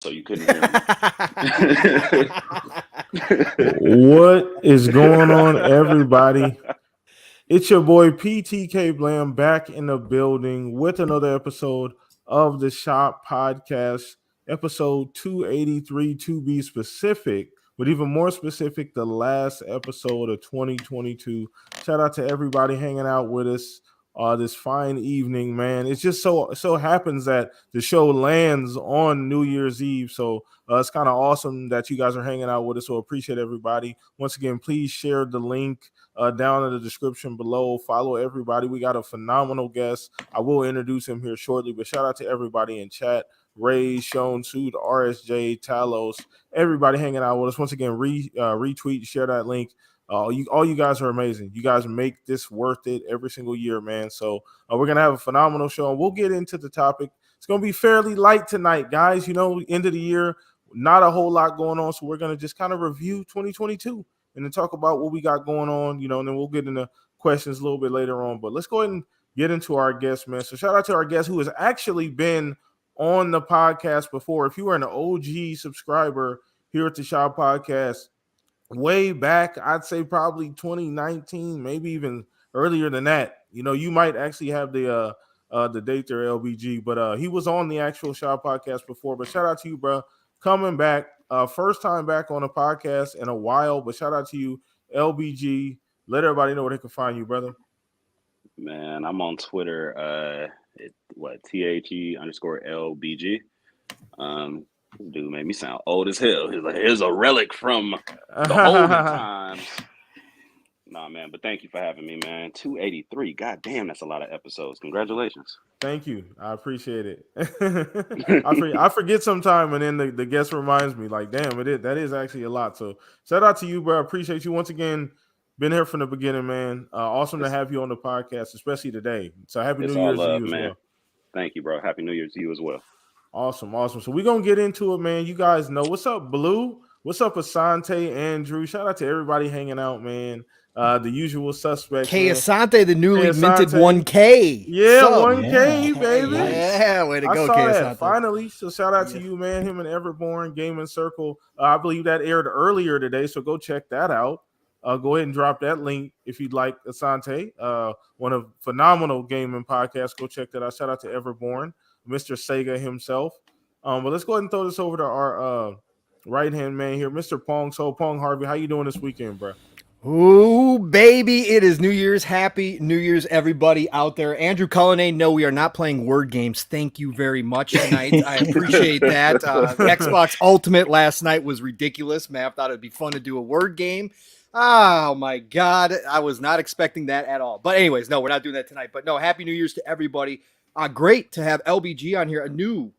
so you couldn't hear me. What is going on, everybody? It's your boy PTK Blam back in the building with another episode of the Shop Podcast, episode 283 to be specific, but even more specific, the last episode of 2022. Shout out to everybody hanging out with us this fine evening, man. It's just so happens that the show lands on New Year's Eve, so it's kind of awesome that you guys are hanging out with us. So appreciate everybody. Once again, please share the link down in the description below. Follow everybody. We got a phenomenal guest. I will introduce him here shortly, but shout out to everybody in chat. Ray, Sean, Sood, RSJ, Talos, everybody hanging out with us. Once again, retweet, share that link. All you guys are amazing. You guys make this worth it every single year, man. So we're going to have a phenomenal show, and we'll get into the topic. It's going to be fairly light tonight, guys. You know, end of the year, not a whole lot going on, so we're going to just kind of review 2022 and then talk about what we got going on, and then we'll get into questions a little bit later on. But let's go ahead and get into our guest, man. So shout out to our guest who has actually been on the podcast before. If you are an OG subscriber here at the Shop Podcast, way back, I'd say probably 2019, maybe even earlier than that. You might actually have the date there, LBG, but he was on the actual Shop Podcast before. But shout out to you, bro, coming back. First time back on a podcast in a while, but shout out to you, LBG. Let everybody know where they can find you, brother. Man, I'm on Twitter. THE_LBG. Dude made me sound old as hell. He's like, here's a relic from the olden times. Nah, man, but thank you for having me, man. 283. God damn, that's a lot of episodes. Congratulations. Thank you. I appreciate it. I forget sometime, and then the guest reminds me, like, damn, that is actually a lot. So shout out to you, bro. I appreciate you once again. Been here from the beginning, man. Awesome to have you on the podcast, especially today. So happy New Year's to you as well. Thank you, bro. Happy New Year's to you as well. Awesome. So we're going to get into it, man. You guys know. What's up, Blue? What's up, Asante, Andrew? Shout out to everybody hanging out, man. The usual suspects. K Asante, the newly minted 1K. Yeah, 1K, baby. Yeah, way to go, K Asante. That finally. So shout out to you, man. Him and Everborn Gaming Circle. I believe that aired earlier today, so go check that out. Go ahead and drop that link if you'd like, Asante. One of phenomenal gaming podcasts. Go check that out. Shout out to Everborn, Mr. Sega himself. But let's go ahead and throw this over to our right-hand man here, Mr. Pong Soul. Pong Harvey, how you doing this weekend, bro? Ooh, baby, it is New Year's. Happy New Year's, everybody out there. Andrew Cullinane, no, we are not playing word games. Thank you very much tonight. I appreciate that. Xbox Ultimate last night was ridiculous. Man, I thought it'd be fun to do a word game. Oh, my God. I was not expecting that at all. But anyways, no, we're not doing that tonight. But no, Happy New Year's to everybody. Great to have LBG on here, a new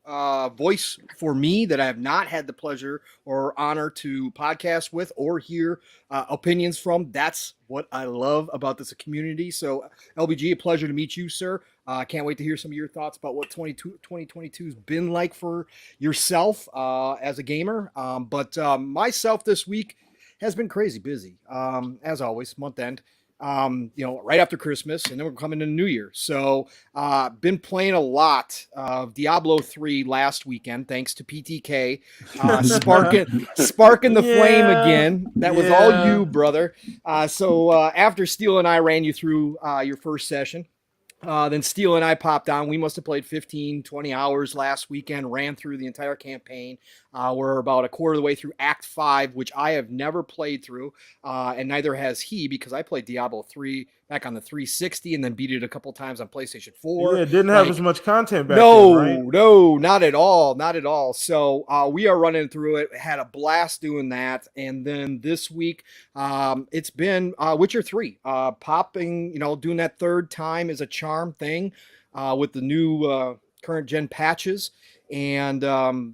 voice for me that I have not had the pleasure or honor to podcast with or hear opinions from. That's what I love about this community. So, LBG, a pleasure to meet you, sir. Can't wait to hear some of your thoughts about what 2022 has been like for yourself as a gamer. But myself this week has been crazy busy, as always, month end. Right after Christmas, and then we're coming to New Year. So, been playing a lot of Diablo 3 last weekend, thanks to PTK, sparking the flame again. That was all you, brother. So after Steele and I ran you through your first session, then Steele and I popped on. We must have played 15, 20 hours last weekend, ran through the entire campaign. We're about a quarter of the way through Act 5, which I have never played through, and neither has he, because I played Diablo 3 back on the 360 and then beat it a couple times on PlayStation 4. Yeah, it didn't have as much content back then, right? No, not at all. So we are running through it. Had a blast doing that. And then this week, it's been Witcher 3, popping, doing that third time is a charm thing with the new current gen patches. And, I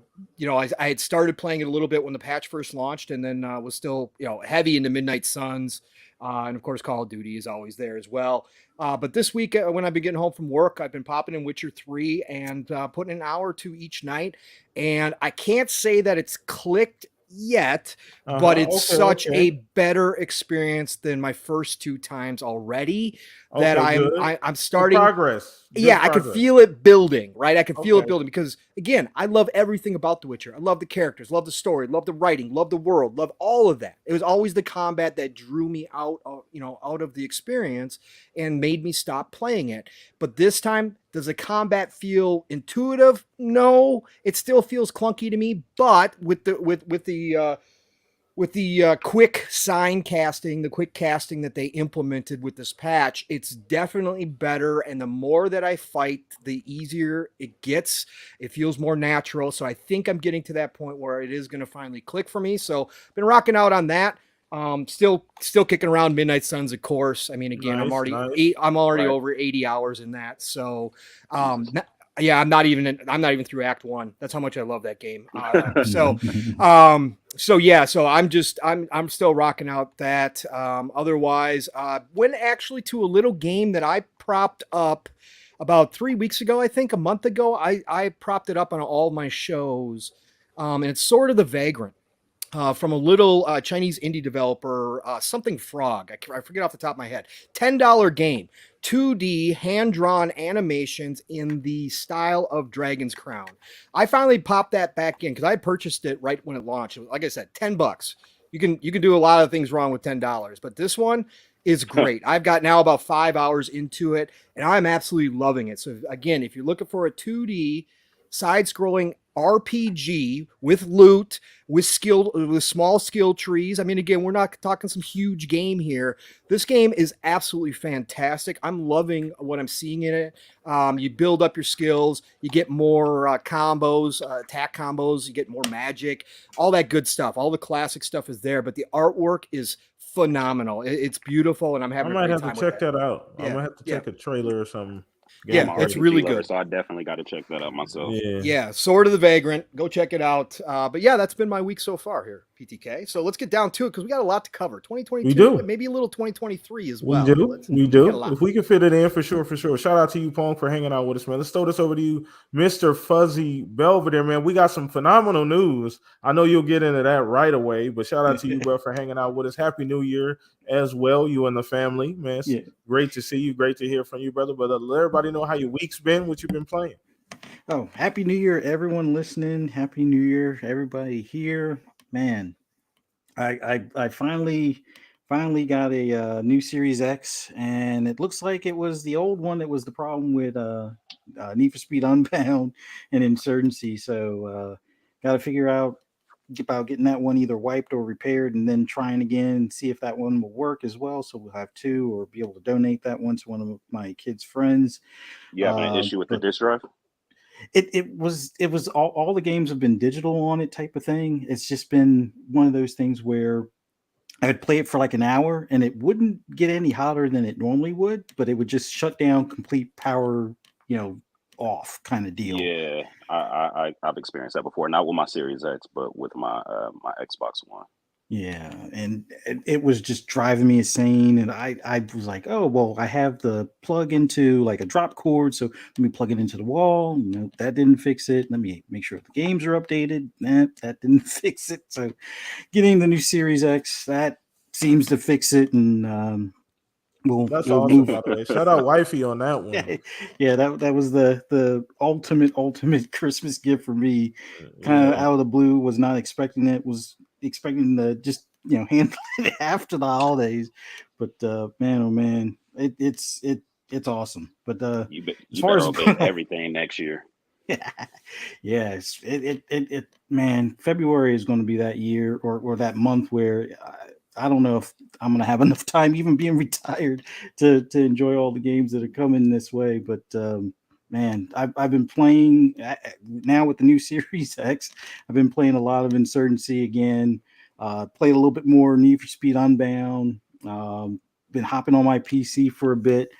had started playing it a little bit when the patch first launched, and then was still, heavy into Midnight Suns. And of course, Call of Duty is always there as well. But this week, when I've been getting home from work, I've been popping in Witcher 3 and putting an hour or two each night. And I can't say that it's clicked yet, but it's such Okay. a better experience than my first 2 times already that Okay, I'm good starting. progress. Good Yeah, I can progress. feel it building, right? I can feel it Okay. building because, again, I love everything about The Witcher. I love the characters, love the story, love the writing, love the world, love all of that. It was always the combat that drew me out of, out of the experience and made me stop playing it. But this time, does the combat feel intuitive? No, it still feels clunky to me. But with the quick sign casting, the quick casting that they implemented with this patch, it's definitely better. And the more that I fight, the easier it gets. It feels more natural. So I think I'm getting to that point where it is going to finally click for me. So been rocking out on that. Still kicking around Midnight Suns, of course. I mean, again, Nice. I'm already Right. over 80 hours in that. So, Jesus. yeah, I'm not even through Act 1. That's how much I love that game. So I'm still rocking out that. Otherwise, went actually to a little game that I propped up about 3 weeks ago. I think a month ago. I propped it up on all my shows, and it's sort of the Vagrant. From a little Chinese indie developer, something Frog. I forget off the top of my head. $10 game, 2D hand drawn animations in the style of Dragon's Crown. I finally popped that back in because I purchased it right when it launched. Like I said, $10. You can do a lot of things wrong with $10, but this one is great. I've got now about 5 hours into it, and I'm absolutely loving it. So again, if you're looking for a 2D side-scrolling RPG with loot, with small skill trees. I mean, again, we're not talking some huge game here. This game is absolutely fantastic. I'm loving what I'm seeing in it. You build up your skills, you get more combos, attack combos, you get more magic, all that good stuff. All the classic stuff is there, but the artwork is phenomenal. It's beautiful, and I'm I having a might great have to time with check that. that out. I'm Yeah, gonna have to yeah, check a trailer or some I'm yeah. an gameplay. It's RPG really lover, good. so I definitely got to check that out myself. Yeah. Yeah, Sword of the Vagrant. Go check it out. But yeah, that's been my week so far here, PTK. So let's get down to it because we got a lot to cover. We 2022, do. maybe a little 2023 as We well. do. We We got a do. lot. If we can fit it in, for sure, for sure. Shout out to you, Pong, for hanging out with us, man. Let's throw this over to you, Mr. Fuzzy Belvedere, man. We got some phenomenal news. I know you'll get into that right away, but shout out to you, bro, for hanging out with us. Happy New Year as well, you and the family, man. It's Yeah. great to see you. Great to hear from you, brother. But let everybody know how your week's been, what you've been playing. Oh, Happy New Year, everyone listening. Happy New Year, everybody here. Man, I finally got a new Series X, and it looks like it was the old one that was the problem with Need for Speed Unbound and Insurgency. So got to figure out about getting that one either wiped or repaired, and then trying again and see if that one will work as well. So we'll have two, or be able to donate that one to one of my kids' friends. You having an issue with the But disk drive? it was all the games have been digital on it type of thing. It's just been one of those things where I would play it for like an hour and it wouldn't get any hotter than it normally would, but it would just shut down, complete power, off kind of deal. Yeah, I've experienced that before. Not with my Series X, but with my my Xbox One. Yeah, and it was just driving me insane. And I was like, oh, well, I have the plug into like a drop cord, so let me plug it into the wall. No, that didn't fix it. Let me make sure the games are updated. Nah, that didn't fix it. So getting the new Series X, that seems to fix it. And That's we'll awesome, move. by the way. Shout out wifey on that one. Yeah, that was the ultimate Christmas gift for me. Kind of Yeah. out of the blue. Was not expecting it. Was expecting to just handle it after the holidays. But man, oh man, it's awesome. But as You far better as obey everything next year. yes, it man, February is going to be that year or that month where I don't know if I'm going to have enough time, even being retired, to enjoy all the games that are coming this way. But man, I've been playing now with the new Series X. I've been playing a lot of Insurgency again. Played a little bit more Need for Speed Unbound. Been hopping on my PC for a bit,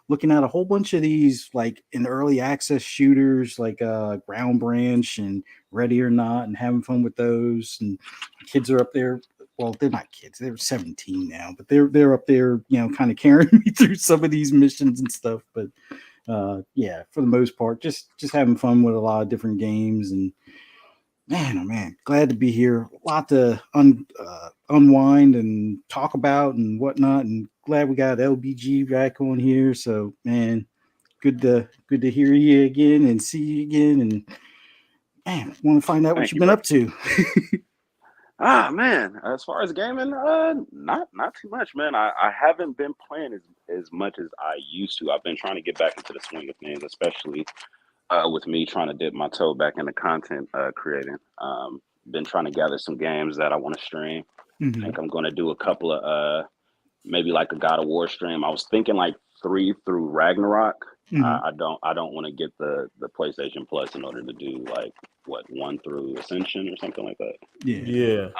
looking at a whole bunch of these like in early access shooters like Ground Branch and Ready or Not, and having fun with those. And kids are up there. Well, they're not kids; they're 17 now, but they're up there, kind of carrying me through some of these missions and stuff. But yeah, for the most part, just having fun with a lot of different games. And Man, oh man, glad to be here. A lot to unwind and talk about and whatnot. And glad we got LBG back on here. So man, good to hear you again and see you again. And man, want to find out what Thank you've you, been bro. up to. Man, as far as gaming, not too much, man. I haven't been playing as much as I used to. I've been trying to get back into the swing of things, especially with me trying to dip my toe back into content creating. Been trying to gather some games that I want to stream. I think I'm going to do a couple of maybe like a God of War stream. I was thinking like 3 through Ragnarok. I don't want to get the PlayStation Plus in order to do like what 1 through Ascension or something like that. Yeah.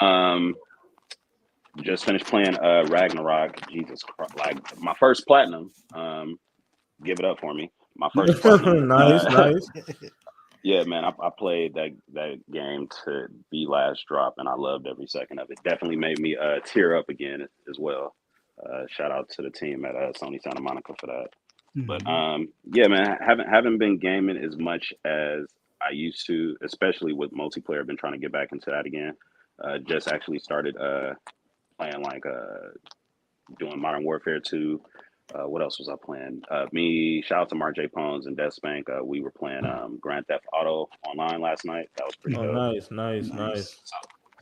Just finished playing Ragnarok. Jesus Christ, like my first platinum. Give it up for me. My first platinum. Nice. Yeah, man, I played that game to the last drop, and I loved every second of it. Definitely made me tear up again as well. Shout out to the team at Sony Santa Monica for that. But yeah, man, haven't been gaming as much as I used to, especially with multiplayer. Been trying to get back into that again. Just actually started playing like doing Modern Warfare 2. What else was I playing? Shout out to Mark J. Pons and Death Spank. We were playing Grand Theft Auto online last night. That was pretty dope. Nice.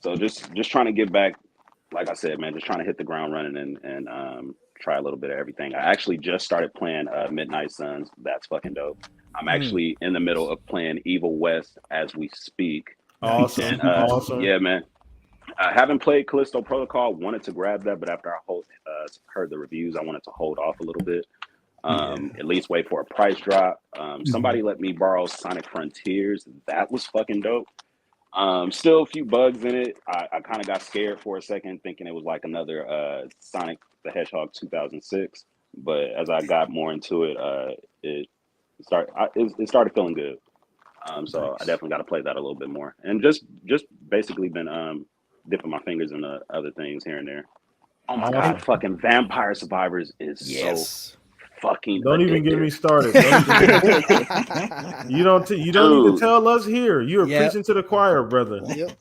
So just trying to get back, like I said, man, just trying to hit the ground running and try a little bit of everything. I actually just started playing Midnight Suns. That's fucking dope. I'm actually in the middle of playing Evil West as we speak. Awesome. And, yeah, man. I haven't played Callisto Protocol. Wanted to grab that, but after I heard the reviews, I wanted to hold off a little bit. At least wait for a price drop. Somebody let me borrow Sonic Frontiers. That was fucking dope. Still a few bugs in it. I kind of got scared for a second, thinking it was like another Sonic the Hedgehog 2006. But as I got more into it, it started feeling good. So I definitely got to play that a little bit more, and just basically been dipping my fingers in the other things here and there. Oh my god, fucking Vampire Survivors is so fucking Don't even get me started. You don't need to tell us here. You're preaching to the choir, brother. Yep.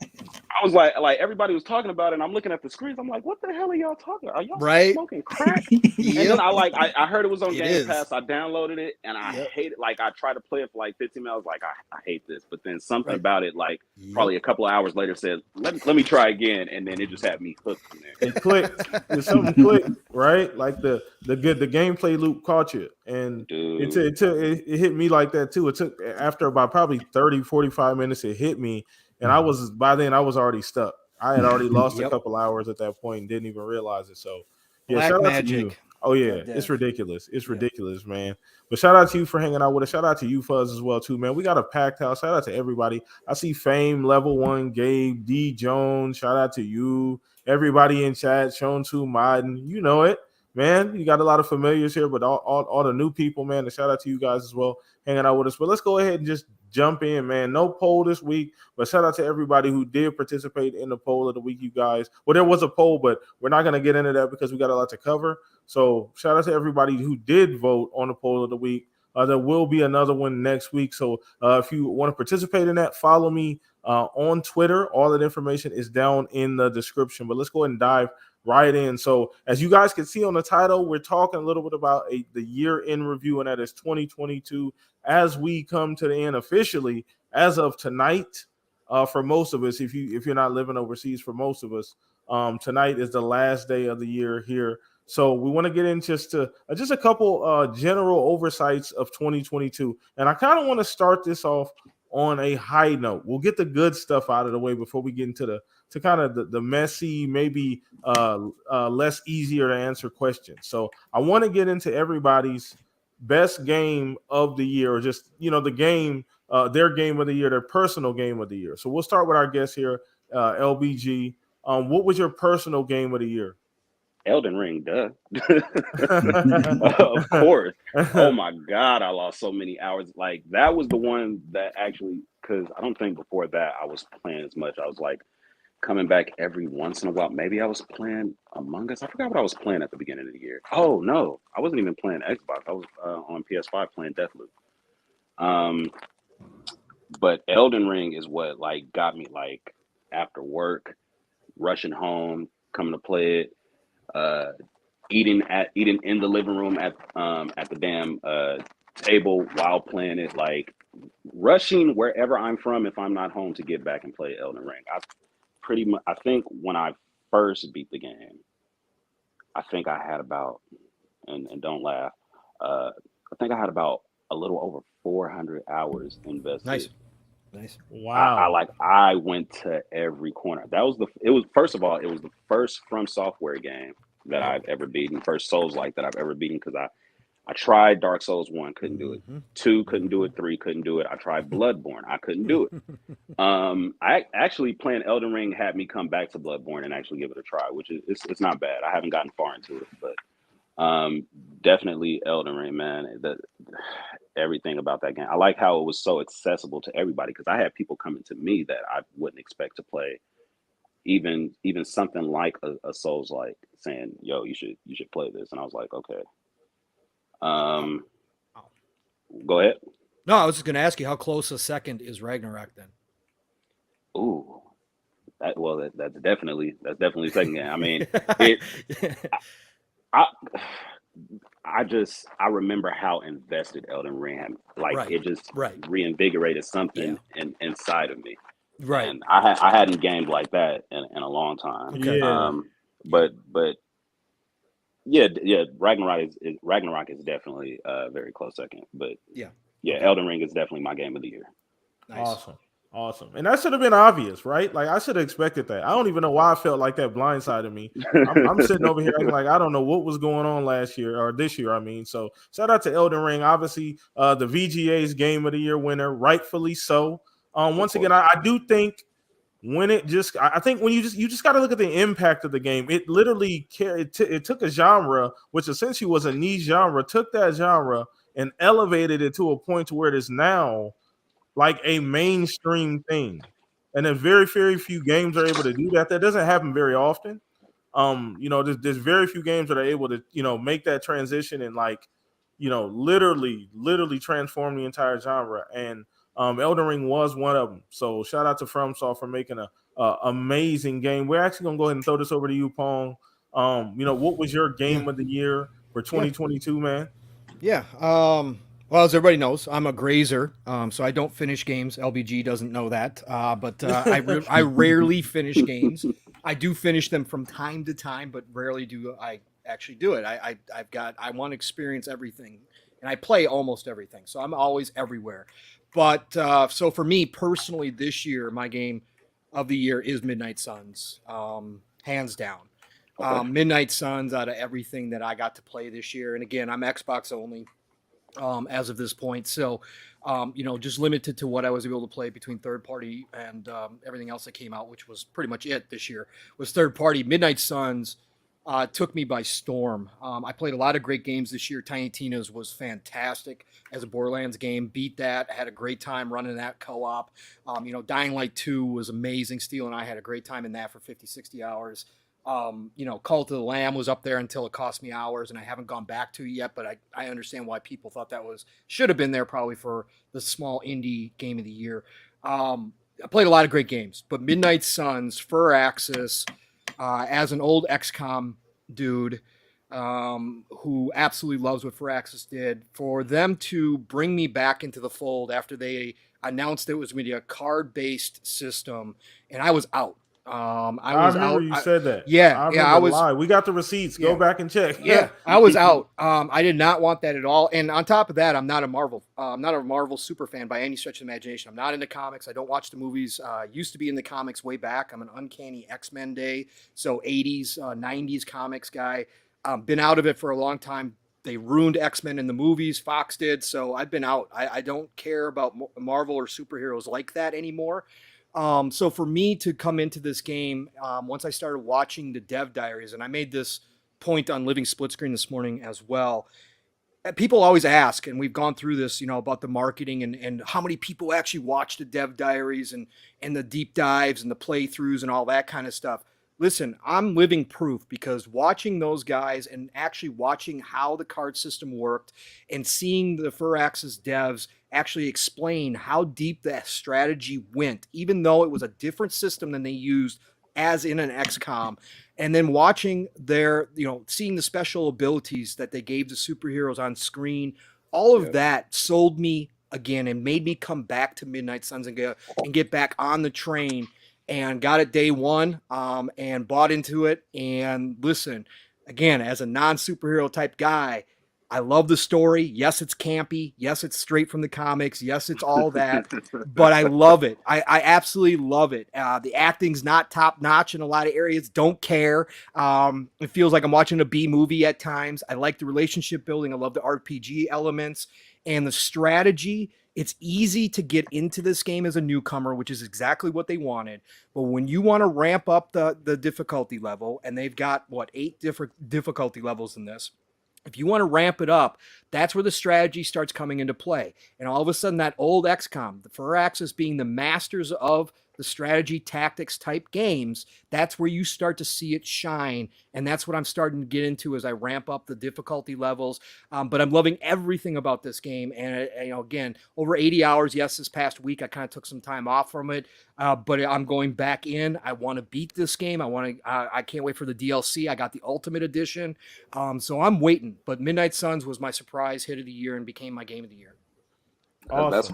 I was like everybody was talking about it, and I'm looking at the screens. I'm like, what the hell are y'all talking about? Are y'all smoking crack? And then I heard it was on Game Pass. I downloaded it, and I hate it. Like I tried to play it for like 15 minutes. I was like, I hate this. But then something about it, like probably a couple of hours later, said, let me try again, and then it just had me hooked from there. It clicked. Something clicked, right? Like the gameplay loop caught you, and it hit me like that too. It took after about probably 30, 45 minutes, it hit me. And by then I was already stuck. I had already lost a couple hours at that point and didn't even realize it. So yeah, shout out to you. Oh yeah, it's ridiculous. It's ridiculous, man. But shout out to you for hanging out with us. Shout out to you, Fuzz, as well, too, man. We got a packed house. Shout out to everybody. I see Fame, Level 1, Gabe, D Jones. Shout out to you. Everybody in chat, Shown 2, Modden. You know it, man. You got a lot of familiars here, but all the new people, man. And shout out to you guys as well, hanging out with us. But let's go ahead and just jump in, man. No poll this week, but shout out to everybody who did participate in the poll of the week, you guys. Well, there was a poll, but we're not going to get into that because we got a lot to cover. So shout out to everybody who did vote on the poll of the week. There will be another one next week. So if you want to participate in that, follow me on Twitter. All that information is down in the description. But let's go ahead and dive right in. So as you guys can see on the title, we're talking a little bit about the year in review, and that is 2022 as we come to the end officially as of tonight. For most of us, if you're not living overseas, for most of us, tonight is the last day of the year here. So we want to get into just a couple general oversights of 2022, and I kind of want to start this off on a high note. We'll get the good stuff out of the way before we get into the messy, maybe less easier to answer questions. So I want to get into everybody's best game of the year, or just the game, their game of the year, their personal game of the year. So we'll start with our guest here, LBG. What was your personal game of the year? Elden Ring, duh. Of course. Oh my god, I lost so many hours. Like that was the one that actually, because I don't think before that I was playing as much. I was like coming back every once in a while. Maybe I was playing Among Us. I forgot what I was playing at the beginning of the year. Oh no, I wasn't even playing Xbox. I was on PS5 playing Deathloop. But Elden Ring is what like got me like after work, rushing home, coming to play it, uh, eating in the living room at the damn table while playing it, like rushing wherever I'm from if I'm not home to get back and play Elden Ring. I think when I first beat the game, I think I had about and don't laugh, I think I had about a little over 400 hours Nice. invested. Nice. Wow. I went to every corner. It was first of all, it was the first From Software game that Yep. I've ever beaten, first Souls like that I've ever beaten because I tried Dark Souls 1, couldn't do it. Mm-hmm. 2, couldn't do it. 3, couldn't do it. I tried Bloodborne, I couldn't do it. I actually playing Elden Ring had me come back to Bloodborne and actually give it a try, which is it's not bad. I haven't gotten far into it, but definitely Elden Ring, man. Everything about that game. I like how it was so accessible to everybody because I had people coming to me that I wouldn't expect to play even something like a Souls like saying, "Yo, you should play this," and I was like, "Okay." Um, go ahead. No, I was just going to ask you how close a second is Ragnarok then? Ooh, that's definitely second game. I mean, it. I I remember how invested Elden Ring had. Like Right. it just Right. reinvigorated Yeah. something inside of me. Right. And I hadn't gamed like that in a long time. Okay. Yeah. But yeah, Ragnarok is definitely a very close second. But Yeah. yeah, Okay. Elden Ring is definitely my game of the year. Nice. Awesome. Awesome. And that should have been obvious, right? Like I should have expected that. I don't even know why I felt like that blindsided me. I'm sitting over here acting like I don't know what was going on last year or this year. I mean, so shout out to Elden Ring. Obviously, the VGA's Game of the Year winner, rightfully so. Once again, I do think when I think when you just got to look at the impact of the game. It literally it took a genre which essentially was a niche genre, took that genre and elevated it to a point to where it is now like a mainstream thing. And then very few games are able to do that. That doesn't happen very often. There's very few games that are able to, make that transition and like, literally transform the entire genre. And Elden Ring was one of them. So shout out to FromSoft for making a amazing game. We're actually gonna go ahead and throw this over to you, Pong. What was your Yeah. game of the year for 2022, man? Yeah. Well, as everybody knows, I'm a grazer, so I don't finish games. LBG doesn't know that, but I rarely finish games. I do finish them from time to time, but rarely do I actually do it. I want to experience everything, and I play almost everything, so I'm always everywhere. But so for me personally, this year, my game of the year is Midnight Suns, hands down. Okay. Midnight Suns out of everything that I got to play this year, and again, I'm Xbox only as of this point. So, just limited to what I was able to play between third party and everything else that came out, which was pretty much it this year, was third party. Midnight Suns took me by storm. I played a lot of great games this year. Tiny Tina's was fantastic as a Borderlands game. Beat that. Had a great time running that co-op. Dying Light 2 was amazing. Steel and I had a great time in that for 50, 60 hours. Cult of the Lamb was up there until it cost me hours, and I haven't gone back to it yet, but I understand why people thought that should have been there probably for the small indie game of the year. I played a lot of great games, but Midnight Suns, Firaxis, as an old XCOM dude who absolutely loves what Firaxis did, for them to bring me back into the fold after they announced it was going to be a card-based system, and I was out. I was remember out. you said that. Yeah, I was. Live. We got the receipts. Go back and check. Yeah, I was out. I did not want that at all. And on top of that, I'm not a Marvel super fan by any stretch of the imagination. I'm not into comics. I don't watch the movies. Used to be in the comics way back. I'm an uncanny X-Men day, so 80s, 90s comics guy. Been out of it for a long time. They ruined X-Men in the movies. Fox did. So I've been out. I don't care about Marvel or superheroes like that anymore. So for me to come into this game, once I started watching the dev diaries, and I made this point on Living Split Screen this morning as well. People always ask, and we've gone through this, about the marketing and how many people actually watch the dev diaries and the deep dives and the playthroughs and all that kind of stuff. listen, I'm living proof because watching those guys and actually watching how the card system worked and seeing the Firaxis devs actually explain how deep the strategy went, even though it was a different system than they used as in an XCOM, and then watching their, seeing the special abilities that they gave the superheroes on screen, all of that sold me again and made me come back to Midnight Suns and get back on the train, and got it day one, and bought into it. And listen, again, as a non-superhero type guy, I love the story. Yes, it's campy. Yes, it's straight from the comics. Yes, it's all that. But I love it. I absolutely love it. The acting's not top notch in a lot of areas. Don't care. It feels like I'm watching a B movie at times. I like the relationship building. I love the RPG elements and the strategy. It's easy to get into this game as a newcomer, which is exactly what they wanted. But when you want to ramp up the difficulty level, and they've got, 8 different difficulty levels in this, if you want to ramp it up, that's where the strategy starts coming into play. And all of a sudden, that old XCOM, the Firaxis being the masters of the strategy tactics type games, that's where you start to see it shine. And that's what I'm starting to get into as I ramp up the difficulty levels. But I'm loving everything about this game. And, again, over 80 hours. Yes, this past week, I kind of took some time off from it. But I'm going back in. I want to beat this game. I can't wait for the DLC. I got the Ultimate Edition. So I'm waiting. But Midnight Suns was my surprise hit of the year and became my game of the year. Awesome. That's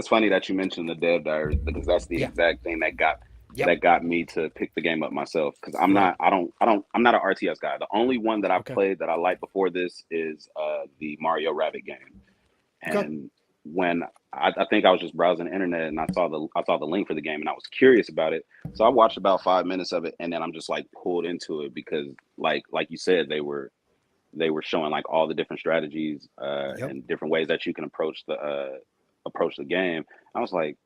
funny that you mentioned the Dev Diaries, because that's the exact thing that got me to pick the game up myself. Because I'm not an RTS guy. The only one that I played that I liked before this is the Mario Rabbit game. And when I think I was just browsing the internet and I saw the link for the game and I was curious about it, so I watched about 5 minutes of it and then I'm just like pulled into it because like you said, they were showing like all the different strategies and different ways that you can approach the game. I was like,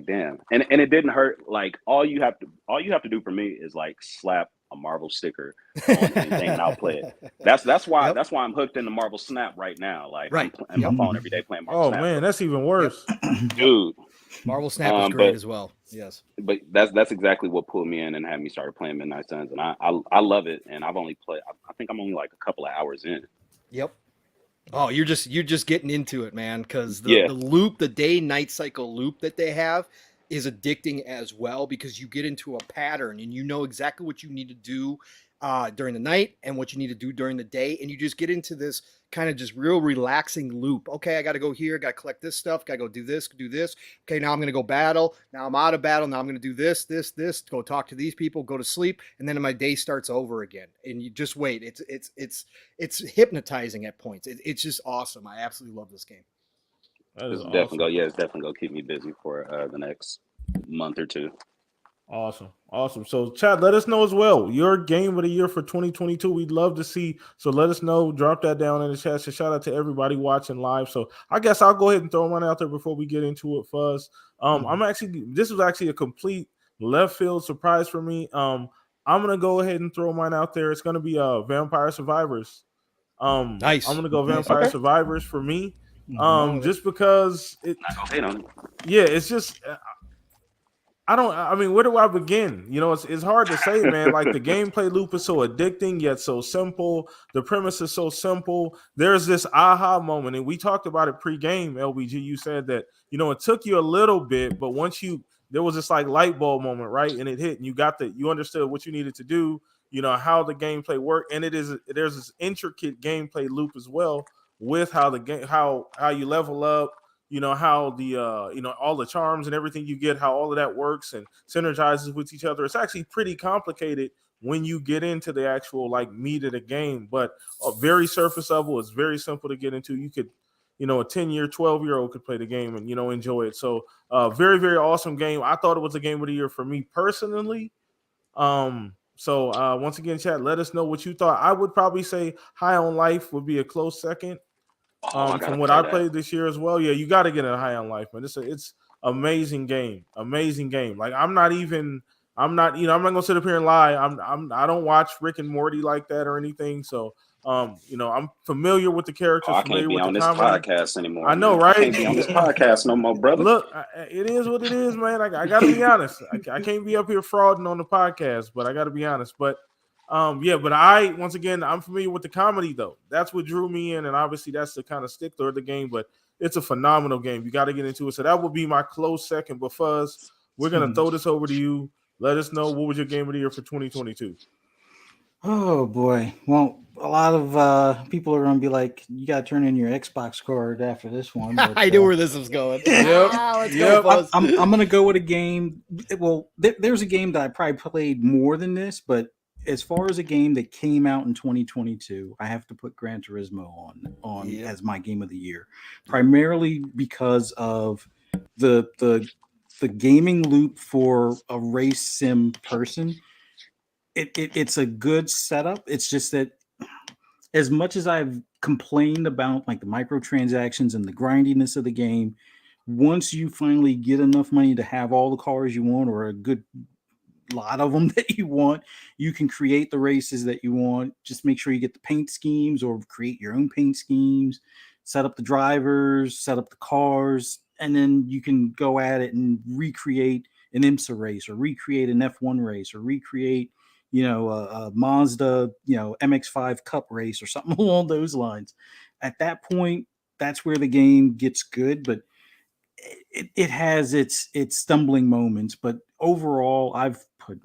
damn. And it didn't hurt. Like all you have to do for me is like slap a Marvel sticker on anything and I'll play it. That's why I'm hooked into Marvel Snap right now. Like I'm in my phone every day playing Marvel Snap. Oh man, that's even worse. Dude. Marvel Snap is great as well. Yes. But that's exactly what pulled me in and had me start playing Midnight Suns. And I love it. And I've only played, I think I'm only like a couple of hours in. Yep. Oh, you're just getting into it, man. Because the loop, the day-night cycle loop that they have is addicting as well, because you get into a pattern and you know exactly what you need to do during the night and what you need to do during the day. And you just get into this kind of just real relaxing loop. Okay, I got to go here, got to collect this stuff, got to go do this. Okay, now I'm going to go battle. Now I'm out of battle. Now I'm going to do this, go talk to these people, go to sleep. And then my day starts over again. And you just wait. It's hypnotizing at points. It's just awesome. I absolutely love this game. It's definitely going to keep me busy for the next month or two. Awesome. So, chat, let us know as well your game of the year for 2022. We'd love to see. So, let us know. Drop that down in the chat. So, shout out to everybody watching live. So, I guess I'll go ahead and throw one out there before we get into it, Fuzz. This was actually a complete left field surprise for me. I'm gonna go ahead and throw mine out there. It's gonna be Vampire Survivors. Nice. I'm gonna go Vampire Survivors for me. Just because it's just. Where do I begin? It's hard to say, man. Like the gameplay loop is so addicting, yet so simple. The premise is so simple. There's this aha moment, and we talked about it pre-game, LBG. You said that, it took you a little bit, but there was this like light bulb moment, right? And it hit, and you understood what you needed to do, how the gameplay worked. And there's this intricate gameplay loop as well with how you level up, how the all the charms and everything you get, how all of that works and synergizes with each other. It's actually pretty complicated when you get into the actual like meat of the game, but very surface level. It's very simple to get into. You could, a 10-year, 12-year-old could play the game and enjoy it. So very, very awesome game. I thought it was a game of the year for me personally. So once again, chat, let us know what you thought. I would probably say High on Life would be a close second. From what I played this year as well. Yeah, you got to get a High on Life, man. It's amazing game. Like I'm not gonna sit up here and lie. I don't watch Rick and Morty like that or anything. So I'm familiar with the characters, Oh, I can't familiar be with the on this comedy. podcast anymore. I know, man. I can't right? be on this podcast no more, brother. Look, it is what it is, man. I got to be honest. I can't be up here frauding on the podcast, but I got to be honest. But but once again, I'm familiar with the comedy though. That's what drew me in, and obviously that's the kind of stickler of the game. But it's a phenomenal game. You got to get into it. So that would be my close second. But Fuzz, we're gonna throw this over to you. Let us know what was your game of the year for 2022. Oh boy. Well, a lot of people are gonna be like, you gotta turn in your Xbox card after this one. But, I knew where this was going. Yep. Let's Yep. go, Buzz. I'm gonna go with a game. Well, there's a game that I probably played more than this, but as far as a game that came out in 2022, I have to put Gran Turismo on Yep. as my game of the year, primarily because of the gaming loop for a race sim person. It's a good setup. It's just that as much as I've complained about like the microtransactions and the grindiness of the game, once you finally get enough money to have all the cars you want or a good lot of them that you want, you can create the races that you want. Just make sure you get the paint schemes or create your own paint schemes, set up the drivers, set up the cars, and then you can go at it and recreate an IMSA race or recreate an F1 race or recreate a Mazda, MX-5 Cup race or something along those lines. At that point, that's where the game gets good, but it has its stumbling moments. But overall, I've put,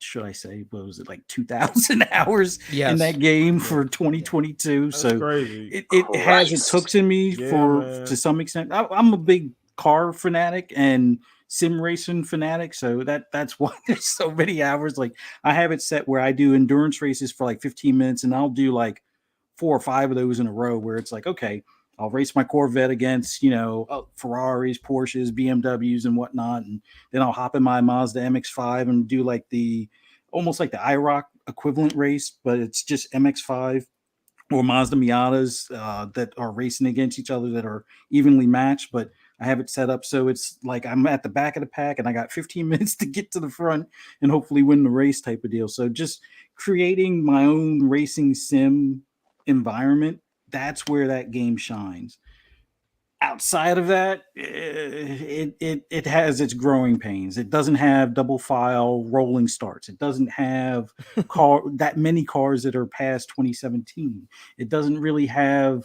should I say, what was it, like 2,000 hours in that game for 2022? That's so crazy. it has its hooks in me man. to some extent. I'm a big car fanatic and sim racing fanatic, so that's why there's so many hours. Like I have it set where I do endurance races for like 15 minutes, and I'll do like 4 or 5 of those in a row where it's like, okay, I'll race my Corvette against Ferraris, Porsches, BMWs, and whatnot, and then I'll hop in my Mazda MX-5 and do like almost like the IROC equivalent race, but it's just MX-5 or Mazda Miatas that are racing against each other that are evenly matched. But I have it set up so it's like I'm at the back of the pack and I got 15 minutes to get to the front and hopefully win the race type of deal. So just creating my own racing sim environment, that's where that game shines. Outside of that, it has its growing pains. It doesn't have double file rolling starts. It doesn't have that many cars that are past 2017. It doesn't really have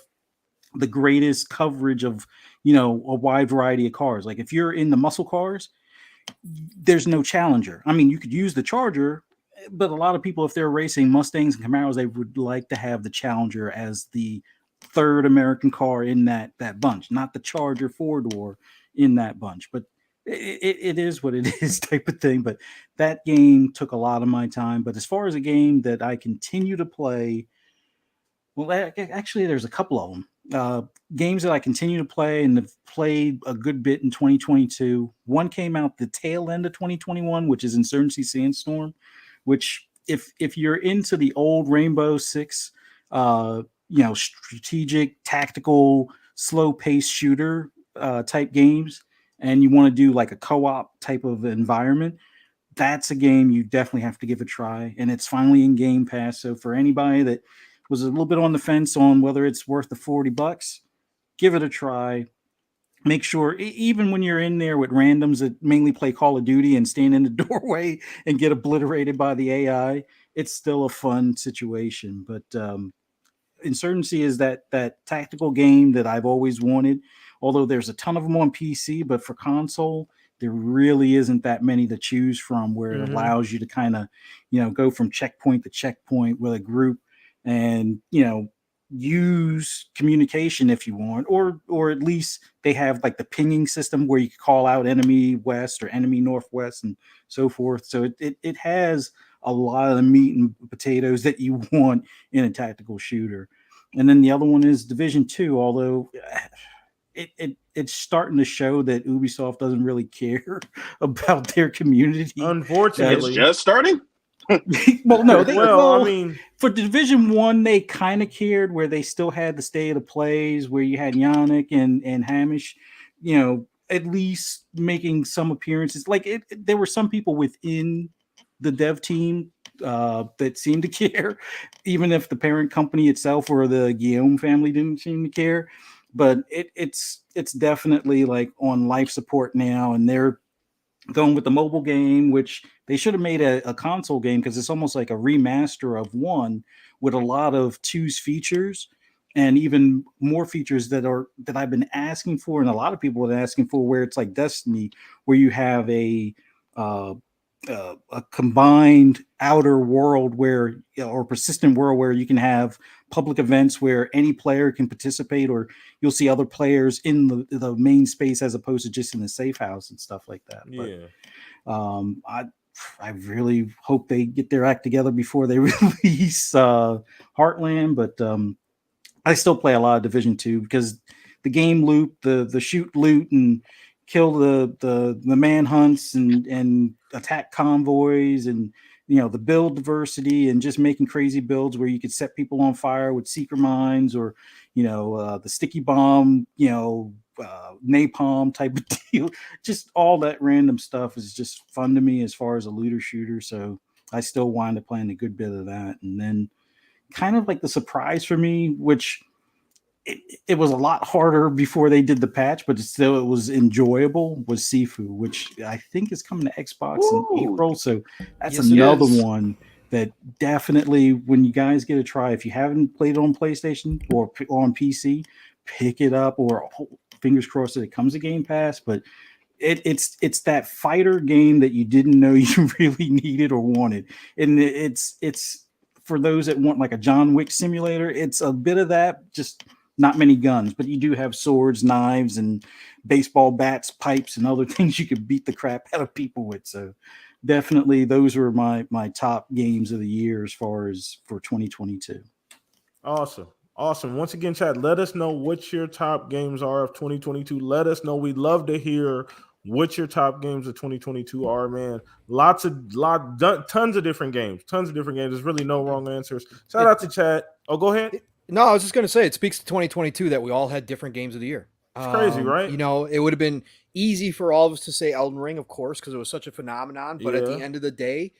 the greatest coverage of a wide variety of cars. Like if you're in the muscle cars, there's no Challenger. I mean, you could use the Charger, but a lot of people, if they're racing Mustangs and Camaros, they would like to have the Challenger as the third American car in that bunch, not the Charger 4-door in that bunch. But it is what it is type of thing. But that game took a lot of my time. But as far as a game that I continue to play, well, actually, there's a couple of them. Games that I continue to play and have played a good bit in 2022. One came out the tail end of 2021, which is Insurgency Sandstorm, which if you're into the old Rainbow Six, strategic, tactical, slow-paced shooter type games, and you want to do like a co-op type of environment, that's a game you definitely have to give a try. And it's finally in Game Pass. So for anybody that was a little bit on the fence on whether it's worth the $40, give it a try. Make sure, even when you're in there with randoms that mainly play Call of Duty and stand in the doorway and get obliterated by the AI, it's still a fun situation. But Insurgency is that tactical game that I've always wanted. Although there's a ton of them on PC, but for console, there really isn't that many to choose from where it allows you to kind of, go from checkpoint to checkpoint with a group and, use communication if you want, or at least they have like the pinging system where you can call out enemy west or enemy northwest and so forth. So it has a lot of the meat and potatoes that you want in a tactical shooter. And then the other one is Division 2, although it's starting to show that Ubisoft doesn't really care about their community. Unfortunately, it's just starting. Well, no. I mean, for Division 1, they kind of cared, where they still had the state of the plays, where you had Yannick and Hamish, at least making some appearances. Like there were some people within the dev team that seem to care, even if the parent company itself or the Guillaume family didn't seem to care. But it's definitely like on life support now, and they're going with the mobile game, which they should have made a console game because it's almost like a remaster of one with a lot of two's features and even more features that I've been asking for, and a lot of people have been asking for, where it's like Destiny, where you have uh, a combined outer world where, or persistent world where you can have public events where any player can participate, or you'll see other players in the main space as opposed to just in the safe house and stuff like that. Yeah. But I really hope they get their act together before they release Heartland. But I still play a lot of Division 2 because the game loop, the shoot, loot, and kill the manhunts and attack convoys, and the build diversity, and just making crazy builds where you could set people on fire with secret mines, or the sticky bomb, napalm type of deal. Just all that random stuff is just fun to me as far as a looter shooter. So I still wind up playing a good bit of that. And then kind of like the surprise for me, which it was a lot harder before they did the patch, but still it was enjoyable, was Sifu, which I think is coming to Xbox in April. So that's another one that definitely, when you guys get a try, if you haven't played it on PlayStation or on PC, pick it up, or fingers crossed that it comes to Game Pass. But it's that fighter game that you didn't know you really needed or wanted. And it's for those that want like a John Wick simulator, it's a bit of that, just not many guns, but you do have swords, knives, and baseball bats, pipes, and other things you could beat the crap out of people with. So definitely those were my top games of the year as far as for 2022. Awesome. Once again, chat, let us know what your top games are of 2022. Let us know. We'd love to hear what your top games of 2022 are, man. Tons of different games. There's really no wrong answers. Shout out to chat. Oh, go ahead. No, I was just going to say, it speaks to 2022 that we all had different games of the year. It's crazy, right? It would have been easy for all of us to say Elden Ring, of course, because it was such a phenomenon. But at the end of the day,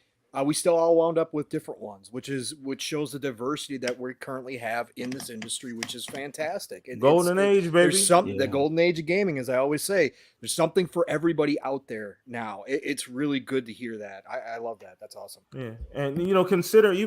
we still all wound up with different ones, which shows the diversity that we currently have in this industry, which is fantastic. Golden age, baby. There's the golden age of gaming, as I always say. There's something for everybody out there now. It's really good to hear that. I love that. That's awesome. Yeah, and considering, we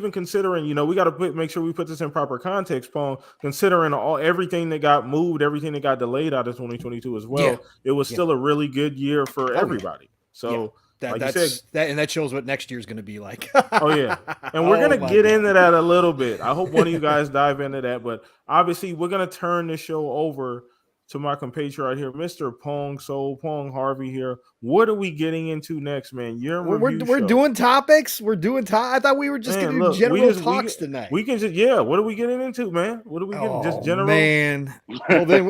got to make sure we put this in proper context, Pong. Considering everything that got moved, everything that got delayed out of 2022 as well, it was still a really good year for everybody. So. Yeah. That shows what next year's going to be like. Oh yeah, and we're gonna get into that a little bit. I hope one of you guys dive into that. But obviously, we're gonna turn the show over to my compatriot here, Mr. Pong Soul, Pong Harvey here. What are we getting into next, man? We're doing topics. I thought we were just going to do general talks tonight. We can just what are we getting into, man? What are we getting? Just general. Man, well then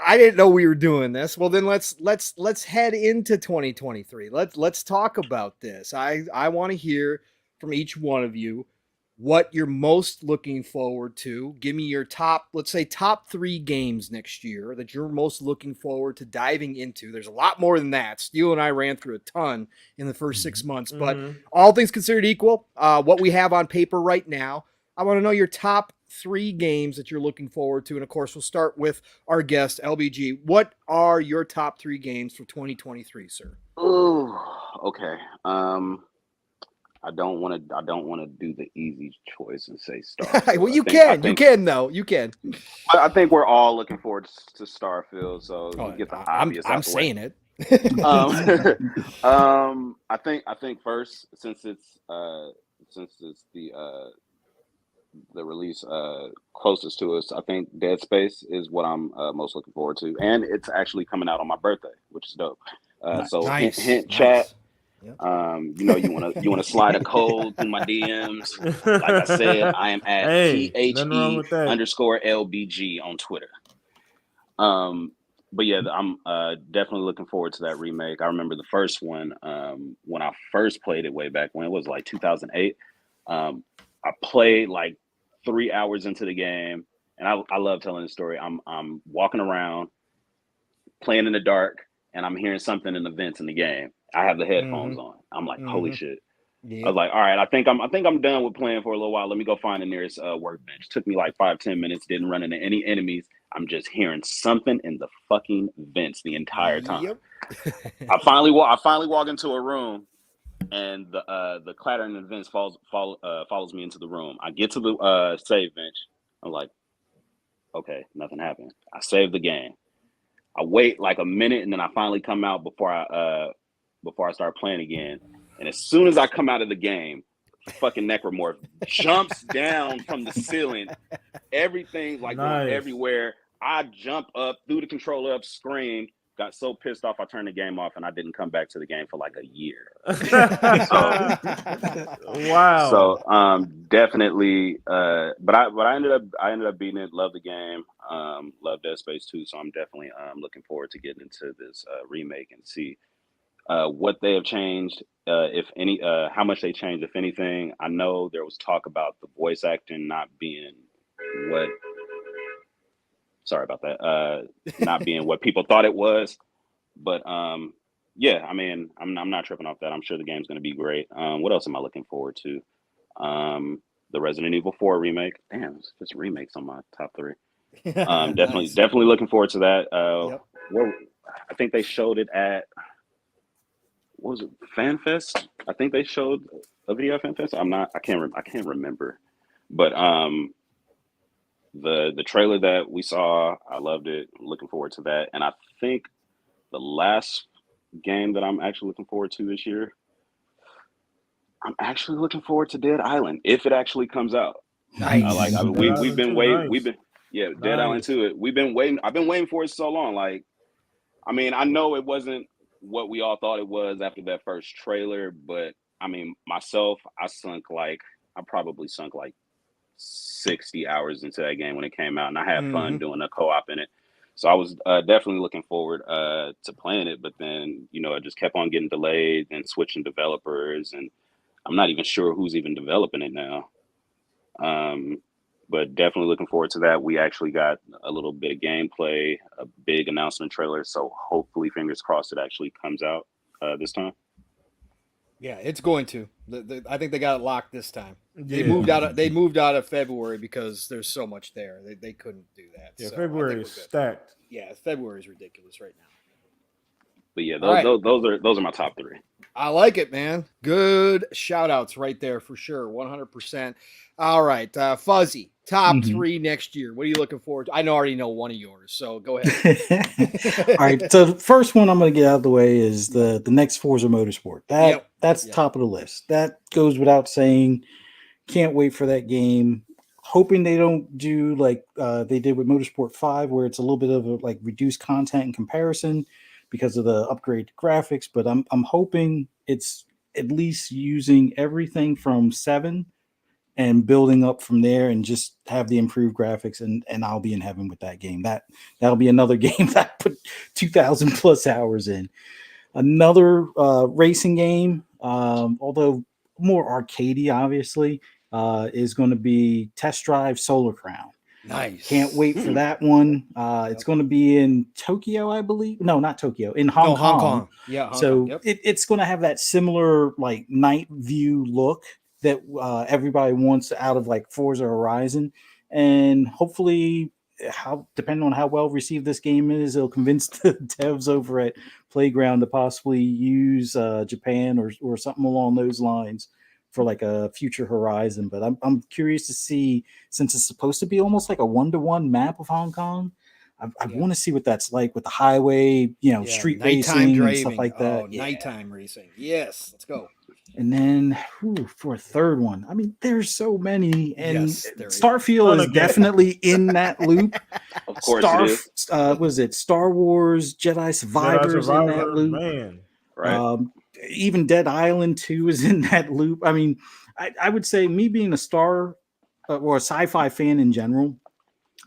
I didn't know we were doing this. Well then let's head into 2023. Let's talk about this. I want to hear from each one of you what you're most looking forward to. Give me your top 3 games next year that you're most looking forward to diving into. There's a lot more than that. Steele and I ran through a ton in the first 6 months, but all things considered equal, what we have on paper right now, I want to know your top 3 games that you're looking forward to. And of course, we'll start with our guest, LBG. What are your top 3 games for 2023, sir? Oh, okay. I don't want to do the easy choice and say Starfield. Well, you can. I think we're all looking forward to Starfield, so you get the obvious. I'm saying it. I think first, since it's the release closest to us, I think Dead Space is what I'm most looking forward to, and it's actually coming out on my birthday, which is dope. So hint chat. Yep. You want to slide a code through my DMs. Like I said, I am at THE_LBG on Twitter. But yeah, I'm definitely looking forward to that remake. I remember the first one when I first played it way back when it was like 2008. I played like 3 hours into the game, and I love telling the story. I'm walking around, playing in the dark, and I'm hearing something in the vents in the game. I have the headphones on. I'm like, holy shit. I was like, all right, I think I'm done with playing for a little while. Let me go find the nearest workbench. Took me like 5-10 minutes. Didn't run into any enemies. I'm just hearing something in the fucking vents the entire time. Yep. I finally walk into a room, and the clattering in the vents follows me into the room. I get to the save bench. I'm like, okay, nothing happened. I saved the game. I wait like a minute, and then I finally come out before I start playing again. And as soon as I come out of the game, fucking Necromorph jumps down from the ceiling. Everything like going everywhere. I jump up, threw the controller up, screamed, got so pissed off I turned the game off, and I didn't come back to the game for like a year. Wow. So definitely but I ended up beating it, loved the game, loved Dead Space 2, so I'm definitely looking forward to getting into this remake and see what they have changed, if any, how much they changed, if anything. I know there was talk about the voice acting not being what. Sorry about that. Not being what people thought it was, but yeah. I mean, I'm not tripping off that. I'm sure the game's going to be great. What else am I looking forward to? The Resident Evil 4 remake. Damn, it's just remakes on my top 3. Definitely looking forward to that. Yep. I think they showed it at. What was it, FanFest? I think they showed a video at FanFest. I can't remember, but the trailer that we saw, I loved it. I'm looking forward to that, and I think the last game that I'm actually looking forward to this year, I'm actually looking forward to Dead Island if it actually comes out. Nice. We've been waiting. Dead Island 2. We've been waiting. I've been waiting for it so long. Like, I mean, I know it wasn't what we all thought it was after that first trailer, but I mean, myself, I probably sunk like 60 hours into that game when it came out, and I had fun doing a co-op in it. So I was definitely looking forward to playing it, but then, it just kept on getting delayed and switching developers, and I'm not even sure who's even developing it now. But definitely looking forward to that. We actually got a little bit of gameplay, a big announcement trailer. So hopefully, fingers crossed, it actually comes out this time. Yeah, it's going to. I think they got it locked this time. They moved out of February because there's so much there. They couldn't do that. Yeah, so February is stacked. Yeah, February is ridiculous right now. But yeah, those are my top 3. I like it, man. Good shout outs right there for sure. 100%. All right. Fuzzy, top 3 next year. What are you looking forward to? I already know one of yours, so go ahead. All right. So the first one I'm going to get out of the way is the next Forza Motorsport. That's top of the list. That goes without saying. Can't wait for that game. Hoping they don't do like they did with Motorsport 5, where it's a little bit of a like reduced content in comparison because of the upgrade graphics, but I'm hoping it's at least using everything from 7 and building up from there, and just have the improved graphics, and I'll be in heaven with that game. That'll be another game that I put 2,000 plus hours in. Another racing game, although more arcadey, obviously, is going to be Test Drive Solar Crown. Nice. Can't wait for that one. It's going to be in Tokyo, I believe. No, not Tokyo. In Hong Kong. Yeah. Hong so Kong. Yep. It's going to have that similar like night view look that everybody wants out of like Forza Horizon, and hopefully, depending on how well received this game is, it'll convince the devs over at Playground to possibly use Japan or something along those lines for like a future Horizon. But I'm curious to see, since it's supposed to be almost like a 1-to-1 map of Hong Kong. I want to see what that's like with the highway, street racing and stuff like that. Nighttime racing. Yes, let's go. And then for a third one, I mean, there's so many, and Starfield is definitely in that loop. Of course, it is. Was it Star Wars Jedi Survivors in that loop? Man. Right. Even Dead Island 2 is in that loop. I mean, I would say, me being a star or a sci-fi fan in general,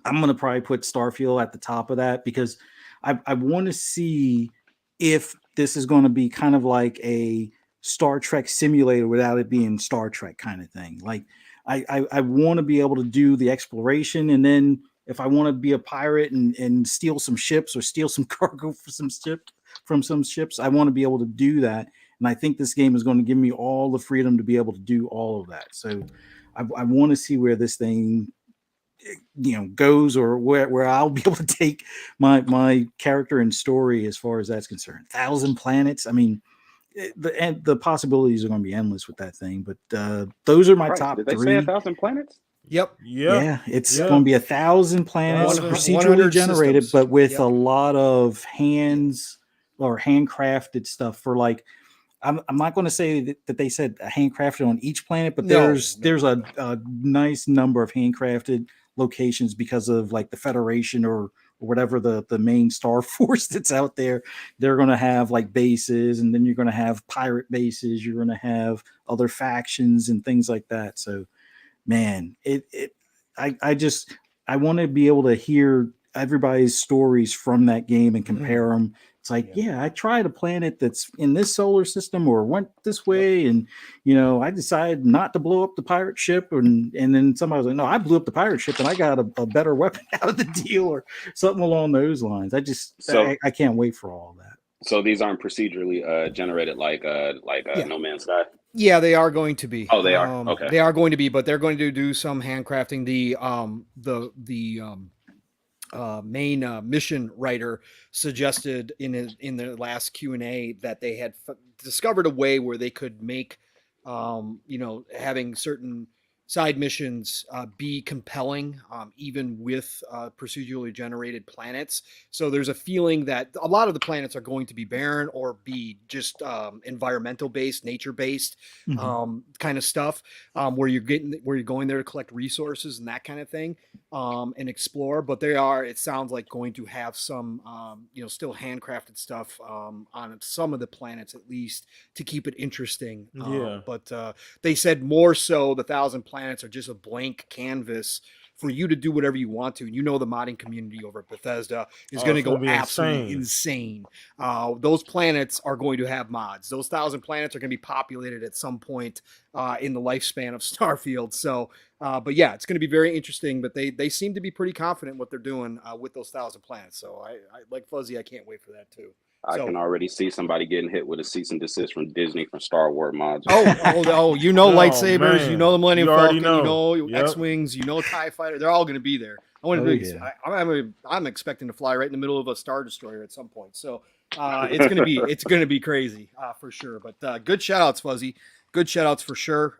I'm going to probably put Starfield at the top of that, because I want to see if this is going to be kind of like a Star Trek simulator without it being Star Trek kind of thing. Like I want to be able to do the exploration, and then if I want to be a pirate and steal some ships or steal some cargo from some ships, I want to be able to do that. And I think this game is going to give me all the freedom to be able to do all of that. So I want to see where this thing goes, or where I'll be able to take my character and story as far as that's concerned. 1,000 planets. I mean, the possibilities are going to be endless with that thing. But those are my Christ, top did they say three. 1,000 planets? Yep. Yeah, it's going to be 1,000 planets, 100 procedurally generated, systems. but with Yep. a lot of hands or handcrafted stuff for like. I'm not going to say that they said handcrafted on each planet, but there's a nice number of handcrafted locations because of like the Federation or whatever the main star force that's out there. They're going to have like bases, and then you're going to have pirate bases. You're going to have other factions and things like that. So, man, I want to be able to hear everybody's stories from that game and compare them. It's like, I tried a planet that's in this solar system or went this way, and I decided not to blow up the pirate ship, and then somebody was like, no, I blew up the pirate ship and I got a better weapon out of the deal, or something along those lines. I can't wait for all of that. So these aren't procedurally generated like No Man's Sky? Yeah, they are going to be. Oh, they are? Okay. They are going to be, but they're going to do some handcrafting. The main mission writer suggested in their last Q&A that they had discovered a way where they could make having certain side missions be compelling, even with procedurally generated planets. So there's a feeling that a lot of the planets are going to be barren or be just environmental based, nature based kind of stuff, where you're going there to collect resources and that kind of thing, and explore. But it sounds like going to have some still handcrafted stuff on some of the planets, at least, to keep it interesting. But they said more so the 1,000 planets are just a blank canvas for you to do whatever you want to. And the modding community over at Bethesda is going to go absolutely insane. Those planets are going to have mods. Those 1,000 planets are going to be populated at some point in the lifespan of Starfield. So, but yeah, it's going to be very interesting. But they seem to be pretty confident what they're doing with those 1,000 planets. So I like Fuzzy. I can't wait for that too. I can already see somebody getting hit with a cease and desist from Disney from Star Wars mods. Lightsabers, man. the Millennium Falcon, Yep. X-Wings, TIE Fighter. They're all going to be there. I'm expecting to fly right in the middle of a Star Destroyer at some point. So it's gonna be crazy for sure. But good shout outs, Fuzzy. Good shout outs for sure.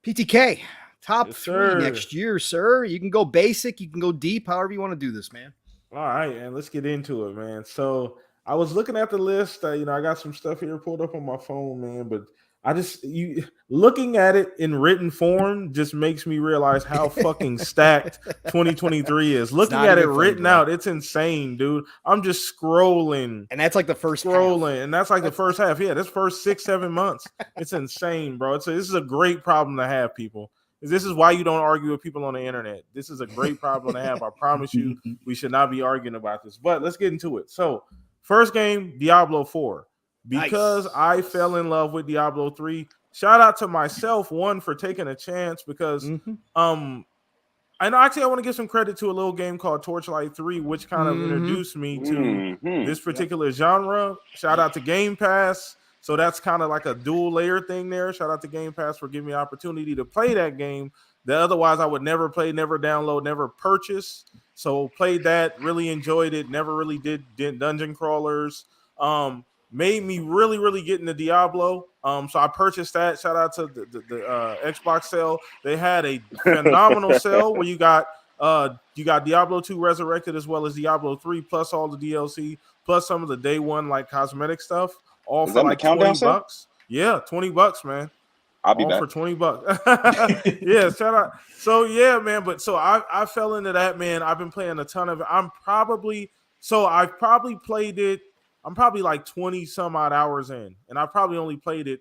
PTK top 3 next year, sir. You can go basic, you can go deep, however you want to do this, man. All right, and let's get into it, man. So I was looking at the list. I got some stuff here pulled up on my phone, man. But looking at it in written form just makes me realize how fucking stacked 2023 is. Looking at it written out, it's insane, dude. I'm just scrolling, and that's like the first and that's like the first half. Yeah, this first 6-7 months, it's insane, bro. This is a great problem to have, people. This is why you don't argue with people on the internet. This is a great problem to have. I promise you, we should not be arguing about this. But let's get into it. So, first game, Diablo 4. Because I fell in love with Diablo 3. Shout out to myself, one, for taking a chance, because I want to give some credit to a little game called Torchlight 3, which kind of introduced me to this particular genre. Shout out to Game Pass. So that's kind of like a dual layer thing there. Shout out to Game Pass for giving me the opportunity to play that game that otherwise I would never play, never download, never purchase. So played that, really enjoyed it, never really did dungeon crawlers. Made me really, really get into Diablo. So I purchased that. Shout out to the Xbox sale. They had a phenomenal sale where you got Diablo 2 Resurrected as well as Diablo 3 plus all the DLC plus some of the day one like cosmetic stuff. All for like $20. Yeah, $20, man. I'll be all back for $20. Yeah, shout out. So yeah, man. But so I fell into that, man. I've been playing a ton of it. I've probably played it. I'm probably like 20 some odd hours in, and I probably only played it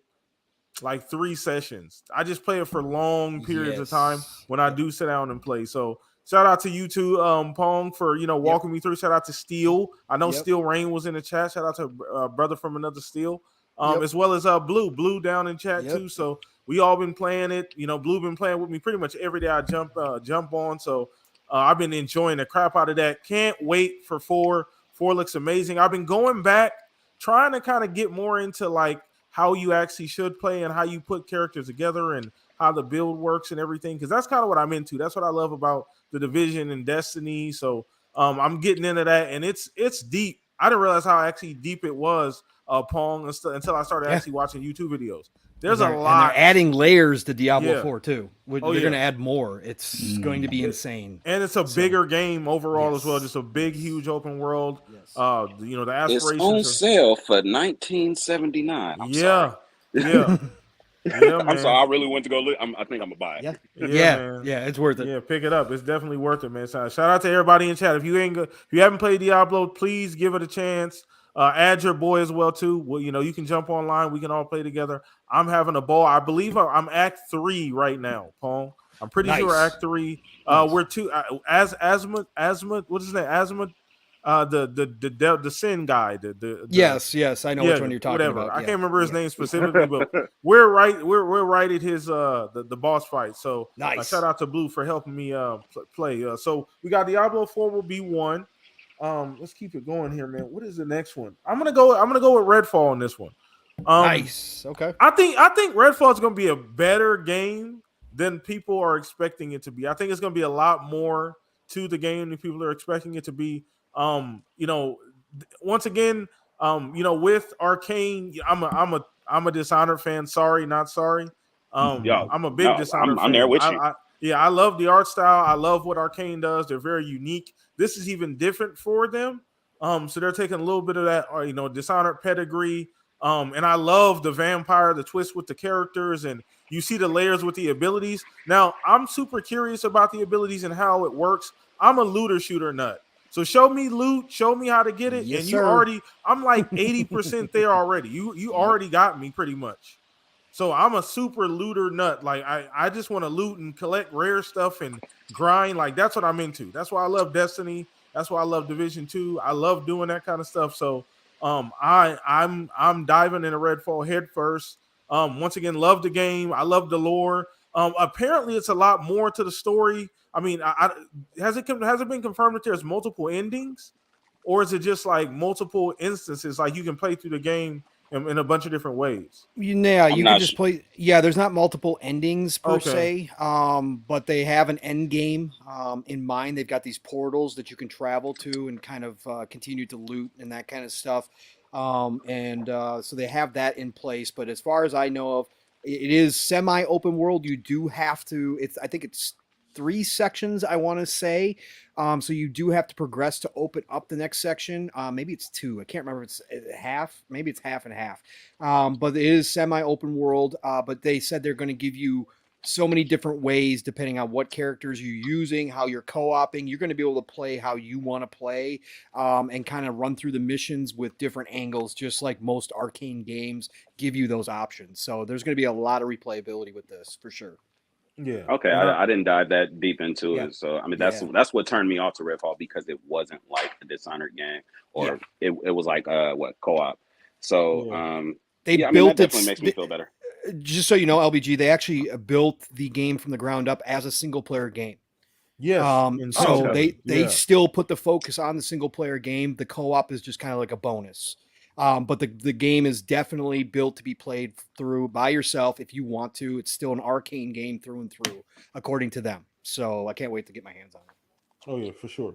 like 3 sessions. I just play it for long periods of time when I do sit down and play. So shout out to you too, Pong, for walking me through. Shout out to Steel. I know Steel Rain was in the chat. Shout out to brother from another Steel, as well as Blue down in chat too. So we all been playing it. Blue been playing with me pretty much every day. I jump on. So I've been enjoying the crap out of that. Can't wait for 4. 4 looks amazing. I've been going back trying to kind of get more into like how you actually should play and how you put characters together and how the build works and everything. Because that's kind of what I'm into. That's what I love about the Division and Destiny. So I'm getting into that, and it's deep. I didn't realize how actually deep it was, Pong, until I started actually watching YouTube videos. There's a lot. And they're adding layers to Diablo Yeah. 4 too. They're Oh, going to add more. It's going to be insane. And it's a bigger game overall Yes. as well. Just a big, huge open world. Yes. You know, the It's aspirations on are sale for $19.79. I'm sorry. Yeah. Yeah, man. I'm sorry. I really went to go look. I think I'm gonna buy it. Man. Yeah, it's worth it. Yeah, pick it up. It's definitely worth it, man. So, shout out to everybody in chat. If you haven't played Diablo, please give it a chance. Add your boy as well too. Well, you know, you can jump online. We can all play together. I'm having a ball. I believe I'm Act 3 right now, Pong. I'm pretty sure Act 3. We're two. Asmod. What's his name? Asmod. The sin guy. Yes, I know which one you're talking about. I can't remember his name specifically, but we're right at his the boss fight. So nice. Shout out to Blue for helping me play. So we got Diablo 4 will be one. Let's keep it going here, man. What is the next one? I'm gonna go with Redfall on this one. Nice. Okay. I think Redfall is gonna be a better game than people are expecting it to be. I think it's gonna be a lot more to the game than people are expecting it to be. You know, once again, you know, with Arcane, I'm a Dishonored fan. Sorry, not sorry. I'm a big Dishonored fan. I'm there with you. I love the art style. I love what Arcane does. They're very unique. This is even different for them. So they're taking a little bit of that, you know, Dishonored pedigree. And I love the vampire, the twist with the characters, and you see the layers with the abilities. Now, I'm super curious about the abilities and how it works. I'm a looter shooter nut. So show me loot, show me how to get it. Yes, and sir. I'm like 80% there already. You already got me pretty much. So I'm a super looter nut. Like I just want to loot and collect rare stuff and grind. Like that's what I'm into. That's why I love Destiny. That's why I love Division 2. I love doing that kind of stuff. So I'm diving into Redfall head first. Once again, love the game. I love the lore. Apparently it's a lot more to the story. I mean, has it been confirmed that there's multiple endings, or is it just like multiple instances? Like you can play through the game in a bunch of different ways. Yeah, you can just play. Yeah, there's not multiple endings per se, but they have an end game in mind. They've got these portals that you can travel to and kind of continue to loot and that kind of stuff. So they have that in place. But as far as I know of, it is semi-open world. You do have to. I think it's 3 sections, I want to say. So you do have to progress to open up the next section. Maybe it's 2. I can't remember. It's half. Maybe it's half and half. But it is semi-open world. But they said they're going to give you so many different ways depending on what characters you're using, how you're co-oping. You're going to be able to play how you want to play and kind of run through the missions with different angles, just like most Arcane games give you those options. So there's going to be a lot of replayability with this for sure. Yeah. Okay, I didn't dive that deep into it. So I mean that's what turned me off to Redfall, because it wasn't like a Dishonored game, or it was like co-op. So they built that definitely makes me feel better. Just so you know, LBG, they actually built the game from the ground up as a single player game. Yes. So they still put the focus on the single player game. The co-op is just kind of like a bonus. But the game is definitely built to be played through by yourself if you want to. It's still an Arcane game through and through, according to them. So I can't wait to get my hands on it. Oh yeah, for sure.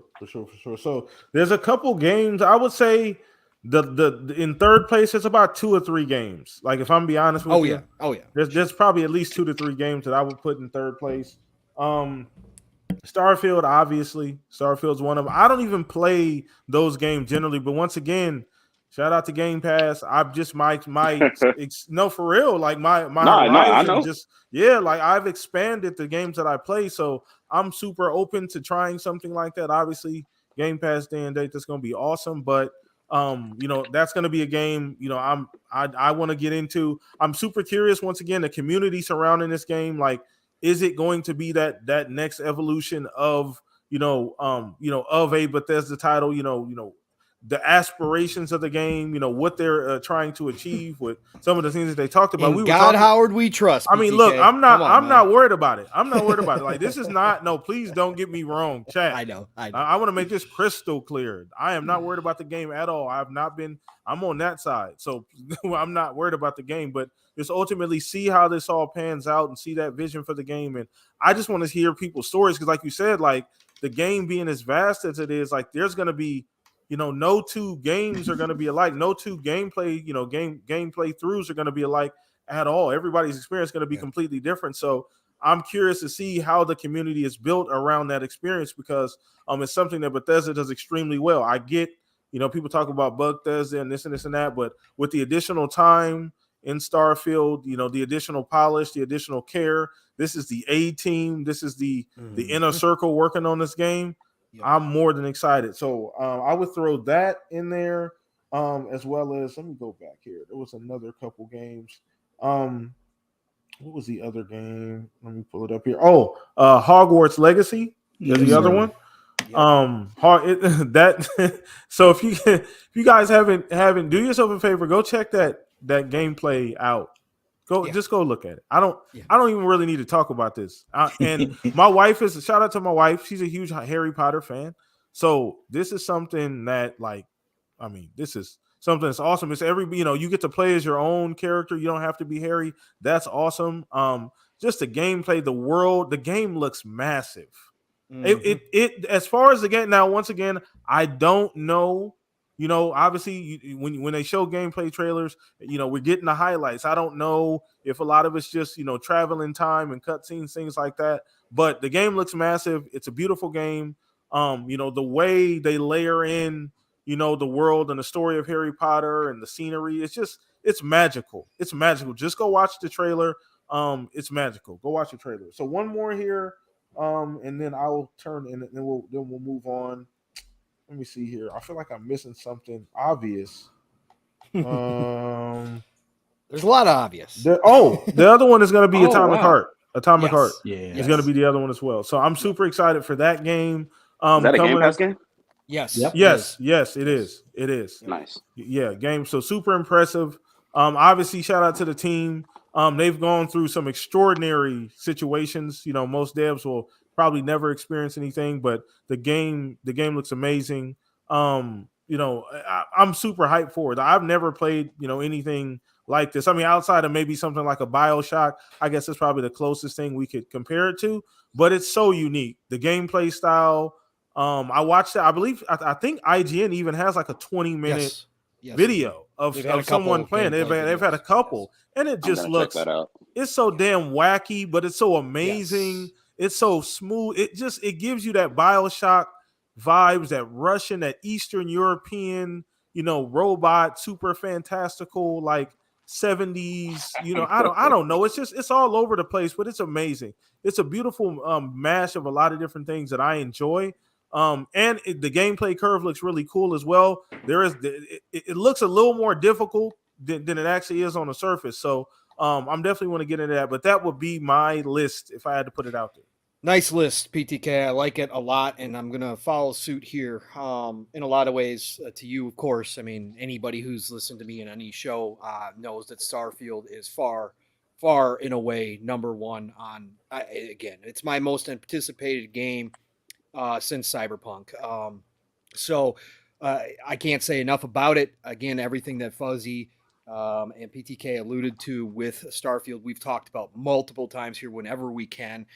So there's a couple games. I would say the in third place, it's about 2 or 3 games. Like if I'm be honest with you. Oh yeah. There's probably at least 2 to 3 games that I would put in third place. Starfield, obviously. Starfield's one of them. I don't even play those games generally, but once again, shout out to Game Pass. I've just no, for real. Like my horizon just like I've expanded the games that I play. So I'm super open to trying something like that. Obviously, Game Pass day and date, that's gonna be awesome. But you know, that's gonna be a game, you know, I want to get into. I'm super curious once again, the community surrounding this game. Like, is it going to be that next evolution of of a Bethesda title, the aspirations of the game, what they're trying to achieve with some of the things that they talked about. In We were God, talking, Howard, we trust. I mean, BTK. look, I'm Come on, man. not worried about it. I'm not worried about it. Like, this is not, no, please don't get me wrong, chat. I know. I want to make this crystal clear. I am not worried about the game at all. I'm on that side. So I'm not worried about the game, but just ultimately see how this all pans out and see that vision for the game. And I just want to hear people's stories. Cause like you said, like the game being as vast as it is, like there's going to be, no two games are going to be alike. No two gameplay, gameplay throughs are going to be alike at all. Everybody's experience is going to be completely different. So I'm curious to see how the community is built around that experience because it's something that Bethesda does extremely well. I get, people talk about Bethesda and this and this and that, but with the additional time in Starfield, the additional polish, the additional care, this is the A team. This is the inner circle working on this game. Yep. I'm more than excited. So I would throw that in there as well as, let me go back here. There was another couple games. What was the other game? Let me pull it up here. Oh, Hogwarts Legacy is the other one. Yep. So if you guys haven't, do yourself a favor, go check that gameplay out. Just go look at it. I don't even really need to talk about this. And my wife shout out to my wife. She's a huge Harry Potter fan. So this is something that this is something that's awesome. It's you get to play as your own character. You don't have to be Harry. That's awesome. Just the gameplay, the world, the game looks massive. Mm-hmm. It as far as the game now, once again, I don't know. Obviously, when they show gameplay trailers, we're getting the highlights. I don't know if a lot of it's just traveling time and cutscenes, things like that. But the game looks massive. It's a beautiful game. The way they layer in, the world and the story of Harry Potter and the scenery, it's magical. It's magical. Just go watch the trailer. It's magical. Go watch the trailer. So one more here, and then I'll turn and then we'll move on. Let me see here. I feel like I'm missing something obvious. There's a lot of obvious. The other one is going to be Atomic Heart. Atomic Heart is going to be the other one as well. So I'm super excited for that game. Is that a Game Pass game? Yes. Yep. Yes, it is. It is. Nice. Yeah, game. So super impressive. Obviously, shout out to the team. They've gone through some extraordinary situations. Most devs will probably never experience anything, but the game looks amazing. I'm super hyped for it. I've never played, anything like this. I mean, outside of maybe something like a BioShock, I guess it's probably the closest thing we could compare it to, but it's so unique. The gameplay style. I watched it. I think IGN even has like a 20-minute video of someone playing. They've had a couple, and it just looks. It's so damn wacky, but it's so amazing. Yes. It's so smooth. It gives you that BioShock vibes, that Russian, that Eastern European, robot, super fantastical, like 70s. I don't know. It's all over the place, but it's amazing. It's a beautiful mash of a lot of different things that I enjoy. And the gameplay curve looks really cool as well. It looks a little more difficult than it actually is on the surface. So I'm definitely want to get into that, but that would be my list if I had to put it out there. Nice list, PTK. I like it a lot, and I'm going to follow suit here in a lot of ways to you, of course. I mean, anybody who's listened to me in any show knows that Starfield is far in a way number one on, again, it's my most anticipated game since Cyberpunk. So I can't say enough about it. Again, everything that Fuzzy and PTK alluded to with Starfield, we've talked about multiple times here whenever we can,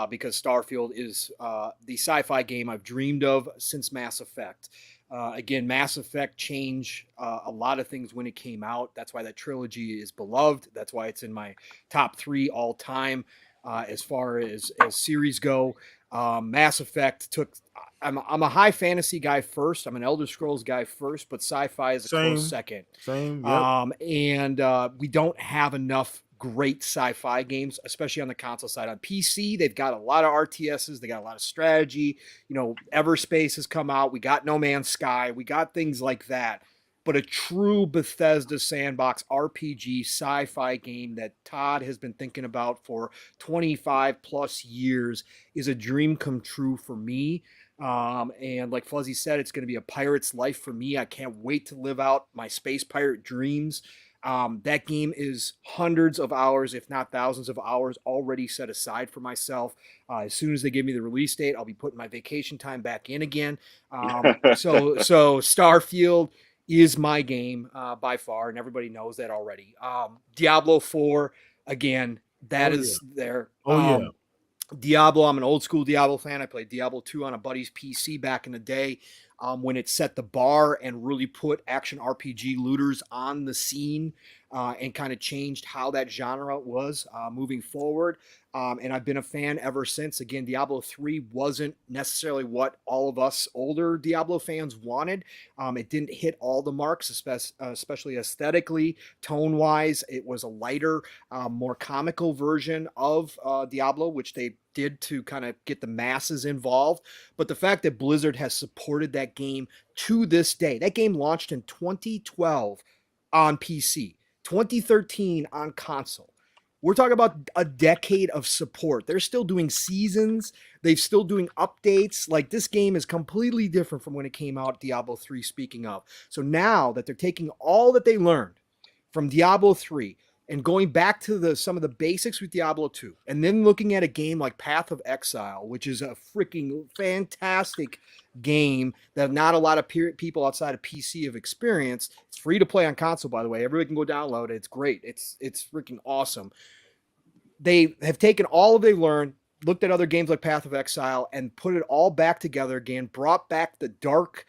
because Starfield is the sci-fi game I've dreamed of since Mass Effect. Again, Mass Effect changed a lot of things when it came out. That's why that trilogy is beloved. That's why it's in my top 3 all time as far as series go. Mass Effect took. I'm a high fantasy guy first. I'm an Elder Scrolls guy first, but sci-fi is a close second. Same. Yep. And we don't have enough great sci-fi games, especially on the console side. On PC, they've got a lot of RTSs. They got a lot of strategy. Everspace has come out. We got No Man's Sky. We got things like that. But a true Bethesda sandbox RPG sci-fi game that Todd has been thinking about for 25 plus years is a dream come true for me. And like Fuzzy said, it's going to be a pirate's life for me. I can't wait to live out my space pirate dreams. That game is hundreds of hours, if not thousands of hours, already set aside for myself. As soon as they give me the release date, I'll be putting my vacation time back in again. So Starfield is my game by far, and everybody knows that already. Diablo 4, again, that is there. Oh yeah. Diablo, I'm an old school Diablo fan. I played Diablo 2 on a buddy's PC back in the day when it set the bar and really put action RPG looters on the scene and kind of changed how that genre was moving forward. And I've been a fan ever since. Again, Diablo 3 wasn't necessarily what all of us older Diablo fans wanted. It didn't hit all the marks, especially aesthetically, tone-wise. It was a lighter, more comical version of Diablo, which they did to kind of get the masses involved. But the fact that Blizzard has supported that game to this day, that game launched in 2012 on PC, 2013 on console. We're talking about a decade of support. They're still doing seasons. They're still doing updates. Like, this game is completely different from when it came out, Diablo 3, speaking of. So now that they're taking all that they learned from Diablo 3 and going back to some of the basics with Diablo 2, and then looking at a game like Path of Exile, which is a freaking fantastic game that not a lot of people outside of PC have experienced. It's free to play on console, by the way. Everybody can go download it. It's great. It's freaking awesome. They have taken all of they learned, looked at other games like Path of Exile, and put it all back together again, brought back the dark,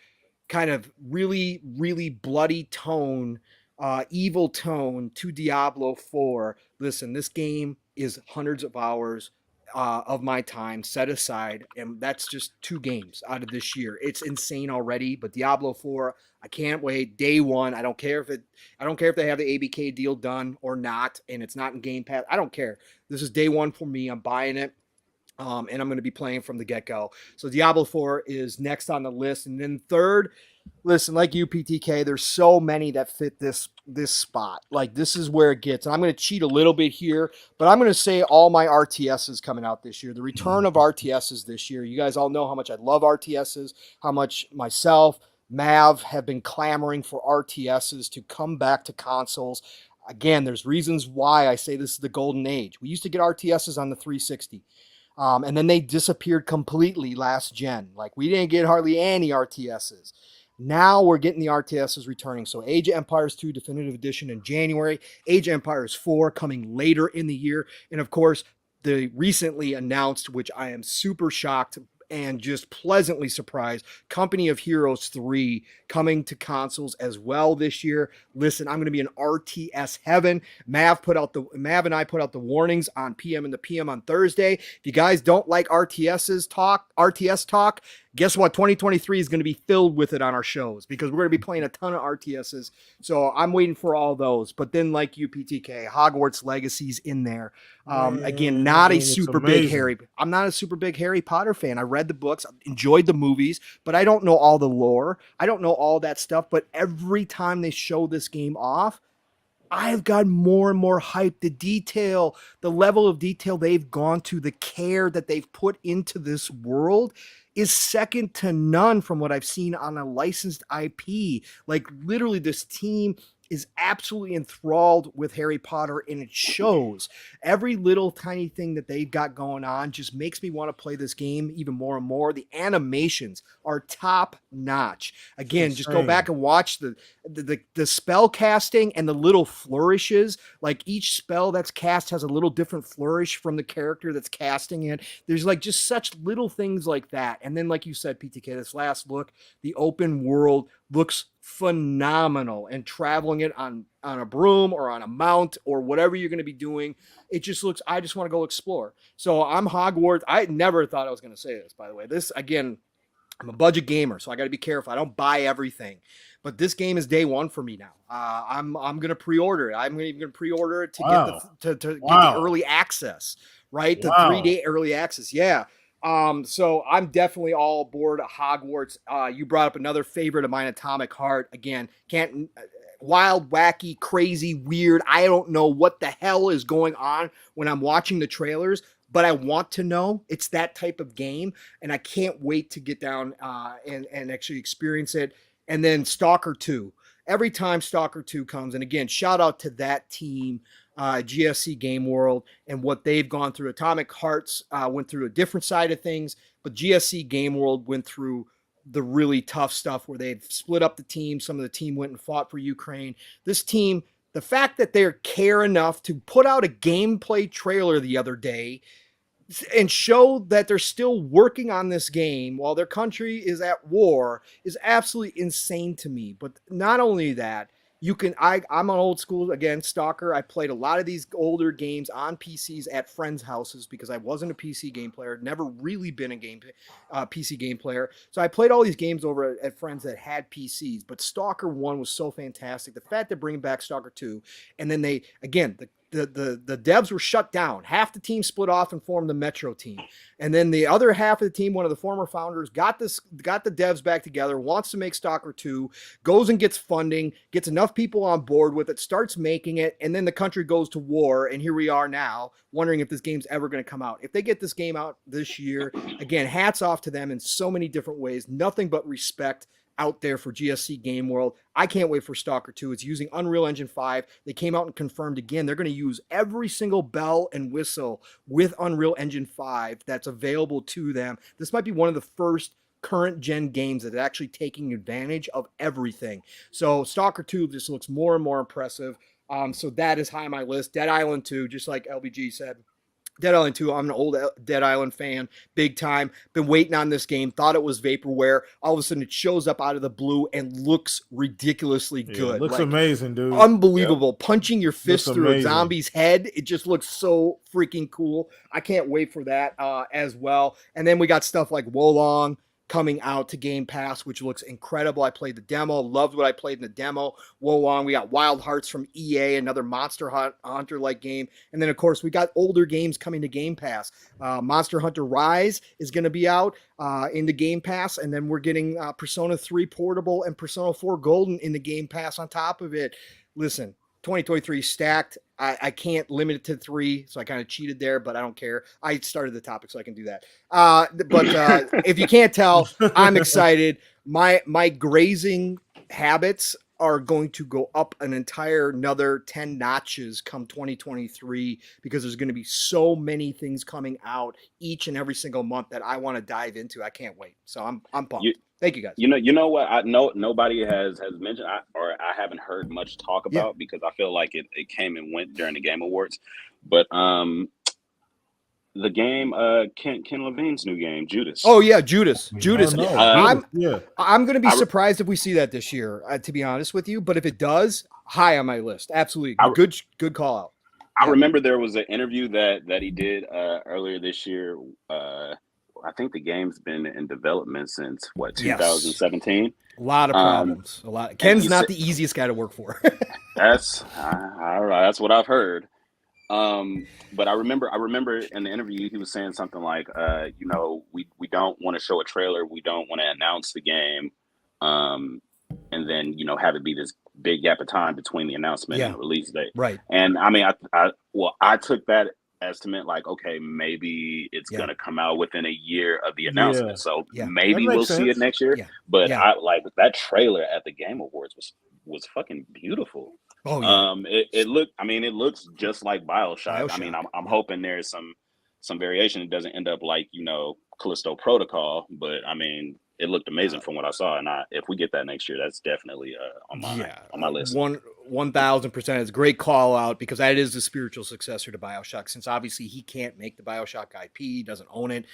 kind of really, really bloody tone, evil tone to Diablo 4. Listen, this game is hundreds of hours of my time set aside, and that's just 2 games out of this year. It's insane already, but Diablo 4, I can't wait. Day one. I don't care if they have the ABK deal done or not, and it's not in Game Pass. I don't care. This is day one for me. I'm buying it. And I'm going to be playing from the get-go. So Diablo 4 is next on the list. And then third, listen, like you, PTK, there's so many that fit this spot. Like, this is where it gets. And I'm going to cheat a little bit here, but I'm going to say all my RTSs coming out this year. The return of RTSs this year. You guys all know how much I love RTSs, how much myself, Mav, have been clamoring for RTSs to come back to consoles. Again, there's reasons why I say this is the golden age. We used to get RTSs on the 360. And then they disappeared completely last gen. Like, we didn't get hardly any RTSs. Now we're getting the RTSs returning. So Age of Empires 2 Definitive Edition in January. Age of Empires 4 coming later in the year. And of course, the recently announced, which I am super shocked and just pleasantly surprised, Company of Heroes 3 coming to consoles as well this year. Listen, I'm going to be in RTS heaven. Mav and I put out the warnings on PM and the PM on Thursday. If you guys don't like RTS talk, guess what? 2023 is going to be filled with it on our shows, because we're going to be playing a ton of RTSs. So I'm waiting for all those. But then, like you, PTK, Hogwarts Legacy's in there. Again, I'm not a super big Harry Potter fan. I read the books, enjoyed the movies, but I don't know all the lore. I don't know all that stuff. But every time they show this game off, I've got more and more hype. The detail, the level of detail they've gone to, the care that they've put into this world is second to none from what I've seen on a licensed IP. Like, literally, this team is absolutely enthralled with Harry Potter, and it shows. Every little tiny thing that they've got going on just makes me want to play this game even more and more. The animations are top notch. Again, just go back and watch the spell casting and the little flourishes. Like, each spell that's cast has a little different flourish from the character that's casting it. There's like just such little things like that. And then, like you said, PTK, this last look, the open world looks phenomenal, and traveling it on a broom or on a mount or whatever you're going to be doing, it just looks, I just want to go explore. So I'm Hogwarts. I never thought I was going to say this, by the way. This, again, I'm a budget gamer, so I got to be careful. I don't buy everything, but this game is day one for me now. I'm going to pre-order it. I'm even going to pre-order it to get get the early access, right? The 3-day early access. Yeah. So I'm definitely all aboard Hogwarts. You brought up another favorite of mine, Atomic Heart. Again, wild, wacky, crazy, weird. I don't know what the hell is going on when I'm watching the trailers. but I want to know. It's that type of game, and I can't wait to get down and actually experience it. And then Stalker 2. Every time Stalker 2 comes, and again, shout out to that team, GSC Game World, and what they've gone through. Atomic Hearts went through a different side of things, but GSC Game World went through the really tough stuff where they've split up the team. Some of the team went and fought for Ukraine. This team, the fact that they care enough to put out a gameplay trailer the other day and show that they're still working on this game while their country is at war is absolutely insane to me. But not only that, I'm an old school, again, stalker. I played a lot of these older games on PCs at friends' houses because I wasn't a PC game player, never really been a PC game player. So I played all these games over at friends that had PCs, but Stalker 1 was so fantastic. The fact that bringing back Stalker 2, and then the devs were shut down. Half the team split off and formed the Metro team. And then the other half of the team, one of the former founders, got the devs back together, wants to make Stalker 2, goes and gets funding, gets enough people on board with it, starts making it, and then the country goes to war, and here we are now, wondering if this game's ever going to come out. If they get this game out this year, again, hats off to them in so many different ways. Nothing but respect out there for GSC Game World. I can't wait for Stalker 2. It's using Unreal Engine 5. They came out and confirmed again they're going to use every single bell and whistle with Unreal Engine 5 that's available to them. This might be one of the first current gen games that are actually taking advantage of everything. So Stalker 2 just looks more and more impressive. So that is high on my list. Dead Island 2, just like LBG said. Dead Island 2, I'm an old Dead Island fan, big time. Been waiting on this game, thought it was vaporware. All of a sudden, it shows up out of the blue and looks ridiculously good. Looks amazing, dude. Unbelievable. Yep. Punching your fist through amazing. a zombie's head. It just looks so freaking cool. I can't wait for that as well. And then we got stuff like Wolong coming out to Game Pass, which looks incredible. I played the demo, loved what I played in the demo. Wolong, we got Wild Hearts from EA, another Monster Hunter-like game. And then, of course, we got older games coming to Game Pass. Monster Hunter Rise is going to be out in the Game Pass, and then we're getting Persona 3 Portable and Persona 4 Golden in the Game Pass on top of it. Listen, 2023 stacked. I can't limit it to 3, so I kind of cheated there, but I don't care. I started the topic, so I can do that. But if you can't tell, I'm excited. My grazing habits are going to go up another 10 notches come 2023 because there's going to be so many things coming out each and every single month that I want to dive into. I can't wait. So I'm pumped. Thank you, guys. You know what? I know nobody has mentioned, or I haven't heard much talk about because I feel like it came and went during the Game Awards. But the game, Ken Levine's new game, Judas. Oh yeah, Judas. I'm going to be surprised if we see that this year. To be honest with you, but if it does, high on my list. Absolutely, good call out. I remember there was an interview that he did earlier this year. I think the game's been in development since 2017. A lot of problems. Ken's not the easiest guy to work for. That's what I've heard. But I remember in the interview he was saying something like, we don't want to show a trailer, we don't want to announce the game, and then have it be this big gap of time between the announcement and the release date. Right. And I mean, I took that estimate like, okay, maybe it's gonna come out within a year of the announcement, so maybe we'll see it next year. But I like that trailer at the Game Awards was fucking beautiful. Oh yeah. It looks just like BioShock. I mean, I'm hoping there's some variation. It doesn't end up like Callisto Protocol, but I mean, it looked amazing from what I saw, and if we get that next year, that's definitely on my list. 1,000%. It's a great call out because that is the spiritual successor to BioShock. Since obviously he can't make the BioShock IP, he doesn't own it.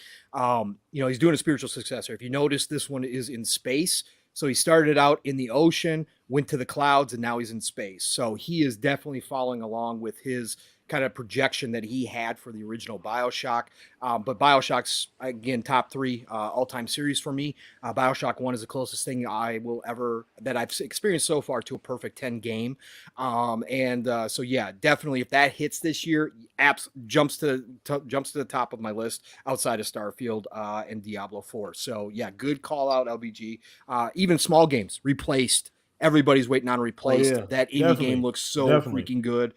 He's doing a spiritual successor. If you notice, this one is in space. So he started out in the ocean, went to the clouds, and now he's in space. So he is definitely following along with his kind of projection that he had for the original BioShock. But BioShock's, again, top 3 all-time series for me. BioShock 1 is the closest thing that I've experienced so far to a perfect 10 game. So definitely if that hits this year, jumps to the top of my list outside of Starfield and Diablo 4. So yeah, good call out, LBG. Even small games, Replaced. Everybody's waiting on Replaced. That indie game looks so freaking good.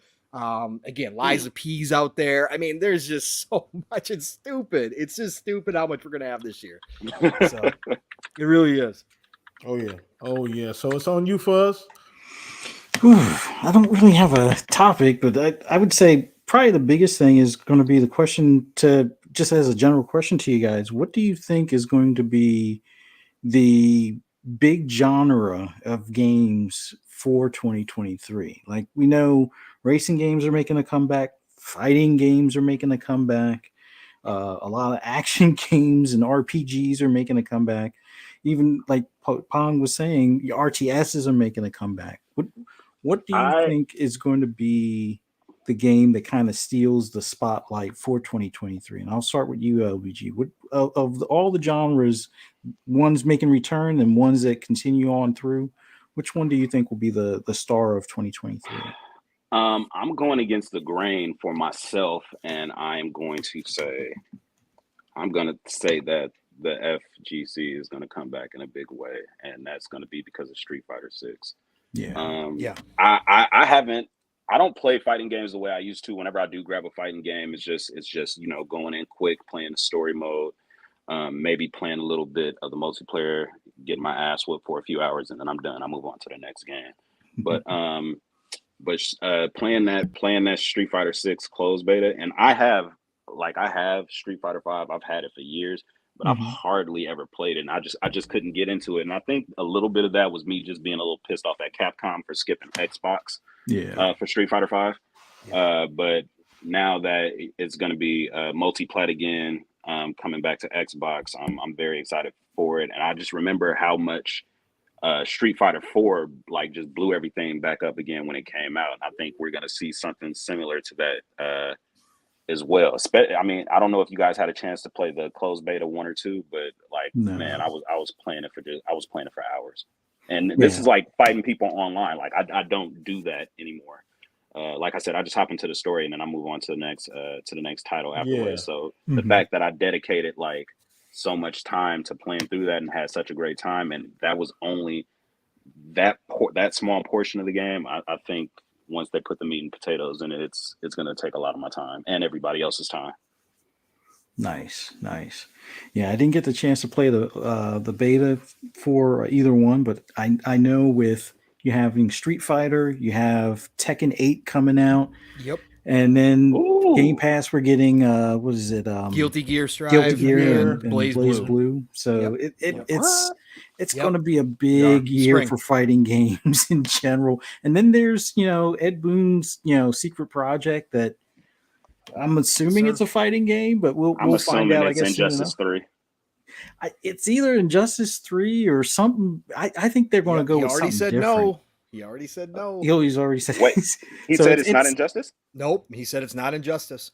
Again, Liza P's out there. I mean, there's just so much. It's stupid. It's just stupid how much we're gonna have this year. So it really is. Oh yeah. So it's on you, Fuzz. I don't really have a topic, but I would say probably the biggest thing is going to be the question to just as a general question to you guys. What do you think is going to be the big genre of games for 2023? Like, we know racing games are making a comeback, fighting games are making a comeback, a lot of action games and RPGs are making a comeback. Even like Pong was saying, RTSs are making a comeback. What do you think is going to be the game that kind of steals the spotlight for 2023? And I'll start with you, LBG. What of all the genres, ones making return and ones that continue on through, which one do you think will be the star of 2023? I'm going against the grain for myself, and I'm going to say that the FGC is going to come back in a big way, and that's going to be because of Street Fighter 6. Yeah. I don't play fighting games the way I used to. Whenever I do grab a fighting game, it's just going in quick, playing the story mode, maybe playing a little bit of the multiplayer, getting my ass whooped for a few hours, and then I'm done. I move on to the next game. But playing that Street Fighter 6 closed beta, and I have Street Fighter 5. I've had it for years, but I've hardly ever played it, and I just couldn't get into it. And I think a little bit of that was me just being a little pissed off at Capcom for skipping Xbox for Street Fighter 5. But now that it's going to be multi-plat again, coming back to Xbox, I'm very excited for it. And I just remember how much Street Fighter 4 like just blew everything back up again when it came out. I think we're going to see something similar to that as well. I mean, I don't know if you guys had a chance to play the closed beta 1 or 2, but man, I was playing it for hours. And this is like fighting people online. Like I don't do that anymore. Like I said, I just hop into the story and then I move on to the next title afterwards. So the fact that I dedicated like so much time to playing through that and had such a great time, and that was only that small portion of the game. I think once they put the meat and potatoes in it, it's going to take a lot of my time and everybody else's time. Nice. Yeah, I didn't get the chance to play the beta for either one, but I know with you having Street Fighter, you have Tekken 8 coming out. Yep. And then Game Pass, we're getting what is it? Guilty Gear Strive, Guilty Gear and Blaze Blue. So it's going to be a big year for fighting games in general. And then there's Ed Boon's Secret Project that I'm assuming it's a fighting game, but we'll find out. I guess Injustice 3. It's either Injustice 3 or something. I think they're going to go with something different. No. He already said no. He's already said. Wait, he said it's not Injustice? Nope, he said it's not Injustice.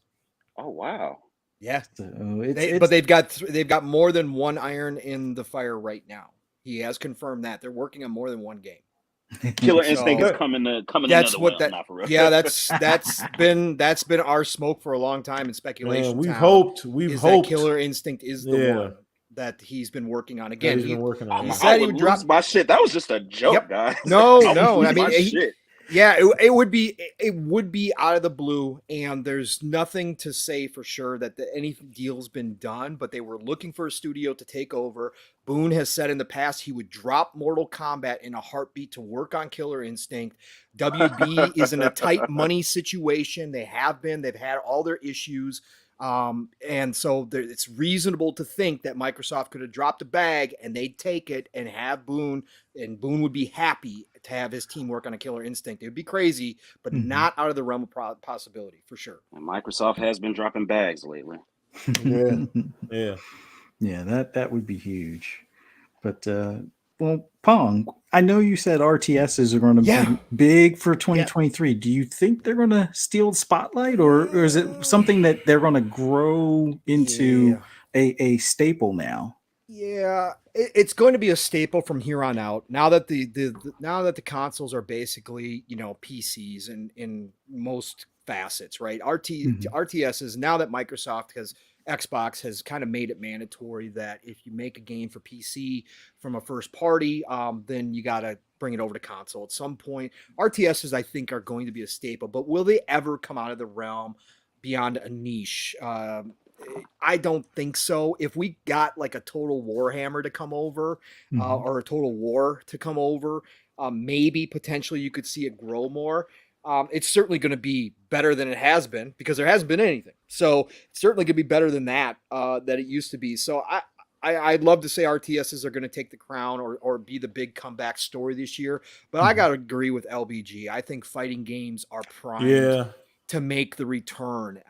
Oh wow. Yeah, but they've got more than one iron in the fire right now. He has confirmed that they're working on more than one game. Killer Instinct is coming. That's what that. Yeah, that's been our smoke for a long time in speculation. Man, we've hoped Killer Instinct is the one that he's been working on. Again, he's been working on. He said he would drop my shit. That was just a joke, guys. No. I mean, it would be out of the blue, and there's nothing to say for sure that any deal's been done. But they were looking for a studio to take over. Boone has said in the past he would drop Mortal Kombat in a heartbeat to work on Killer Instinct. WB is in a tight money situation. They've had all their issues. And so it's reasonable to think that Microsoft could have dropped a bag and they'd take it and have Boone, and Boone would be happy to have his team work on a Killer Instinct. It would be crazy, but not out of the realm of possibility for sure. And Microsoft has been dropping bags lately. Yeah. That would be huge. But well, Pong, I know you said RTSs are going to be big for 2023. Yeah. Do you think they're going to steal the spotlight, or is it something that they're going to grow into a staple now? Yeah, it's going to be a staple from here on out. Now that the consoles are basically PCs in most facets, right? Mhm. RTS is now that Xbox has kind of made it mandatory that if you make a game for PC from a first party, then you got to bring it over to console at some point. RTSs, I think, are going to be a staple, but will they ever come out of the realm beyond a niche? I don't think so. If we got like a Total Warhammer to come over, Mhm. or a Total War to come over, maybe potentially you could see it grow more. It's certainly going to be better than it has been because there hasn't been anything. So it's certainly going to be better than that it used to be. So I'd love to say RTSs are going to take the crown or be the big comeback story this year. But I Mhm. got to agree with LBG. I think fighting games are primed Yeah. to make the return.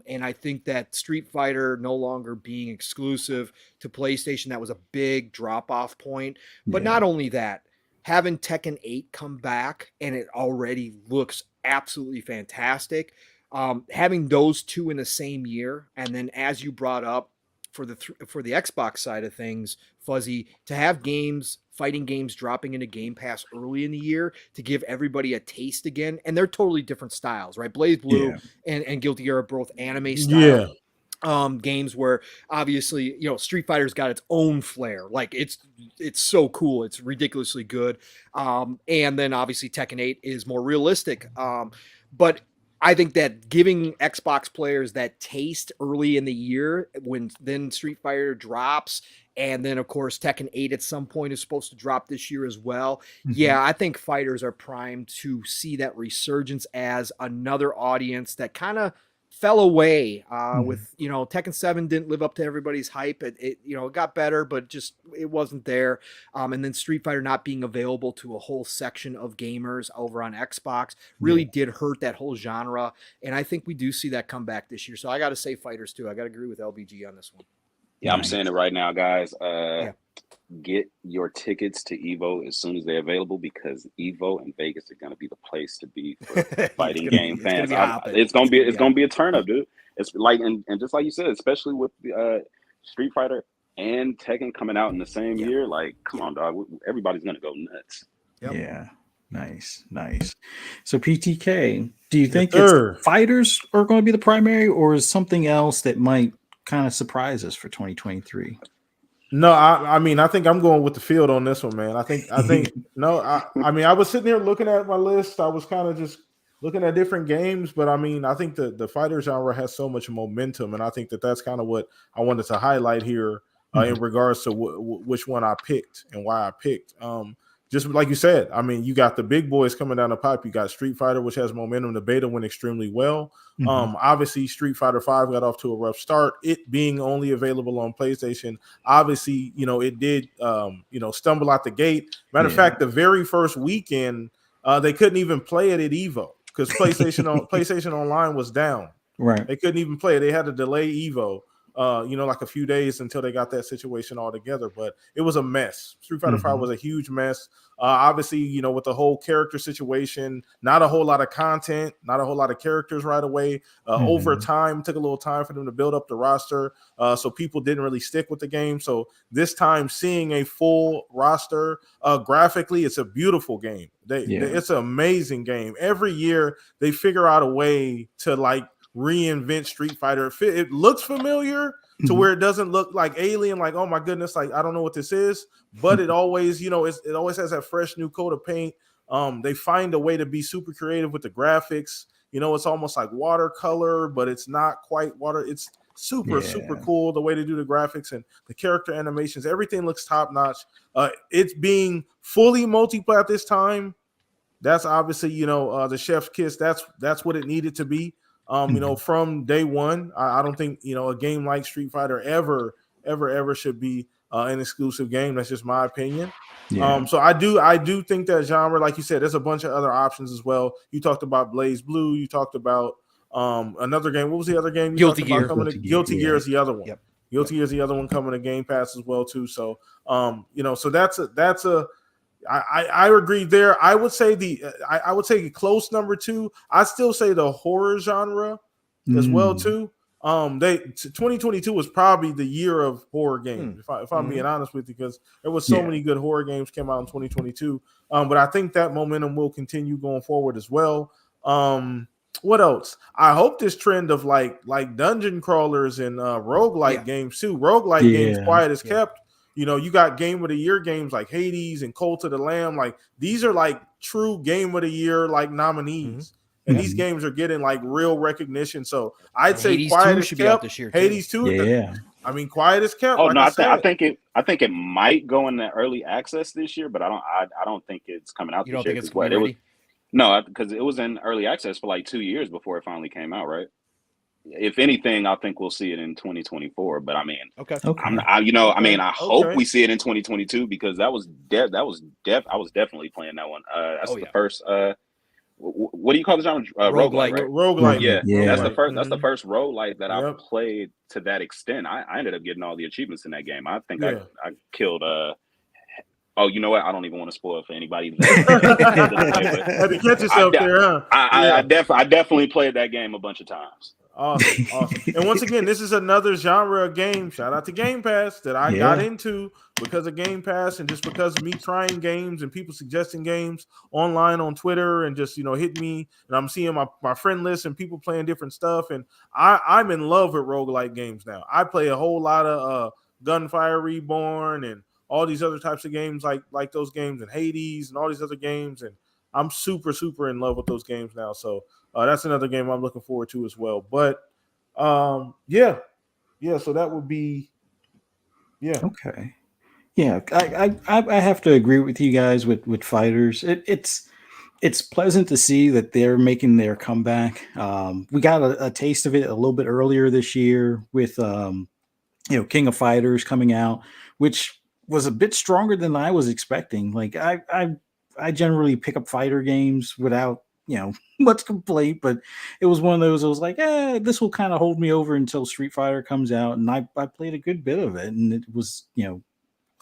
And I think that Street Fighter no longer being exclusive to PlayStation, that was a big drop off point. But Yeah. not only that, having Tekken 8 come back and it already looks absolutely fantastic. Having those two in the same year, and then as you brought up for the Xbox side of things, Fuzzy, to have fighting games dropping into Game Pass early in the year to give everybody a taste again, and they're totally different styles, right? Blaze Blue Yeah. and Guilty Gear are both anime style Yeah. games where obviously Street Fighter's got its own flair, like it's so cool, it's ridiculously good, and then obviously Tekken 8 is more realistic, but I think that giving Xbox players that taste early in the year when then Street Fighter drops, and then of course Tekken 8 at some point is supposed to drop this year as well. Mhm. Yeah, I think fighters are primed to see that resurgence as another audience that kind of fell away Mhm. with Tekken 7 didn't live up to everybody's hype. It got better, but just it wasn't there. And then Street Fighter not being available to a whole section of gamers over on Xbox Yeah. really did hurt that whole genre. And I think we do see that come back this year. So I got to say fighters too. I got to agree with LBG on this one. Yeah, I'm Nice. saying it right now, guys. Yeah. Get your tickets to Evo as soon as they're available because Evo and Vegas are going to be the place to be for fighting game It's gonna fans. be hopping. It's going to be It's gonna be a turn up, dude. It's like and just like you said, especially with Street Fighter and Tekken coming out in the same Yeah. year. Like, come Yeah. on, dog. Everybody's going to go nuts. Yep. Yeah. Nice. Nice. So PTK, do you Yes, think it's sir. fighters are going to be the primary or is something else that might kind of surprise us for 2023? No, I mean, I think I'm going with the field on this one, man. I think no, I mean, I was sitting here looking at my list. I was kind of just looking at different games, but I mean, I think the fighter genre has so much momentum, and I think that's kind of what I wanted to highlight here in regards to which one I picked and why I picked. Just like you said, I mean, you got the big boys coming down the pipe. You got Street Fighter, which has momentum. The beta went extremely well. Obviously, Street Fighter 5 got off to a rough start. It being only available on PlayStation, obviously, it did, stumble out the gate. Matter of Yeah. fact, the very first weekend, they couldn't even play it at Evo because PlayStation Online was down. Right. They couldn't even play it. They had to delay Evo, like a few days until they got that situation all together. But it was a mess. Street Fighter 5 was a huge mess. Obviously, with the whole character situation, not a whole lot of content, not a whole lot of characters right away. Over time, took a little time for them to build up the roster. So people didn't really stick with the game. So this time, seeing a full roster, graphically, it's a beautiful game. It's an amazing game. Every year, they figure out a way to reinvent Street Fighter. It looks familiar to where it doesn't look like alien, like, oh my goodness, like I don't know what this is, but it always, it always has that fresh new coat of paint. They find a way to be super creative with the graphics. It's almost like watercolor, but it's not quite water. It's super cool the way to do the graphics and the character animations. Everything looks top notch. It's being fully multiplayer at this time. That's obviously, the chef's kiss. That's what it needed to be. From day one, I don't think, a game like Street Fighter ever should be an exclusive game. That's just my opinion. Yeah. So I do think that genre, like you said, there's a bunch of other options as well. You talked about Blaze Blue. You talked about another game. What was the other game you Guilty talked about Gear. coming? Guilty Gear is the other one. Yep. Guilty Gear is the other one coming to Game Pass as well too. So so that's a I agree there. I would say I would say close number 2. I still say the horror genre as well too. 2022 was probably the year of horror games. If I'm being honest with you, because there was so many good horror games came out in 2022. But I think that momentum will continue going forward as well. what else? I hope this trend of like dungeon crawlers and roguelike games too. Roguelike games, quiet as kept. You know, you got game of the year games like Hades and Cult of the Lamb. Like these are like true game of the year like nominees. And these games are getting like real recognition. So I'd say Hades quiet 2 as should be out kept. this year, Hades 2. Yeah. I mean, quiet as kept. Oh like no, I I said. think it might go into early access this year, but I don't think it's coming out You this don't year. think it's Because going to be ready? no, because it was in early access for like 2 years before it finally came out, right? If anything, I think we'll see it in 2024. But I mean, Okay. I mean, I hope Okay. we see it in 2022 because I was definitely playing that one. That's the first. What do you call the genre? Roguelike, right? Roguelike. Yeah, Yeah. that's the first roguelike that I Yep. played to that extent. I ended up getting all the achievements in that game. I think Yeah. I killed. Oh, you know what? I don't even want to spoil it for anybody that Had to catch yourself there, huh? I definitely played that game a bunch of times. Awesome. And once again, this is another genre of game. Shout out to Game Pass that I got into because of Game Pass and just because of me trying games and people suggesting games online on Twitter and just, hit me. And I'm seeing my friend list and people playing different stuff. And I'm in love with roguelike games now. I play a whole lot of Gunfire Reborn and all these other types of games like those games and Hades and all these other games. And I'm super, super in love with those games now. So that's another game I'm looking forward to as well. But yeah. So that would be Okay. Yeah, I have to agree with you guys with fighters. It's pleasant to see that they're making their comeback. We got a taste of it a little bit earlier this year with King of Fighters coming out, which was a bit stronger than I was expecting. Like I generally pick up fighter games without much complaint, but it was one of those I was like, this will kind of hold me over until Street Fighter comes out, and I played a good bit of it, and it was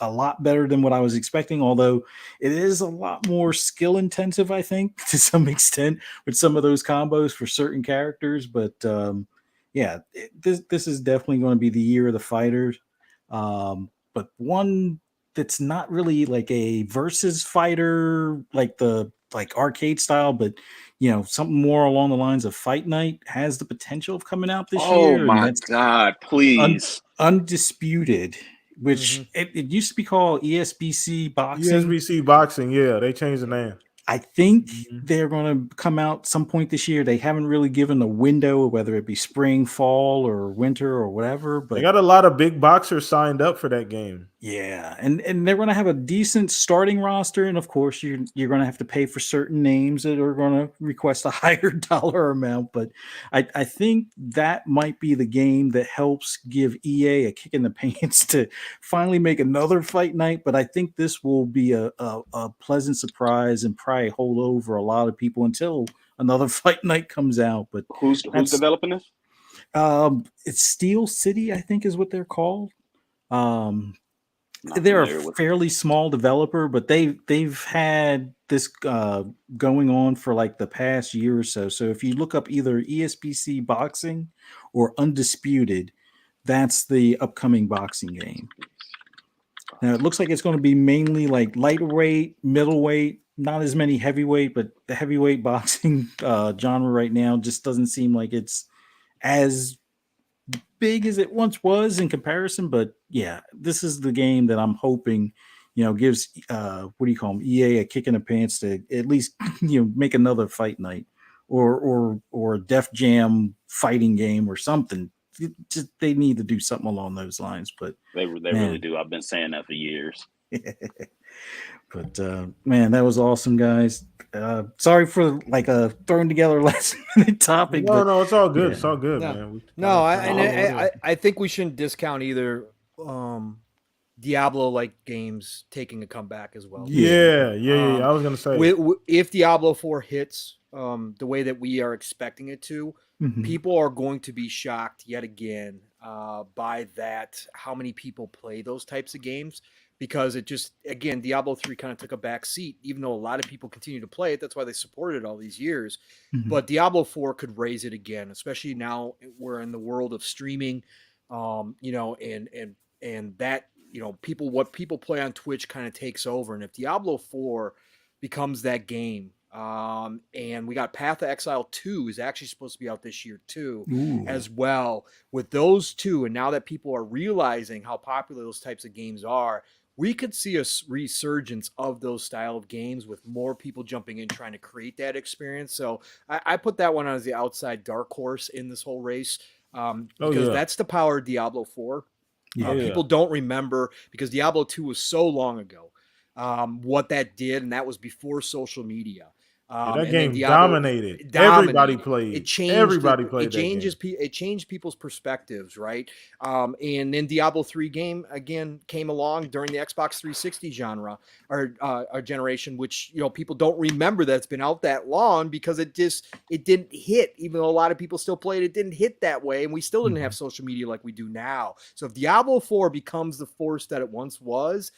a lot better than what I was expecting, although it is a lot more skill intensive, I think, to some extent with some of those combos for certain characters. But this is definitely going to be the year of the fighters. But one that's not really like a versus fighter, like the arcade style, but something more along the lines of Fight Night has the potential of coming out this Oh year, and my that's God, please. Undisputed, which it used to be called ESBC Boxing. USBC Boxing. Yeah, they changed the name. I think they're going to come out some point this year. They haven't really given a window, whether it be spring, fall, or winter, or whatever. But they got a lot of big boxers signed up for that game. Yeah, and they're going to have a decent starting roster, and of course, you're going to have to pay for certain names that are going to request a higher dollar amount. But I think that might be the game that helps give EA a kick in the pants to finally make another Fight Night. But I think this will be a pleasant surprise and probably hold over a lot of people until another Fight Night comes out. But who's developing this? It's Steel City, I think, is what they're called. Not They're familiar a with fairly small developer, but they've had this going on for like the past year or so. So if you look up either ESBC Boxing or Undisputed, that's the upcoming boxing game. Now it looks like it's going to be mainly like lightweight, middleweight, not as many heavyweight, but the heavyweight boxing genre right now just doesn't seem like it's as big as it once was in comparison. But yeah, this is the game that I'm hoping gives what do you call them, EA a kick in the pants to at least make another Fight Night or a Def Jam fighting game or something. They need to do something along those lines. But they really do. I've been saying that for years. But man, that was awesome, guys. Sorry for like a thrown together last minute topic. No, it's all good. Yeah. It's all good, No. man. I think we shouldn't discount either Diablo like games taking a comeback as well. Yeah. I was gonna say if Diablo 4 hits the way that we are expecting it to, people are going to be shocked yet again by that, how many people play those types of games. Because it just, again, Diablo 3 kind of took a back seat, even though a lot of people continue to play it. That's why they supported it all these years. But Diablo 4 could raise it again, especially now we're in the world of streaming, and that, what people play on Twitch kind of takes over. And if Diablo 4 becomes that game, And we got Path of Exile 2 is actually supposed to be out this year too, Ooh. as well. With those two, and now that people are realizing how popular those types of games are, we could see a resurgence of those style of games with more people jumping in trying to create that experience. So I put that one as the outside dark horse in this whole race, because that's the power of Diablo 4. People don't remember, because Diablo 2 was so long ago, what that did, and that was before social media. That game dominated. Everybody played. It changed. Everybody played. It changed people's perspectives, right? And then Diablo 3 game again came along during the Xbox 360 genre or generation, which people don't remember that it's been out that long, because it didn't hit. Even though a lot of people still played, it didn't hit that way, and we still didn't have social media like we do now. So if Diablo 4 becomes the force that it once was,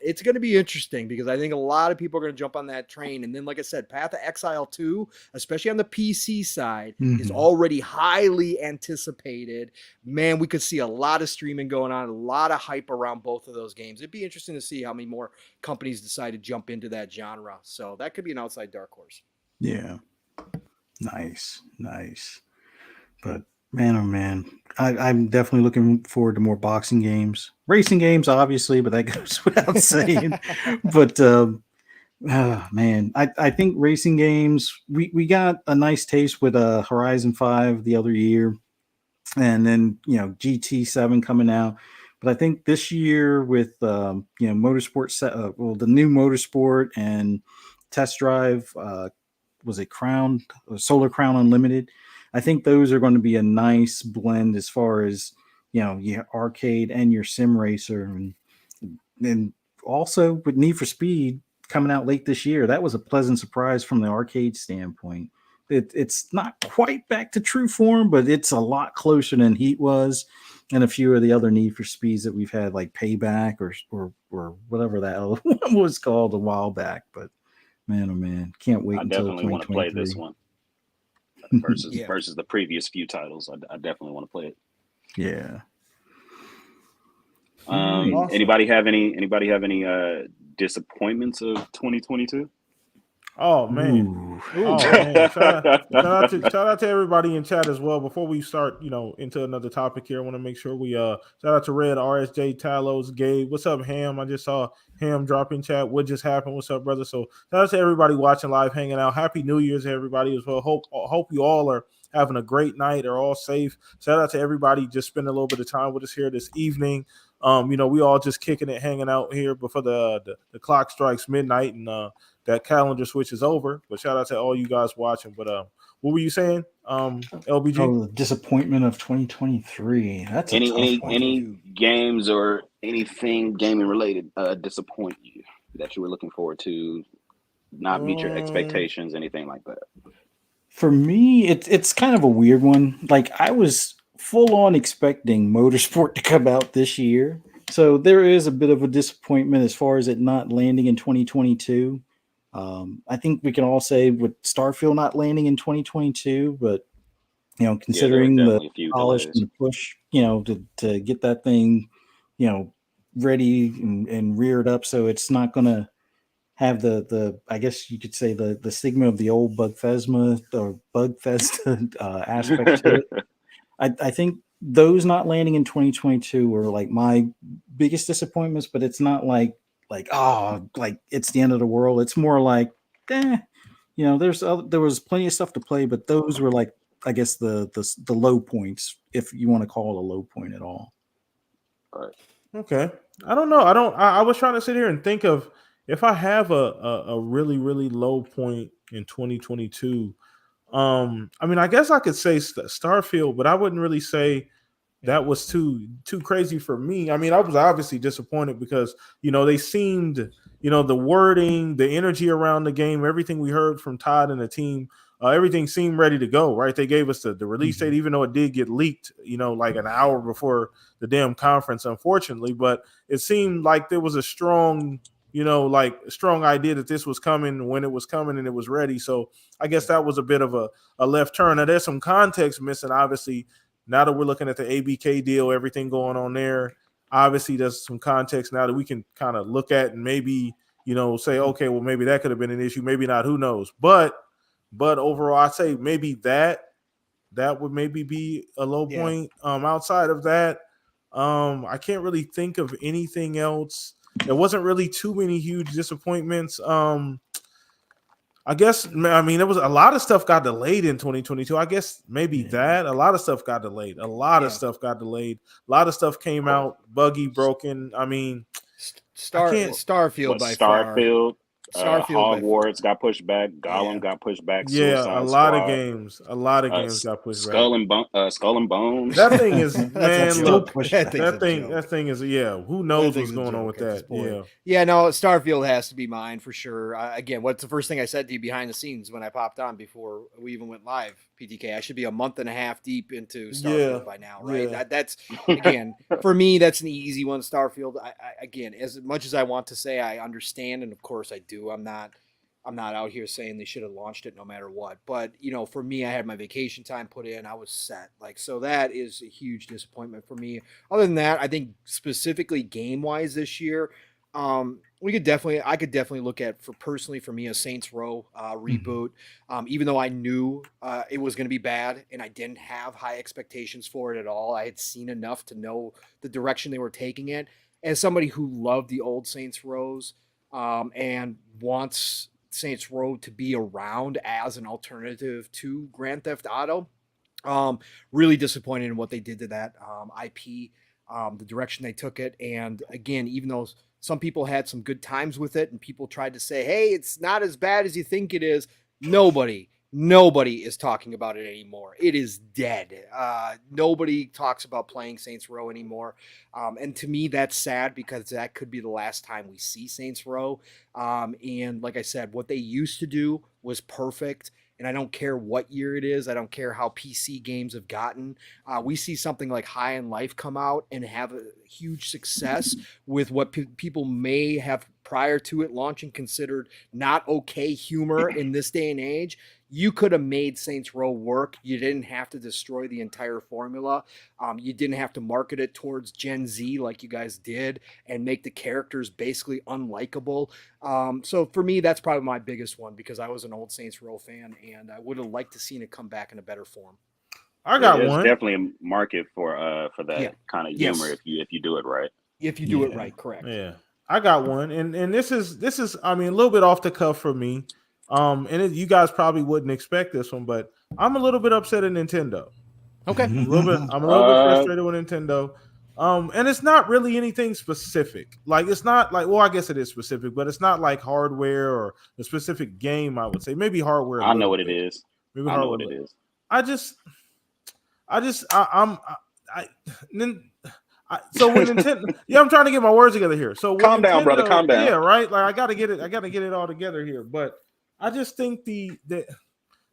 it's going to be interesting, because I think a lot of people are going to jump on that train. And then, like I said, Path of Exile 2, especially on the PC side, is already highly anticipated. Man, we could see a lot of streaming going on, a lot of hype around both of those games. It'd be interesting to see how many more companies decide to jump into that genre. So that could be an outside dark horse. Yeah. Nice. But man, oh man, I'm definitely looking forward to more boxing games, racing games, obviously, but that goes without saying. But man, I think racing games, we got a nice taste with Horizon 5 the other year, and then GT7 coming out. But I think this year with Motorsport the new Motorsport and Test Drive, was it Crown, Solar Crown Unlimited? I think those are going to be a nice blend as far as your arcade and your sim racer, and also with Need for Speed coming out late this year. That was a pleasant surprise from the arcade standpoint. It's not quite back to true form, but it's a lot closer than Heat was, and a few of the other Need for Speeds that we've had, like Payback or whatever that other one was called a while back. But man, oh man, can't wait until 2023. I definitely want to play this one versus the previous few titles. I definitely want to play it. Yeah. Awesome. Anybody have any disappointments of 2022? Oh man. Shout out to everybody in chat as well. Before we start, into another topic here, I want to make sure we shout out to Red, RSJ, Talos, Gabe. What's up, Ham? I just saw Ham drop in chat. What just happened? What's up, brother? So shout out to everybody watching live, hanging out. Happy New Year's to everybody as well. Hope you all are having a great night, are all safe. Shout out to everybody just spending a little bit of time with us here this evening. We all just kicking it, hanging out here before the clock strikes midnight and that calendar switch is over. But shout out to all you guys watching. But what were you saying, LBG? Oh, the disappointment of 2023. That's any games or anything gaming related disappoint you that you were looking forward to, not meet your expectations, anything like that? For me, it's kind of a weird one. Like, I was full on expecting Motorsport to come out this year, so there is a bit of a disappointment as far as it not landing in 2022. I think we can all say with Starfield not landing in 2022, but considering the polish and the push, to get that thing, ready and reared up, so it's not going to have the I guess you could say the stigma of the old Bugfesta or Bugfesta aspect to it. I think those not landing in 2022 were like my biggest disappointments, but it's not like it's the end of the world. It's more like, there was plenty of stuff to play, but those were like, I guess the low points, if you want to call it a low point at all. All right. Okay. I don't know. I was trying to sit here and think of if I have a really, really low point in 2022. I guess I could say Starfield, but I wouldn't really say that was too crazy for me. I was obviously disappointed because they seemed, the wording, the energy around the game, everything we heard from Todd and the team, everything seemed ready to go, right? They gave us the release date, even though it did get leaked, like an hour before the damn conference, unfortunately. But it seemed like there was a strong idea that this was coming when it was coming and it was ready. So I guess that was a bit of a left turn. Now there's some context missing, obviously. Now that we're looking at the ABK deal, everything going on there, obviously there's some context now that we can kind of look at and maybe, say, okay, well, maybe that could have been an issue, maybe not, who knows? But overall, I say maybe that would maybe be a low point. Outside of that, I can't really think of anything else. There wasn't really too many huge disappointments. I guess, I mean, there was a lot of stuff got delayed in 2022. I guess maybe that a lot of stuff got delayed. A lot of stuff got delayed. A lot of stuff came out buggy, broken. I mean, Starfield by Starfield, far. Hogwarts got pushed back. Gollum got pushed back. Yeah, Suicide a lot Squad. of games. A lot of games got pushed Skull back. Skull and Bones. That thing is, man, still look, pushed that back. thing is, who knows what's going on with that? Yeah, no, Starfield has to be mine for sure. Again, what's the first thing I said to you behind the scenes when I popped on before we even went live? PTK, I should be a month and a half deep into Starfield by now, right? Yeah. That's again for me, that's an easy one. Starfield. Again, as much as I want to say I understand, and of course I do, I'm not out here saying they should have launched it no matter what. But for me, I had my vacation time put in. I was set. So that is a huge disappointment for me. Other than that, I think specifically game wise this year, I could definitely look at for me a Saints Row reboot. Even though I knew it was going to be bad and I didn't have high expectations for it at all. I had seen enough to know the direction they were taking it. As somebody who loved the old Saints Rows and wants Saints Row to be around as an alternative to Grand Theft Auto, really disappointed in what they did to that IP, the direction they took it. And again, even though some people had some good times with it and people tried to say, hey, it's not as bad as you think it is, nobody is talking about it anymore. It is dead. Nobody talks about playing Saints Row anymore. And to me, that's sad because that could be the last time we see Saints Row. And like I said, what they used to do was perfect. And I don't care what year it is. I don't care how PC games have gotten. We see something like High on Life come out and have a huge success with what people may have prior to it launching considered not okay humor in this day and age. You could have made Saints Row work. You didn't have to destroy the entire formula. You didn't have to market it towards Gen Z like you guys did and make the characters basically unlikable. So for me, that's probably my biggest one because I was an old Saints Row fan and I would have liked to seen it come back in a better form. I got There's one. definitely a market for that kind of humor if you do it right. If you do it right, correct. Yeah, I got one, and this is I mean a little bit off the cuff for me. You guys probably wouldn't expect this one, but I'm a little bit upset at Nintendo. Okay, I'm a little bit frustrated with Nintendo. And it's not really anything specific. Like it's not like, well, I guess it is specific, but it's not like hardware or a specific game. I would say maybe hardware. I know what it is. Maybe I know what it is. So when Nintendo, I'm trying to get my words together here. So calm down, brother. Calm down. Yeah, right. Like I gotta get it all together here. But I just think the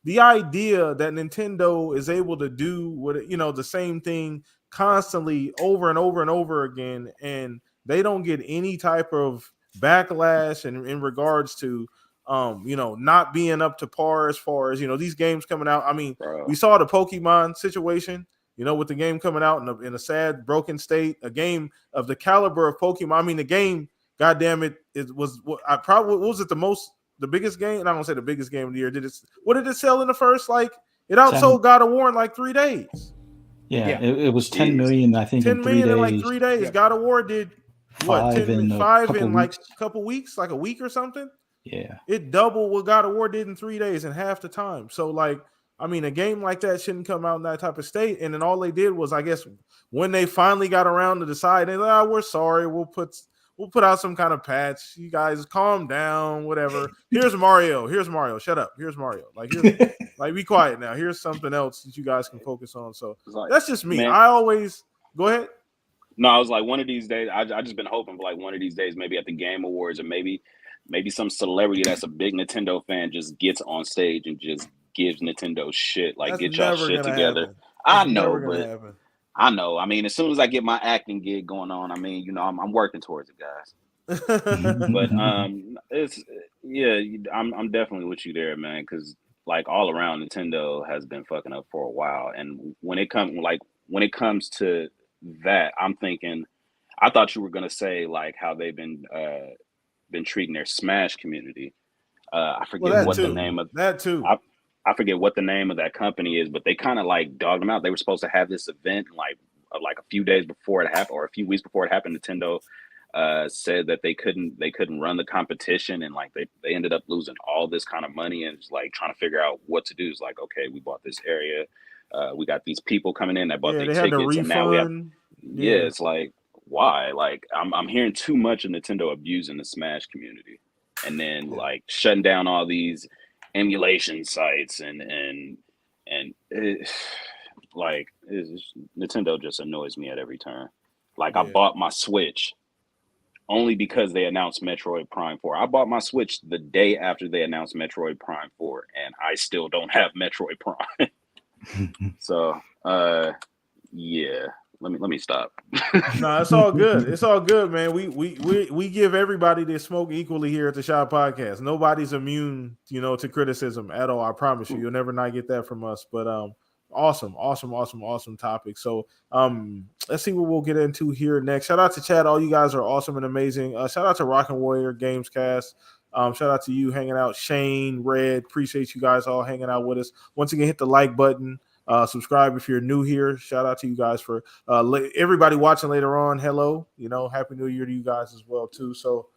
idea that Nintendo is able to do the same thing constantly over and over and over again, and they don't get any type of backlash in regards to not being up to par as far as these games coming out. I mean, we saw the Pokemon situation. With the game coming out in a sad, broken state, a game of the caliber of Pokemon. I mean, the game, goddamn it, what was it the biggest game? And I don't say the biggest game of the year. What did it sell in the first? Like it outsold God of War in like 3 days. Yeah. It was 10 million. I think 10 million in like 3 days. Yeah. God of War did what? 5 in like a couple weeks, like a week or something. Yeah, it doubled what God of War did in 3 days in half the time. So like. I mean, a game like that shouldn't come out in that type of state. And then all they did was, I guess, when they finally got around to decide, they're like, we're sorry, we'll put out some kind of patch. You guys calm down, whatever. Here's Mario. Shut up. Here's Mario. Like be quiet now. Here's something else that you guys can focus on. So that's just me. Man. I always go ahead. No, I was like, one of these days, I just been hoping for like one of these days, maybe at the Game Awards or maybe some celebrity that's a big Nintendo fan just gets on stage and just gives Nintendo shit, like, get y'all shit together. I know, but I know. I mean, as soon as I get my acting gig going on, I mean, I'm working towards it, guys. But I'm definitely with you there, man, because like all around Nintendo has been fucking up for a while, and when it comes to that, I'm thinking, I thought you were gonna say like how they've been been treating their Smash community. I forget Well, what the name of that too. I forget what the name of that company is, but they kind of like dogged them out. They were supposed to have this event like a few days before it happened, or a few weeks before it happened. Nintendo said that they couldn't run the competition, and like they ended up losing all this kind of money, and it's like trying to figure out what to do. It's like, okay, we bought this area, we got these people coming in that bought their they had to tickets, and now we have refund. it's like, why? Like I'm hearing too much of Nintendo abusing the Smash community, and then like shutting down all these emulation sites and it, like Nintendo just annoys me at every turn. Like I bought my Switch only because they announced Metroid Prime 4. I bought my Switch the day after they announced Metroid Prime 4, and I still don't have Metroid Prime. So, yeah. Let me stop. No, it's all good. It's all good, man. We give everybody their smoke equally here at the Shop Podcast. Nobody's immune, to criticism at all. I promise you. You'll never not get that from us. But awesome topic. So let's see what we'll get into here next. Shout out to Chad. All you guys are awesome and amazing. Shout out to Rockin' Warrior Gamescast. Shout out to you hanging out. Shane, Red, appreciate you guys all hanging out with us. Once again, hit the like button. Subscribe if you're new here. Shout out to you guys for everybody watching later on. Hello, happy new year to you guys as well too. So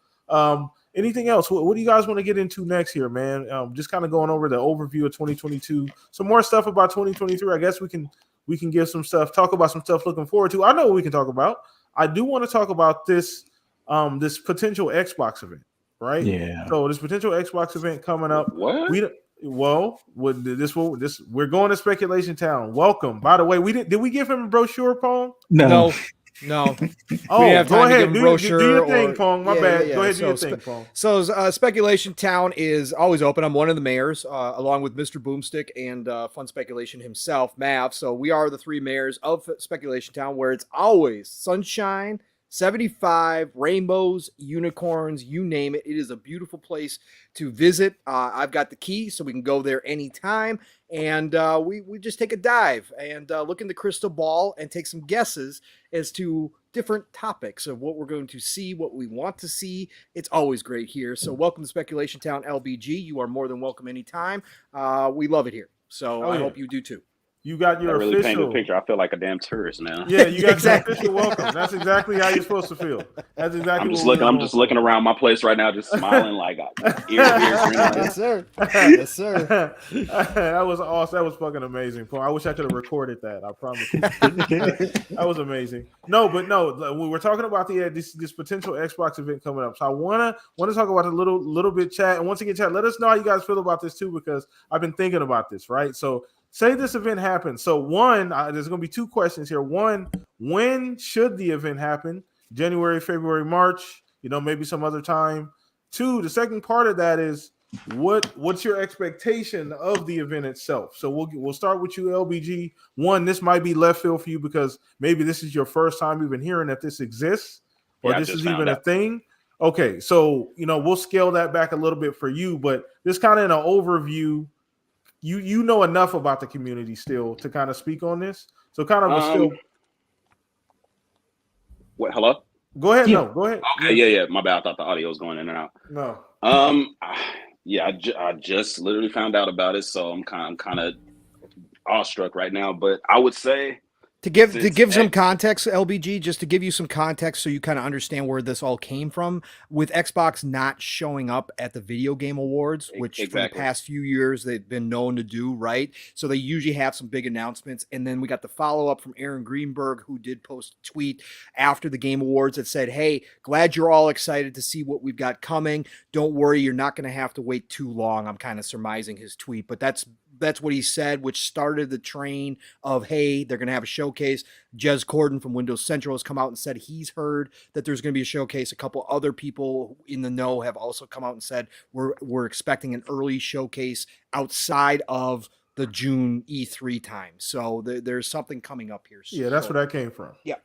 anything else? What do you guys want to get into next here, man? Just kind of going over the overview of 2022. Some more stuff about 2023. I guess we can give some stuff, talk about some stuff looking forward to. I know what we can talk about. I do want to talk about this this potential Xbox event, right? Yeah. So this potential Xbox event coming up. What? We're going to Speculation Town. Welcome. By the way, did we give him a brochure, Pong? No. Oh, go ahead. Do your thing, Pong. My bad. Go ahead, do your thing, Pong. So Speculation Town is always open. I'm one of the mayors, along with Mr. Boomstick and Fun Speculation himself, Mav. So we are the three mayors of Speculation Town, where it's always sunshine, 75, rainbows, unicorns, you name it. It is a beautiful place to visit. I've got the key, so we can go there anytime. And we just take a dive and look in the crystal ball and take some guesses as to different topics of what we're going to see, what we want to see. It's always great here. So welcome to Speculation Town LBG. You are more than welcome anytime. We love it here. So I hope you do too. You got your really official painted a picture. I feel like a damn tourist now. Yeah, you got your official welcome. That's exactly how you're supposed to feel. That's exactly. I'm just looking around my place right now, just smiling like ear to ear. Yes, sir. Yes, sir. That was awesome. That was fucking amazing, Paul. I wish I could have recorded that. I promise you. That was amazing. No, we're talking about this potential Xbox event coming up. So I wanna talk about a little bit, chat. And once again, chat, let us know how you guys feel about this too, because I've been thinking about this, right? So say this event happens. So one, there's going to be two questions here. One, when should the event happen? January, February, March, maybe some other time. Two, the second part of that is what's your expectation of the event itself? So we'll start with you, LBG. One, this might be left field for you because maybe this is your first time even hearing that this exists or this is even a thing. Okay, so we'll scale that back a little bit for you, but this kind of in an overview. You know enough about the community still to kind of speak on this. So kind of still. What? Hello? Go ahead. Yeah. No, go ahead. Okay. Yeah. My bad. I thought the audio was going in and out. No. Yeah. I just literally found out about it, so I'm kind of awestruck right now. But I would say. To give some context, LBG, just to give you some context so you kind of understand where this all came from, with Xbox not showing up at the Video Game Awards, which for the past few years they've been known to do, right? So they usually have some big announcements. And then we got the follow-up from Aaron Greenberg, who did post a tweet after the Game Awards that said, hey, glad you're all excited to see what we've got coming. Don't worry, you're not going to have to wait too long. I'm kind of surmising his tweet, but that's what he said, which started the train of, hey, they're going to have a showcase. Jez Corden from Windows Central has come out and said he's heard that there's going to be a showcase. A couple other people in the know have also come out and said we're expecting an early showcase outside of the June E3 time. So there's something coming up here. Yeah, that's where that came from. Yeah.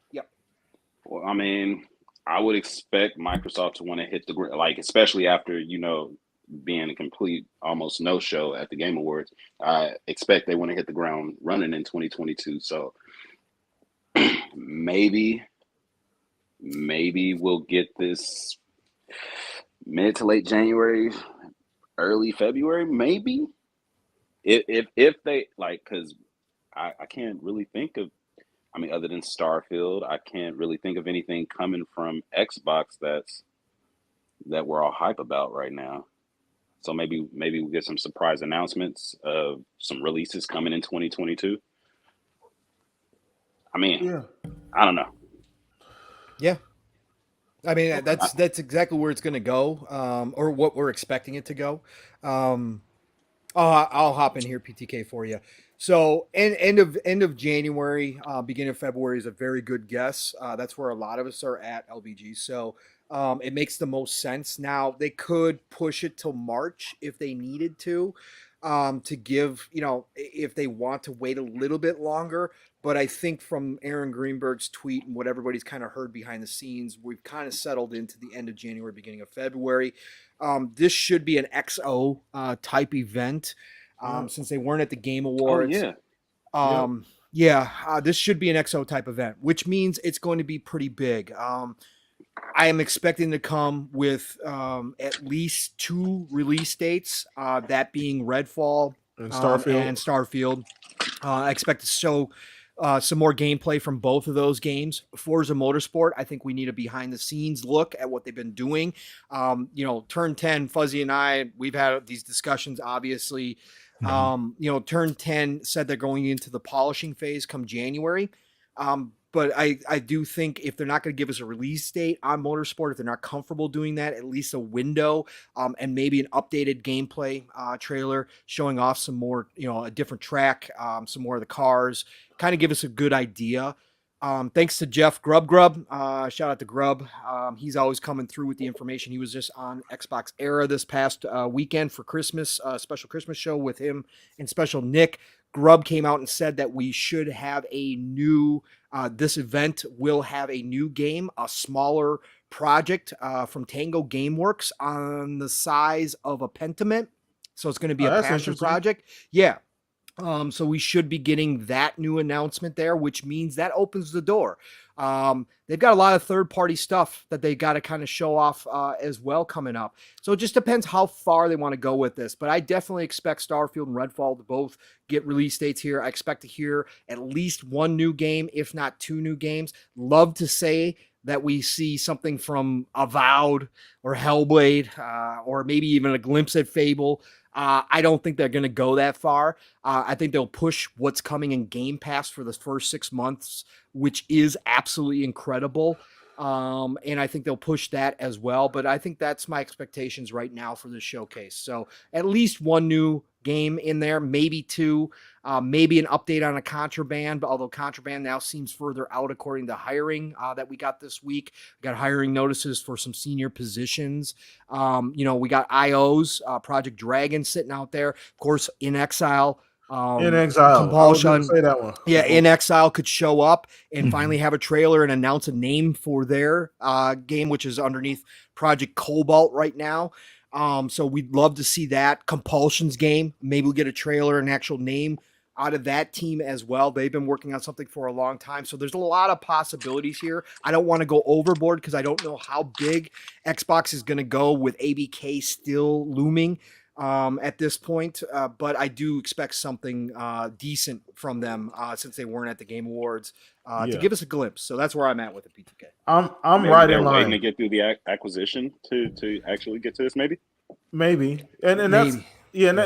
Well, I mean, I would expect Microsoft to want to hit the ground, like especially after being a complete almost no show at the Game Awards. I expect they want to hit the ground running in 2022. So maybe we'll get this mid to late January, early February, maybe. If they like, because I can't really think of. I mean, other than Starfield, I can't really think of anything coming from Xbox that we're all hype about right now. So maybe we'll get some surprise announcements of some releases coming in 2022. I mean, Yeah. I don't know. Yeah. I mean, Okay. that's exactly where it's going to go, or what we're expecting it to go. Um, I'll hop in here, PTK, for you. So, end of January, beginning of February is a very good guess. That's where a lot of us are at, LBG. So, it makes the most sense. Now, they could push it till March if they needed to give, if they want to wait a little bit longer. But I think from Aaron Greenberg's tweet and what everybody's kind of heard behind the scenes, we've kind of settled into the end of January, beginning of February. This should be an XO type event, Yeah. since they weren't at the Game Oh Awards. yeah, Yep. Yeah, this should be an XO type event, which means it's going to be pretty big. I am expecting to come with at least 2 release dates, that being Redfall And Starfield. and Starfield. I expect to show some more gameplay from both of those games. Forza Motorsport, I think we need a behind the scenes look at what they've been doing. Turn 10, Fuzzy and I, we've had these discussions, obviously. Turn 10 said they're going into the polishing phase come January. But I do think if they're not going to give us a release date on Motorsport, if they're not comfortable doing that, at least a window, and maybe an updated gameplay trailer showing off some more, a different track, some more of the cars, kind of give us a good idea. Thanks to Jeff Grub. Shout out to Grub. He's always coming through with the information. He was just on Xbox Era this past weekend for Christmas, special Christmas show with him and Special Nick. Grub came out and said that we should have a new, this event will have a new game, a smaller project from Tango Gameworks on the size of a Pentiment. So it's going to be Oh, a that's passion interesting. project. Yeah. So we should be getting that new announcement there, which means that opens the door. They've got a lot of third-party stuff that they got to kind of show off as well coming up. So it just depends how far they want to go with this. But I definitely expect Starfield and Redfall to both get release dates here. I expect to hear at least 1 new game, if not 2 new games. Love to say that we see something from Avowed or Hellblade, or maybe even a glimpse at Fable. I don't think they're going to go that far. I think they'll push what's coming in Game Pass for the first 6 months, which is absolutely incredible. And I think they'll push that as well. But I think that's my expectations right now for this showcase. So at least 1 new game in there, maybe 2, maybe an update on a Contraband, but although Contraband now seems further out according to hiring that we got this week. We got hiring notices for some senior positions. We got IOs, Project Dragon sitting out there. Of course, In Exile. In Exile. I was going to say that one. Yeah, In Exile could show up and finally have a trailer and announce a name for their game, which is underneath Project Cobalt right now. So we'd love to see that. Compulsion's game. Maybe we'll get a trailer, an actual name out of that team as well. They've been working on something for a long time. So there's a lot of possibilities here. I don't want to go overboard because I don't know how big Xbox is going to go with ABK still looming at this point. But I do expect something decent from them since they weren't at the Game Awards to give us a glimpse. So that's where I'm at with the PTK. I'm maybe right they're in waiting line. to get through the acquisition to actually get to this. Maybe. And that's and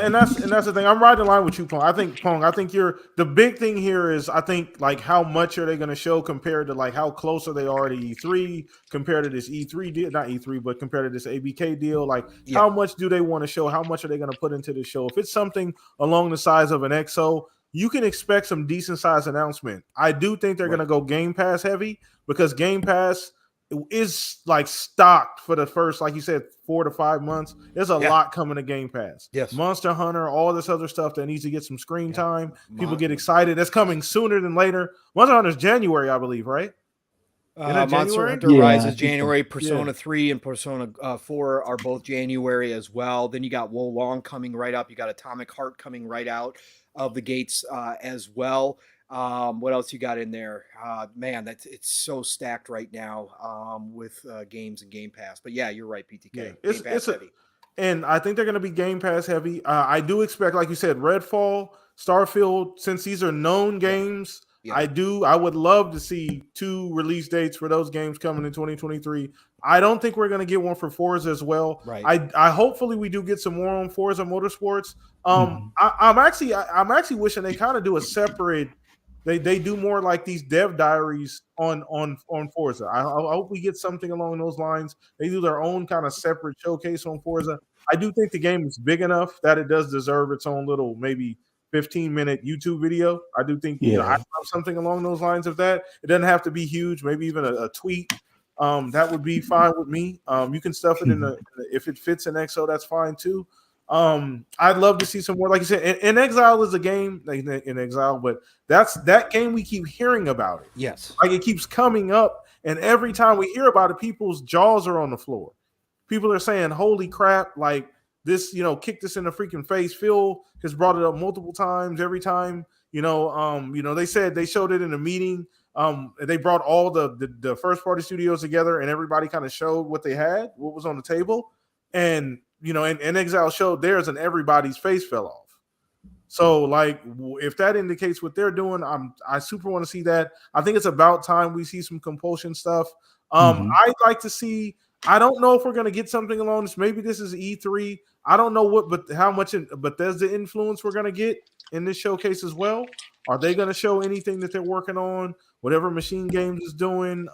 that's the thing. I'm right in line with you, Pong. I think you're the big thing here is I think like how much are they going to show compared to like how close are they are to E3 compared to this E3 deal, not E3, but compared to this ABK deal. Like how much do they want to show? How much are they going to put into the show? If it's something along the size of an XO, you can expect some decent size announcement. I do think they're going to go Game Pass heavy because Game Pass is like stocked for the first, like you said, 4 to 5 months. There's a lot coming to Game Pass. Yes. Monster Hunter, all this other stuff that needs to get some screen time. People get excited. That's coming sooner than later. Monster Hunter's January, I believe, right? Monster Hunter Rises January, Persona 3 and Persona 4 are both January as well. Then you got Wolong coming right up. You got Atomic Heart coming right out of the gates as well. What else you got in there? Man, it's so stacked right now with games and Game Pass. But yeah, you're right, PTK. Yeah, Game Pass heavy. and I think they're going to be Game Pass heavy. I do expect, like you said, Redfall, Starfield, since these are known games. Yeah. I would love to see 2 release dates for those games coming in 2023. I don't think we're going to get one for Forza as well. Right. I hopefully we do get some more on Forza Motorsports. Mhm. I'm actually wishing they kind of do a separate. They do more like these dev diaries on Forza. I hope we get something along those lines. They do their own kind of separate showcase on Forza. I do think the game is big enough that it does deserve its own little maybe 15-minute YouTube video. I do think I love something along those lines of that. It doesn't have to be huge. Maybe even a tweet. That would be fine with me. You can stuff it in the if it fits in XO, that's fine too. I'd love to see some more. Like you said, in Exile is a game in Exile, but that's that game we keep hearing about it. Yes. Like it keeps coming up, and every time we hear about it, people's jaws are on the floor. People are saying, "Holy crap!" Like this, kicked us in the freaking face. Phil has brought it up multiple times. Every time, they said they showed it in a meeting. They brought all the first party studios together, and everybody kind of showed what they had, what was on the table, and and Exile showed theirs, and everybody's face fell off. So, like, if that indicates what they're doing, I super want to see that. I think it's about time we see some compulsion stuff. I'd like to see. I don't know if we're gonna get something along this. Maybe this is E3. I don't know but how much Bethesda influence we're gonna get in this showcase as well. Are they gonna show anything that they're working on? Whatever Machine Games is doing.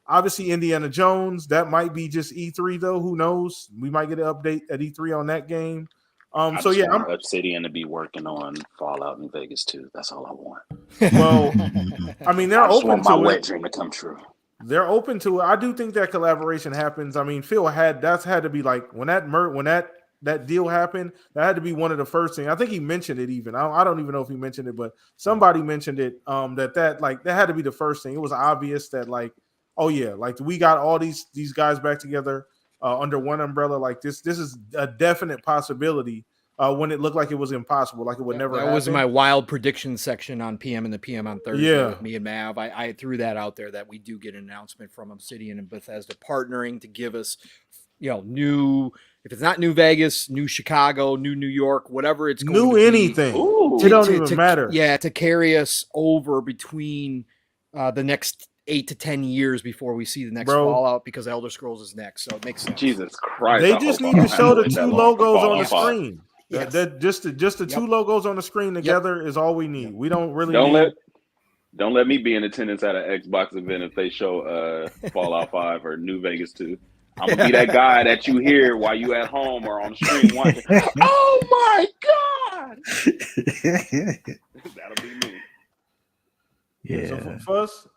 Obviously, Indiana Jones, that might be just E3 though. Who knows? We might get an update at E3 on that game. I want Obsidian to be working on Fallout New Vegas too. That's all I want. Well, I mean, they're open to my it. wet dream to come true. They're open to it. I do think that collaboration happens. I mean, Phil had to be like when that deal happened. That had to be one of the first things. I think he mentioned it even. I don't even know if he mentioned it, but somebody mentioned it. That had to be the first thing. It was obvious that like, oh yeah, like we got all these guys back together under one umbrella. Like this is a definite possibility. When it looked like it was impossible, like it would never happen. That was my wild prediction section on PM and the PM on Thursday Yeah. with me and Mav. I threw that out there that we do get an announcement from Obsidian and Bethesda partnering to give us, new, if it's not New Vegas, New Chicago, New York, whatever it's going New to anything. be. It don't even matter. Yeah, to carry us over between the next 8 to 10 years before we see the next Fallout, because Elder Scrolls is next. So it makes sense. Jesus Christ. They just need to show the 2 logos on the screen. Yes. Just the 2 logos on the screen together is all we need. We don't really don't let me be in attendance at an Xbox event if they show Fallout 5 or New Vegas 2. I'm gonna be that guy that you hear while you at home or on the stream watching. Oh my God! That'll be me. Yeah. So Fuss.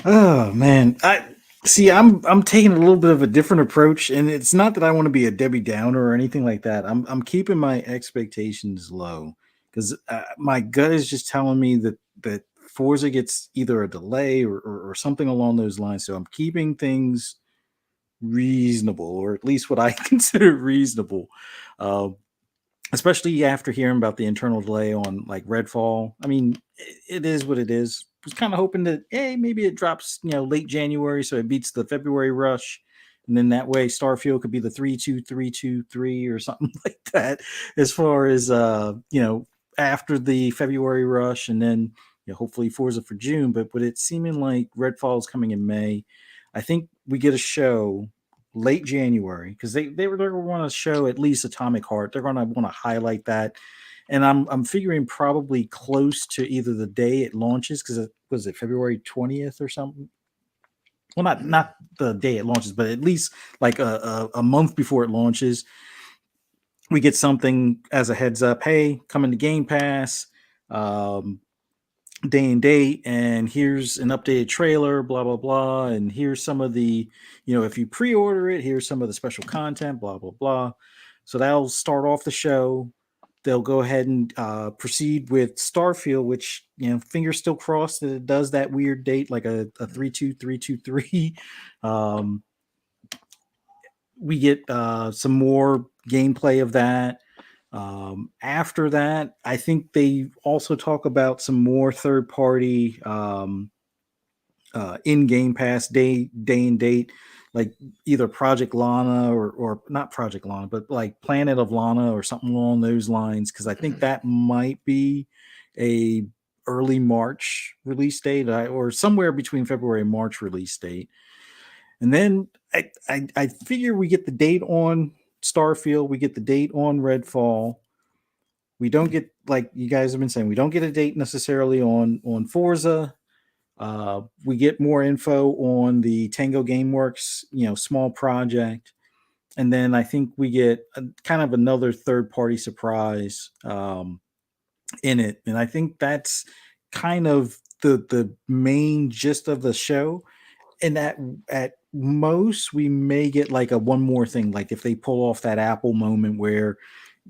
Oh man, I'm taking a little bit of a different approach, and it's not that I want to be a Debbie Downer or anything like that. I'm keeping my expectations low because my gut is just telling me that Forza gets either a delay or something along those lines. So I'm keeping things reasonable, or at least what I consider reasonable. Especially after hearing about the internal delay on like Redfall. I mean, it is what it is. Was kind of hoping that, hey, maybe it drops, late January, so it beats the February rush, and then that way Starfield could be the 3-2-3-2-3 or something like that. As far as after the February rush, and then hopefully Forza for June. But with it seeming like Redfall is coming in May, I think we get a show late January because they're going to want to show at least Atomic Heart. They're going to want to highlight that. And I'm figuring probably close to either the day it launches, because was it February 20th or something? Well, not the day it launches, but at least like a month before it launches, we get something as a heads up. Hey, coming to Game Pass, day and date, and here's an updated trailer, blah blah blah, and here's some of the, if you pre-order it, here's some of the special content, blah blah blah. So that'll start off the show. They'll go ahead and proceed with Starfield, which, fingers still crossed that it does that weird date, like a 3-2-3-2-3. We get some more gameplay of that. After that, I think they also talk about some more third party in Game Pass day and date, like either Project Lana or not Project Lana, but like Planet of Lana or something along those lines. Because I think that might be a early March release date, or somewhere between February and March release date. And then I figure we get the date on Starfield, we get the date on Redfall. We don't get, like you guys have been saying, we don't get a date necessarily on Forza. We get more info on the Tango Gameworks, small project, and then I think we get kind of another third-party surprise in it, and I think that's kind of the main gist of the show. And at most we may get like a one more thing, like if they pull off that Apple moment where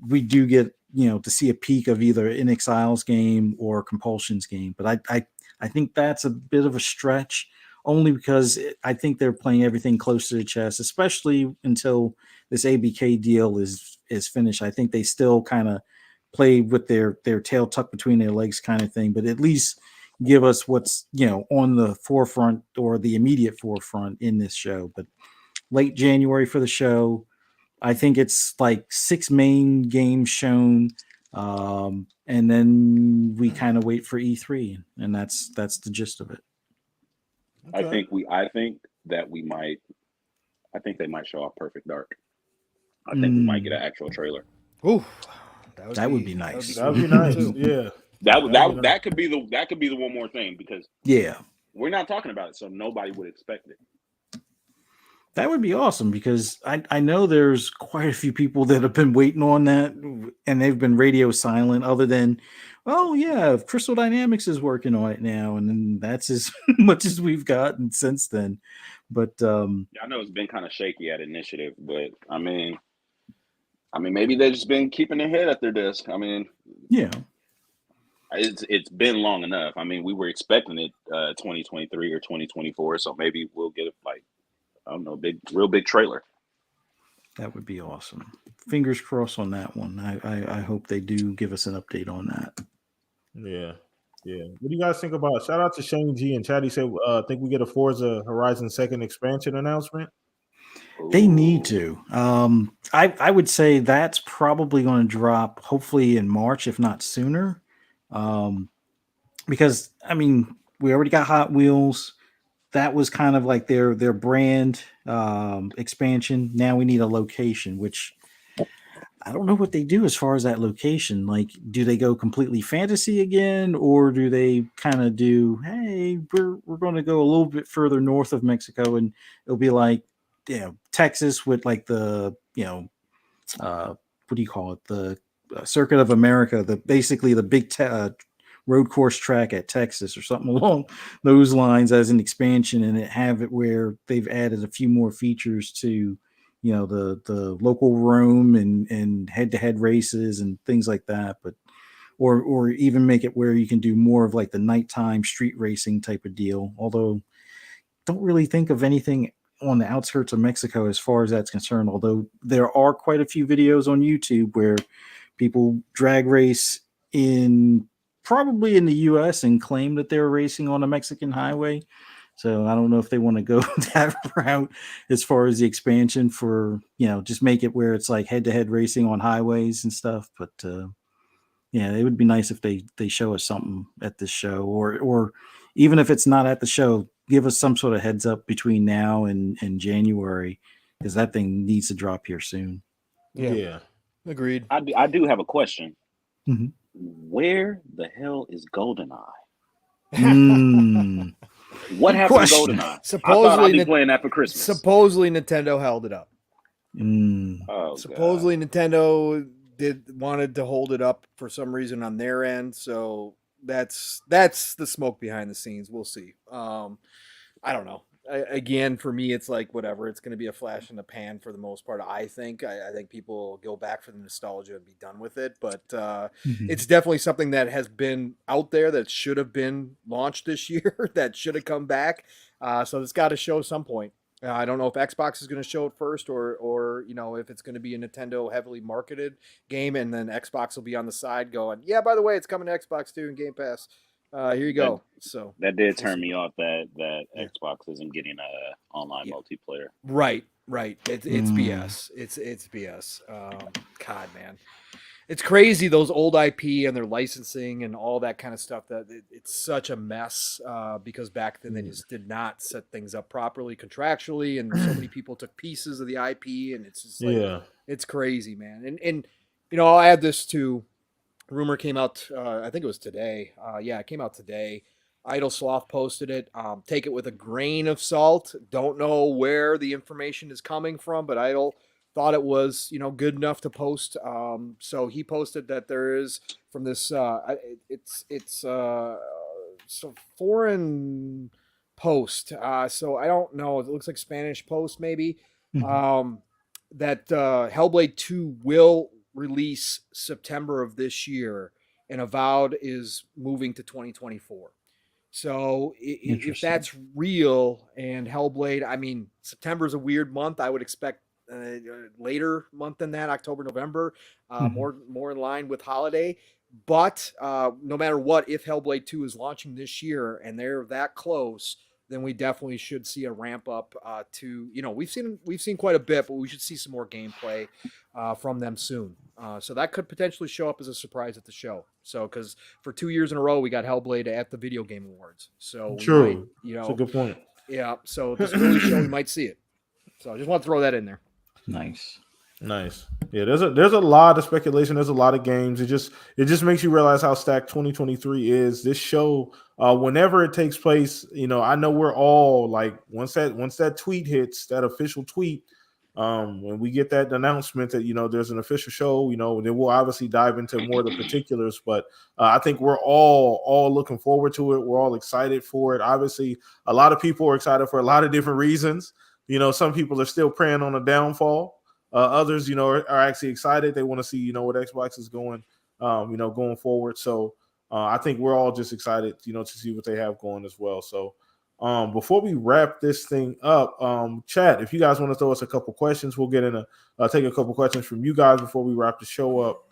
we do get to see a peek of either In Exile's game or Compulsion's game. But I think that's a bit of a stretch, only because I think they're playing everything close to the chest, especially until this ABK deal is finished. I think they still kind of play with their tail tucked between their legs kind of thing, but at least give us what's on the forefront or the immediate forefront in this show. But late January for the show. I think it's like 6 main games shown, and then we kind of wait for E3, and that's the gist of it. Okay. I think they might show off Perfect Dark. I think we might get an actual trailer. Ooh, that would be nice. That would be nice. Yeah. That could be the one more thing, because we're not talking about it, so nobody would expect it. That would be awesome, because I know there's quite a few people that have been waiting on that, and they've been radio silent, other than, oh yeah, Crystal Dynamics is working on it now, and then that's as much as we've gotten since then. But I know it's been kind of shaky at Initiative, but I mean maybe they've just been keeping their head at their desk. I mean, yeah, it's been long enough. I mean, we were expecting it 2023 or 2024, so maybe we'll get it, like, I don't know, real big trailer. That would be awesome. Fingers crossed on that one. I hope they do give us an update on that. Yeah. What do you guys think about? Shout out to Shane G and Chatty said, think we get a Forza Horizon 2nd expansion announcement. They need to. I would say that's probably going to drop hopefully in March, if not sooner. Because I mean, we already got Hot Wheels. That was kind of like their brand expansion. Now we need a location, which I don't know what they do as far as that location. Like, do they go completely fantasy again, or do they kind of do, hey, we're going to go a little bit further north of Mexico, and it'll be like, Texas with like the, what do you call it? The Circuit of America, basically the big road course track at Texas or something along those lines as an expansion, and have it where they've added a few more features to, the local roam and head-to-head races and things like that. But or even make it where you can do more of like the nighttime street racing type of deal. Although don't really think of anything on the outskirts of Mexico as far as that's concerned, although there are quite a few videos on YouTube where people drag race probably in the US and claim that they're racing on a Mexican highway. So I don't know if they want to go that route as far as the expansion for, just make it where it's like head-to-head racing on highways and stuff. But it would be nice if they show us something at this show, or even if it's not at the show, give us some sort of heads up between now and January, because that thing needs to drop here soon. Yeah. Agreed. I do have a question. Mm-hmm. Where the hell is GoldenEye? What happened to GoldenEye? Supposedly, I thought I'd be playing that for Christmas. Supposedly Nintendo held it up. Oh, supposedly God. Nintendo wanted to hold it up for some reason on their end. So that's the smoke behind the scenes. We'll see. I don't know. Again, for me, it's like whatever. It's going to be a flash in the pan for the most part. I think people will go back for the nostalgia and be done with it. But it's definitely something that has been out there that should have been launched this year, that should have come back. So it's got to show some point. I don't know if Xbox is going to show it first, or if it's going to be a Nintendo heavily marketed game, and then Xbox will be on the side going, yeah, by the way, it's coming to Xbox too and Game Pass. Here you That go. So that did we'll turn see. me off. That Yeah, Xbox isn't getting a online yeah, multiplayer. right. It's Mm. BS. It's BS. God, man. It's crazy, those old IP and their licensing and all that kind of stuff. That it's such a mess because back then they just did not set things up properly contractually, and so many people took pieces of the IP, and it's just like Yeah. it's crazy, man. And I'll add this to rumor came out. I think it was today. Yeah, it came out today. Idle Sloth posted it. Take it with a grain of salt. Don't know where the information is coming from, but Idle thought it was good enough to post. So he posted that there is from this. It's some foreign post. So I don't know. It looks like Spanish post maybe. Mhm. That Hellblade 2 will release September of this year, and Avowed is moving to 2024. So if Interesting. that's real and Hellblade, I mean, September is a weird month. I would expect later month than that, October, November, Mhm. more in line with holiday. But no matter what, if Hellblade 2 is launching this year and they're that close, then we definitely should see a ramp up to we've seen quite a bit, but we should see some more gameplay from them soon. So that could potentially show up as a surprise at the show. So because for 2 years in a row we got Hellblade at the Video Game Awards, so we might True. It's a good point. yeah. So this early show we might see it. So I just want to throw that in there. Nice. Nice. Yeah, there's a lot of speculation. There's a lot of games. It just makes you realize how stacked 2023 is. This show, whenever it takes place, I know we're all like once that tweet hits, that official tweet, when we get that announcement that there's an official show, then we'll obviously dive into more of the particulars. But I think we're all looking forward to it. We're all excited for it. Obviously, a lot of people are excited for a lot of different reasons. Some people are still praying on a downfall. Others, are actually excited. They want to see, what Xbox is going, going forward. So I think we're all just excited, to see what they have going as well. So before we wrap this thing up, chat, if you guys want to throw us a couple questions, we'll take a couple questions from you guys before we wrap the show up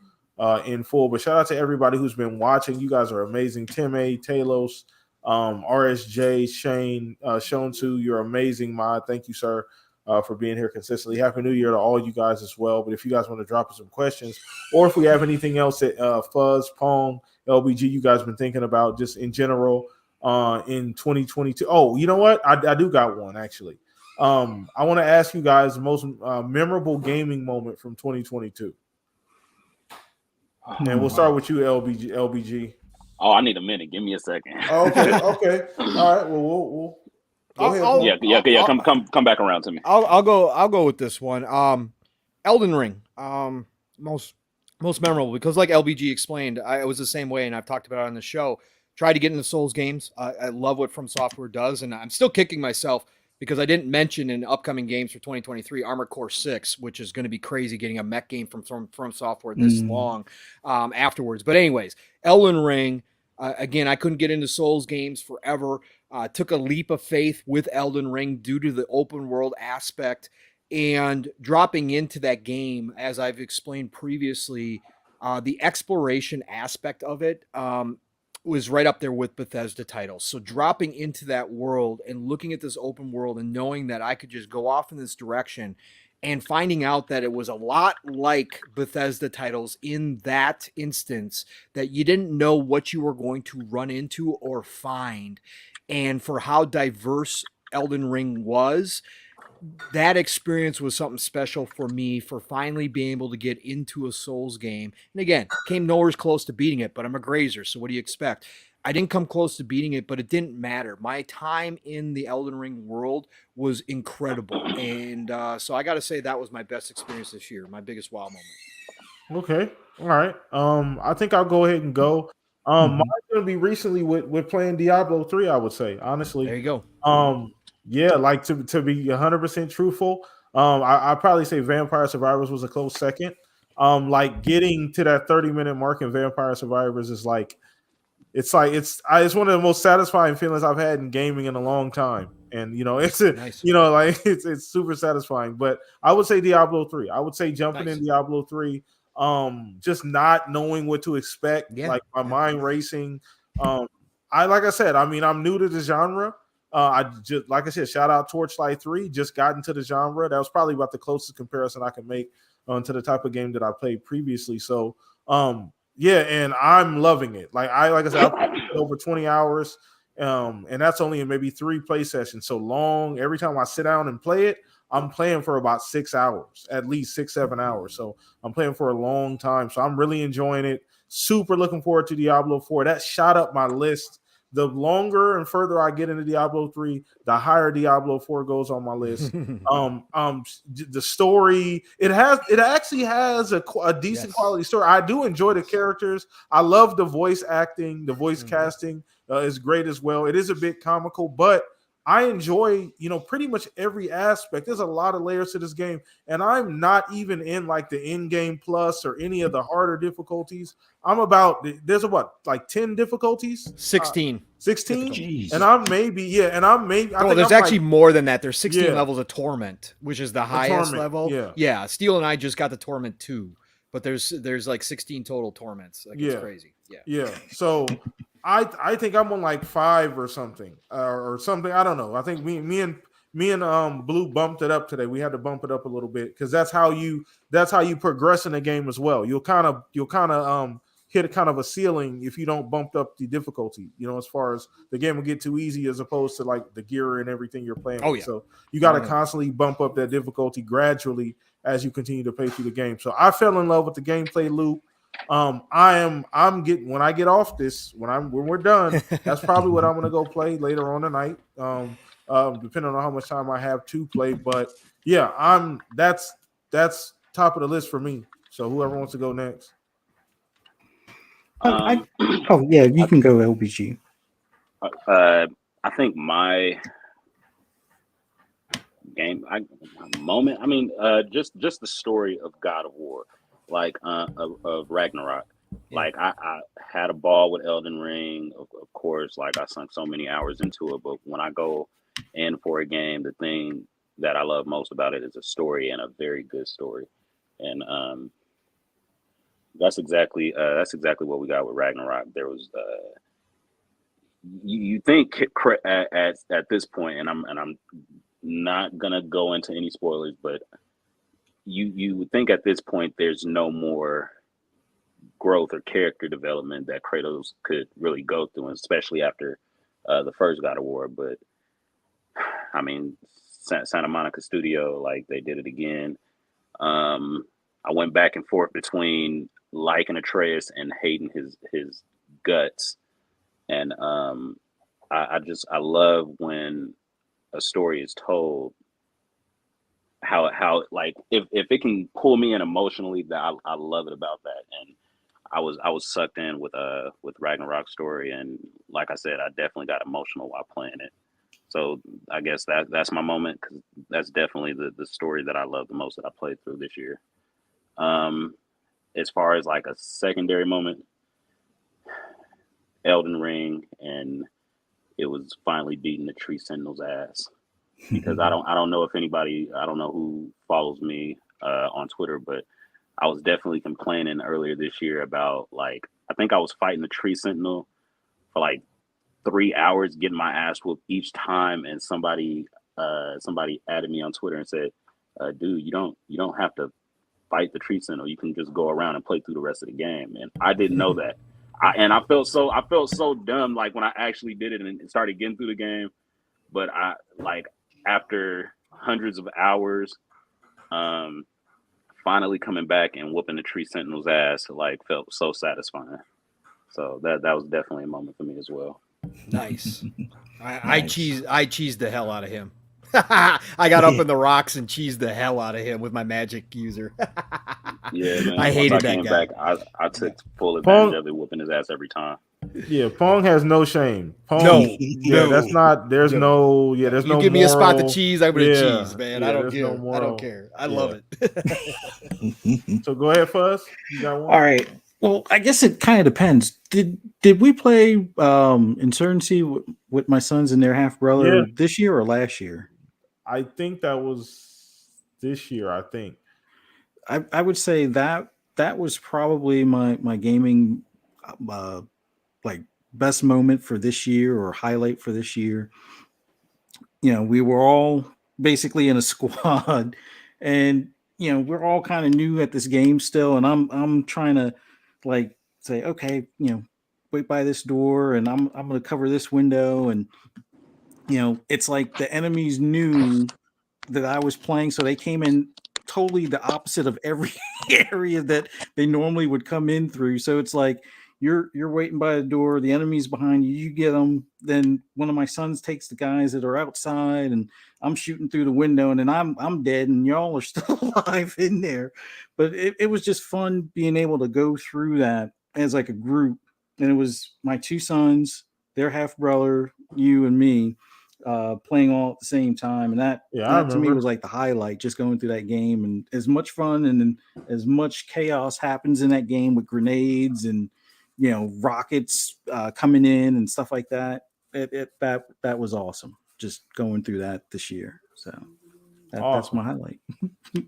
in full. But shout out to everybody who's been watching. You guys are amazing. Tim A, Talos, RSJ, Shane, Shonsu, you're amazing, mod. Thank you, sir. For being here consistently. Happy New Year to all you guys as well. But if you guys want to drop us some questions, or if we have anything else that Fuzz, Pong, LBG, you guys been thinking about just in general in 2022. Oh, you know what? I do got one actually. I want to ask you guys the most memorable gaming moment from 2022. And we'll start with you, LBG. Oh, I need a minute. Give me a second. Okay. All right. Well, we'll go ahead. I'll, Yeah. Come back around to me. I'll go with this one. Elden Ring. Most memorable because like LBG explained, I was the same way, and I've talked about it on the show. Tried to get into Souls games. I love what From Software does, and I'm still kicking myself because I didn't mention in upcoming games for 2023 Armored Core 6, which is going to be crazy getting a mech game from Software this long afterwards. But anyways, Elden Ring. Again, I couldn't get into Souls games forever. Took a leap of faith with Elden Ring due to the open world aspect and dropping into that game, as I've explained previously, the exploration aspect of it was right up there with Bethesda titles. So dropping into that world and looking at this open world and knowing that I could just go off in this direction and finding out that it was a lot like Bethesda titles in that instance, that you didn't know what you were going to run into or find. And for how diverse Elden Ring was, that experience was something special for me for finally being able to get into a Souls game. And again, came nowhere close to beating it, but I'm a grazer, so what do you expect? I didn't come close to beating it, but it didn't matter. My time in the Elden Ring world was incredible. And so I got to say that was my best experience this year, my biggest wow moment. Okay. All right. I think I'll go ahead and go. Mine's gonna be recently with playing Diablo 3, I would say, honestly. There you go. Yeah, like to be 100% truthful, I probably say Vampire Survivors was a close second. Like getting to that 30-minute mark in Vampire Survivors is it's one of the most satisfying feelings I've had in gaming in a long time. And it's Nice. like it's super satisfying. But I would say Diablo 3. I would say jumping Nice. in Diablo 3, just not knowing what to expect, Yeah. like my mind racing. Like I said, I mean, I'm new to the genre. I just, like I said, shout out Torchlight 3, just got into the genre. That was probably about the closest comparison I can make to the type of game that I played previously. So yeah, and I'm loving it. Like I said, I played over 20 hours. And that's only in maybe 3 play sessions. So long. Every time I sit down and play it, I'm playing for about 6 hours, at least 6-7 hours. So I'm playing for a long time. So I'm really enjoying it. Super looking forward to Diablo 4. That shot up my list. The longer and further I get into Diablo 3, the higher Diablo 4 goes on my list. The story, it actually has a decent quality story. I do enjoy the characters. I love the voice acting, the voice casting is great as well. It is a bit comical, but I enjoy, pretty much every aspect. There's a lot of layers to this game, and I'm not even in like the in-game plus or any of the harder difficulties. There's about like 10 difficulties. 16. 16? And I'm maybe, Oh, there's actually more than that. There's 16 levels of Torment, which is the highest Torment, level. Yeah. Steel and I just got the Torment 2, but there's like 16 total Torments. Like, it's crazy. Yeah. So I think I'm on like 5 or something, or something. I don't know. I think me and Blue bumped it up today. We had to bump it up a little bit because that's how you progress in the game as well. You'll kind of hit a kind of a ceiling if you don't bump up the difficulty. As far as the game will get too easy as opposed to like the gear and everything you're playing. Oh, with. yeah. So you got to constantly bump up that difficulty gradually as you continue to play through the game. So I fell in love with the gameplay loop. I'm getting, when I get off this, when we're done, that's probably what I'm gonna go play later on tonight. Depending on how much time I have to play. But yeah, that's top of the list for me. So whoever wants to go next. You can go LBG. I think my moment. I mean, just the story of God of War, like of Ragnarok. Like I had a ball with Elden Ring, of course. Like I sunk so many hours into it, but when I go in for a game, the thing that I love most about it is a story, and a very good story. And that's exactly what we got with Ragnarok. There was you think at this point, and I'm not gonna go into any spoilers, but you would think at this point there's no more growth or character development that Kratos could really go through, especially after the first God of War. But I mean, Santa Monica Studio, like, they did it again. I went back and forth between liking Atreus and hating his guts, and I love when a story is told how like if it can pull me in emotionally, that I love it about that. And I was sucked in with Ragnarok's story, and like I said, I definitely got emotional while playing it. So I guess that's my moment, because that's definitely the story that I love the most that I played through this year. As far as like a secondary moment, Elden Ring, and it was finally beating the Tree Sentinel's ass. Because I don't know if anybody, I don't know who follows me on Twitter, but I was definitely complaining earlier this year about, like, I think I was fighting the Tree Sentinel for like 3 hours, getting my ass whooped each time, and somebody added me on Twitter and said, "Dude, you don't have to fight the Tree Sentinel. You can just go around and play through the rest of the game." And I didn't know that. I felt so dumb, like, when I actually did it and started getting through the game. But I, like, after hundreds of hours, finally coming back and whooping the Tree Sentinel's ass, like, felt so satisfying. So that was definitely a moment for me as well. Nice. I cheesed the hell out of him. I got up in the rocks and cheesed the hell out of him with my magic user. Yeah, man. I hated Once I that came guy. back, I took full advantage of it, whooping his ass every time. Yeah, Pong has no shame. Pong, No. that's not. There's no. Yeah, there's you no. give me a spot to moral- cheese, I'm gonna Yeah, cheese, man. yeah, I don't there's care. no I don't moral. care. I love it. So go ahead, Fuzz. You got one. All right. Well, I guess it kind of depends. Did we play Insurgency with my sons and their half Yeah, brother this year or last year? I think that was this year. I think. I would say that was probably my gaming uh, like best moment for this year or highlight for this year. We were all basically in a squad, and we're all kind of new at this game still, and I'm trying to like say, okay, wait by this door, and I'm going to cover this window, and it's like the enemies knew that I was playing, so they came in totally the opposite of every area that they normally would come in through. So it's like you're waiting by the door, the enemy's behind you, you get them. Then one of my sons takes the guys that are outside, and I'm shooting through the window, and then I'm dead, and y'all are still alive in there. But it was just fun being able to go through that as like a group, and it was my two sons, their half brother, you and me playing all at the same time, and that Yeah, I that to me was remember. like the highlight, just going through that game, and as much fun and then as much chaos happens in that game with grenades and rockets coming in and stuff like that. That was awesome. Just going through that this year, so that's my Awesome. highlight.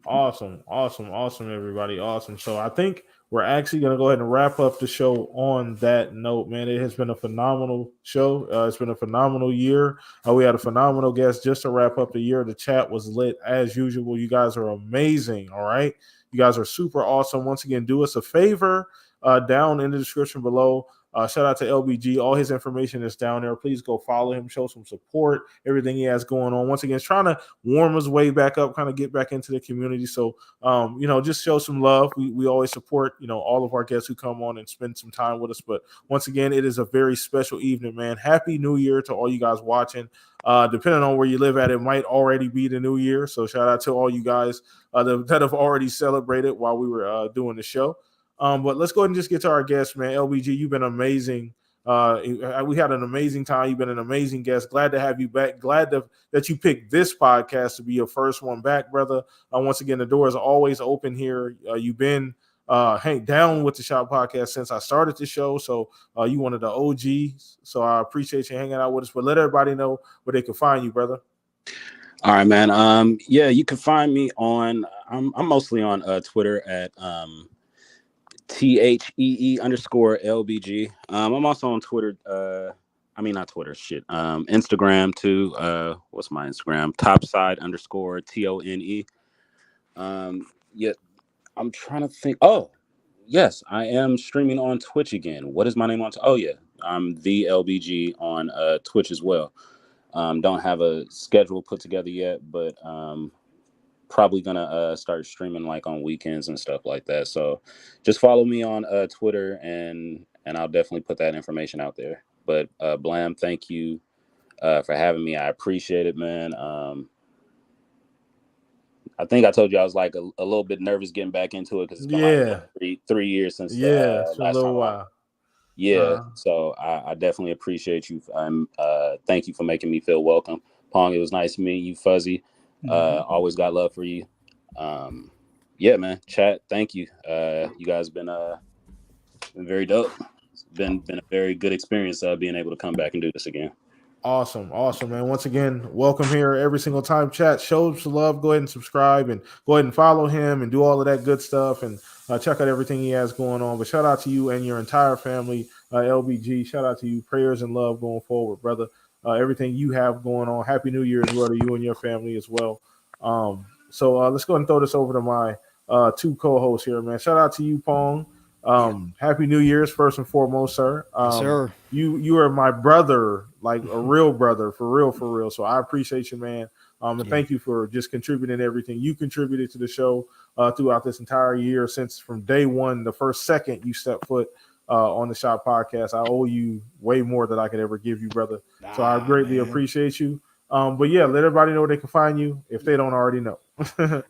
Awesome, everybody. Awesome. So I think we're actually going to go ahead and wrap up the show on that note, man. It has been a phenomenal show. It's been a phenomenal year. We had a phenomenal guest just to wrap up the year. The chat was lit as usual. You guys are amazing. All right. You guys are super awesome. Once again, do us a favor down in the description below. Shout out to LBG. All his information is down there. Please go follow him, show some support, everything he has going on. Once again, he's trying to warm his way back up, kind of get back into the community. So, just show some love. We always support, all of our guests who come on and spend some time with us. But once again, it is a very special evening, man. Happy New Year to all you guys watching. Depending on where you live at, it might already be the new year. So shout out to all you guys that have already celebrated while we were doing the show. But let's go ahead and just get to our guest, man. LBG, you've been amazing. We had an amazing time. You've been an amazing guest. Glad to have you back. Glad that you picked this podcast to be your first one back, brother. Once again, the door is always open here. You've been hang down with the Shop Podcast since I started the show. So you one of the OGs. So I appreciate you hanging out with us. But let everybody know where they can find you, brother. All right, man. Yeah, you can find me on. I'm mostly on Twitter at THEE_LBG. I'm also on Twitter. Not Twitter. Shit. Instagram too. What's my Instagram? Topside_TONE. Yeah. I'm trying to think. Oh, yes, I am streaming on Twitch again. What is my name on? Oh yeah, I'm the LBG on Twitch as well. Don't have a schedule put together yet, but probably gonna start streaming like on weekends and stuff like that. So just follow me on Twitter and I'll definitely put that information out there. But Blam, thank you for having me. I appreciate it, man. I think I told you I was like a little bit nervous getting back into it because it's been like Yeah. 3 years since Yeah. It's a last little time while. Yeah, so I definitely appreciate you. Thank you for making me feel welcome. Pong, it was nice meeting you. Fuzzy, always got love for you. Yeah, man. Chat, thank you. You guys been very dope. It's been a very good experience being able to come back and do this again. Awesome, man. Once again, welcome here every single time. Chat, show some love. Go ahead and subscribe and go ahead and follow him and do all of that good stuff and check out everything he has going on. But shout out to you and your entire family, LBG. Shout out to you. Prayers and love going forward, brother. Everything you have going on. Happy New Year as well to you and your family as well. So let's go ahead and throw this over to my two co-hosts here, man. Shout out to you, Pong. Happy New Year's first and foremost, sir. Yes, sir. You are my brother, like a real brother, for real. So I appreciate you, man. And thank you for just contributing everything you contributed to the show throughout this entire year, since from day one, the first second you stepped foot on the Shop Podcast. I owe you way more than I could ever give you, brother. So I greatly appreciate you. But yeah, let everybody know where they can find you if they don't already know.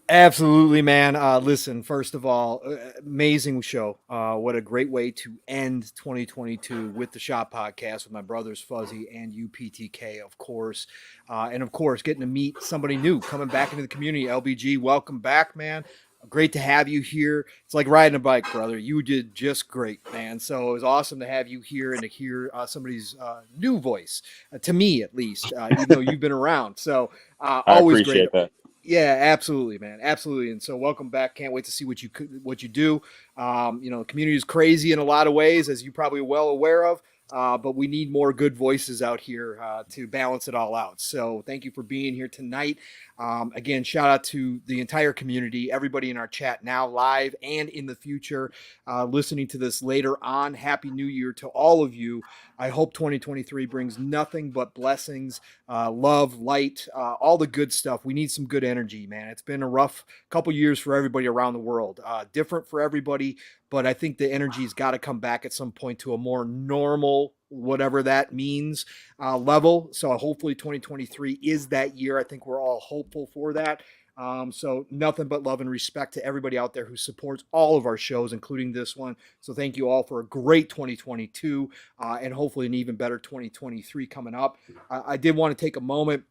Absolutely, man. Listen, first of all, amazing show. What a great way to end 2022 with the Shop Podcast with my brothers Fuzzy and UPTK, of course. And of course, getting to meet somebody new coming back into the community. LBG, welcome back, man. Great to have you here. It's like riding a bike, brother. You did just great, man. So it was awesome to have you here and to hear somebody's new voice, to me at least, even though you've been around. So I always great. appreciate that. Yeah, absolutely, man. Absolutely. And so welcome back. Can't wait to see what you do. The community is crazy in a lot of ways, as you're probably well aware of. But we need more good voices out here to balance it all out. So thank you for being here tonight. Again, shout out to the entire community, everybody in our chat now, live and in the future, listening to this later on. Happy New Year to all of you. I hope 2023 brings nothing but blessings, love, light, all the good stuff. We need some good energy, man. It's been a rough couple years for everybody around the world, different for everybody. But I think the energy's got to come back at some point to a more normal, whatever that means, level. So hopefully 2023 is that year. I think we're all hopeful for that. So nothing but love and respect to everybody out there who supports all of our shows, including this one. So thank you all for a great 2022 and hopefully an even better 2023 coming up. I did want to take a moment.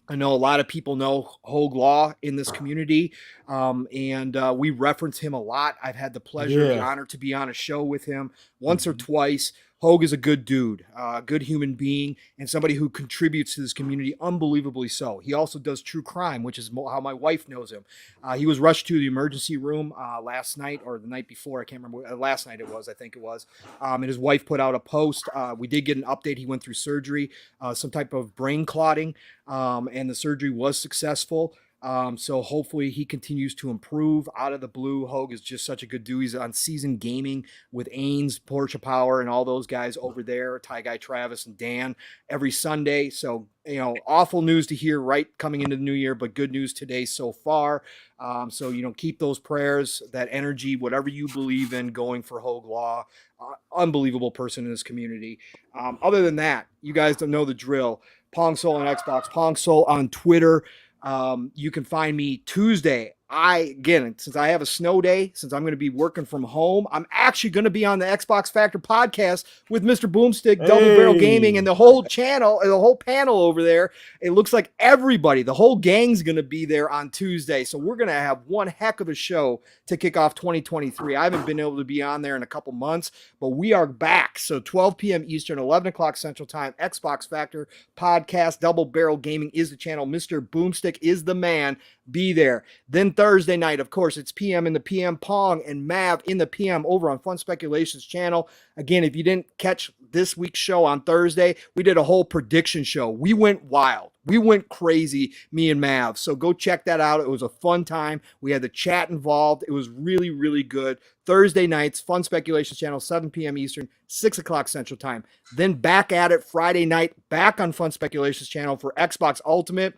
I know a lot of people know Hogue Law in this community, and we reference him a lot. I've had the pleasure, the honor to be on a show with him once or twice. Hogue is a good dude, a good human being, and somebody who contributes to this community unbelievably so. He also does true crime, which is how my wife knows him. He was rushed to the emergency room last night or the night before. I can't remember. Last night it was, I think it was. And his wife put out a post. We did get an update. He went through surgery, some type of brain clotting, and the surgery was successful. So hopefully he continues to improve out of the blue. Hogue is just such a good dude. He's on Seasoned Gaming with Ains, Porsche Power, and all those guys over there, Ty Guy Travis and Dan, every Sunday. So, awful news to hear right coming into the new year, but good news today so far. So, keep those prayers, that energy, whatever you believe in, going for Hogue Law. Unbelievable person in this community. Other than that, you guys don't know the drill. Pong Soul on Xbox, Pong Soul on Twitter. You can find me Tuesday. Since I have a snow day, since I'm going to be working from home, I'm actually going to be on the Xbox Factor podcast with Mr. Boomstick, Double Barrel Gaming, and the whole channel, the whole panel over there. It looks like everybody, the whole gang's going to be there on Tuesday. So we're going to have one heck of a show to kick off 2023. I haven't been able to be on there in a couple months, but we are back. So 12 p.m. Eastern, 11 o'clock Central Time, Xbox Factor podcast, Double Barrel Gaming is the channel. Mr. Boomstick is the man. Be there. Then Thursday night, of course, it's PM in the PM, Pong and Mav in the PM over on Fun Speculations channel. Again, if you didn't catch this week's show on Thursday, we did a whole prediction show. We went wild. We went crazy, me and Mav. So go check that out. It was a fun time. We had the chat involved. It was really, really good. Thursday nights, Fun Speculations channel, 7 p.m. Eastern, 6 o'clock Central Time. Then back at it Friday night, back on Fun Speculations channel for Xbox Ultimate.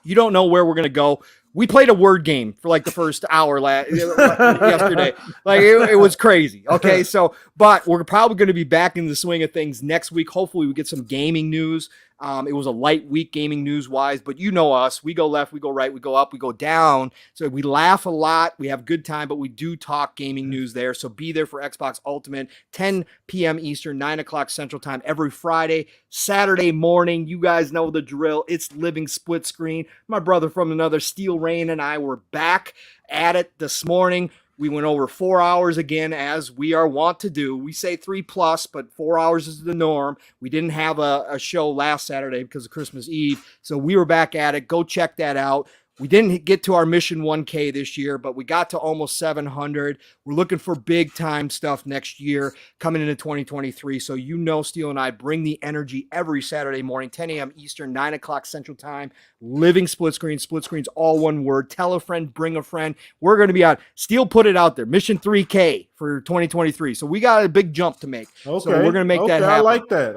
You don't know where we're going to go. We played a word game for like the first hour yesterday. Like it was crazy. Okay. So, but we're probably going to be back in the swing of things next week. Hopefully we get some gaming news. It was a light week gaming news wise, but you know us, we go left, we go right, we go up, we go down. So we laugh a lot. We have a good time, but we do talk gaming news there. So be there for Xbox Ultimate, 10 p.m. Eastern, 9 o'clock Central Time every Friday, Saturday morning. You guys know the drill. It's living split screen. My brother from another, Steel Rain, and I were back at it this morning. We went over 4 hours again, as we are wont to do. We say 3+, but 4 hours is the norm. We didn't have a show last Saturday because of Christmas Eve, so we were back at it. Go check that out. We didn't get to our mission 1K this year, but we got to almost 700. We're looking for big time stuff next year coming into 2023. So Steel and I bring the energy every Saturday morning, 10 a.m. Eastern, 9 o'clock Central Time. Living split screens, all one word. Tell a friend, bring a friend. We're going to be on. Steel put it out there, mission 3K for 2023. So we got a big jump to make. Okay. So we're going to make that happen. I like that.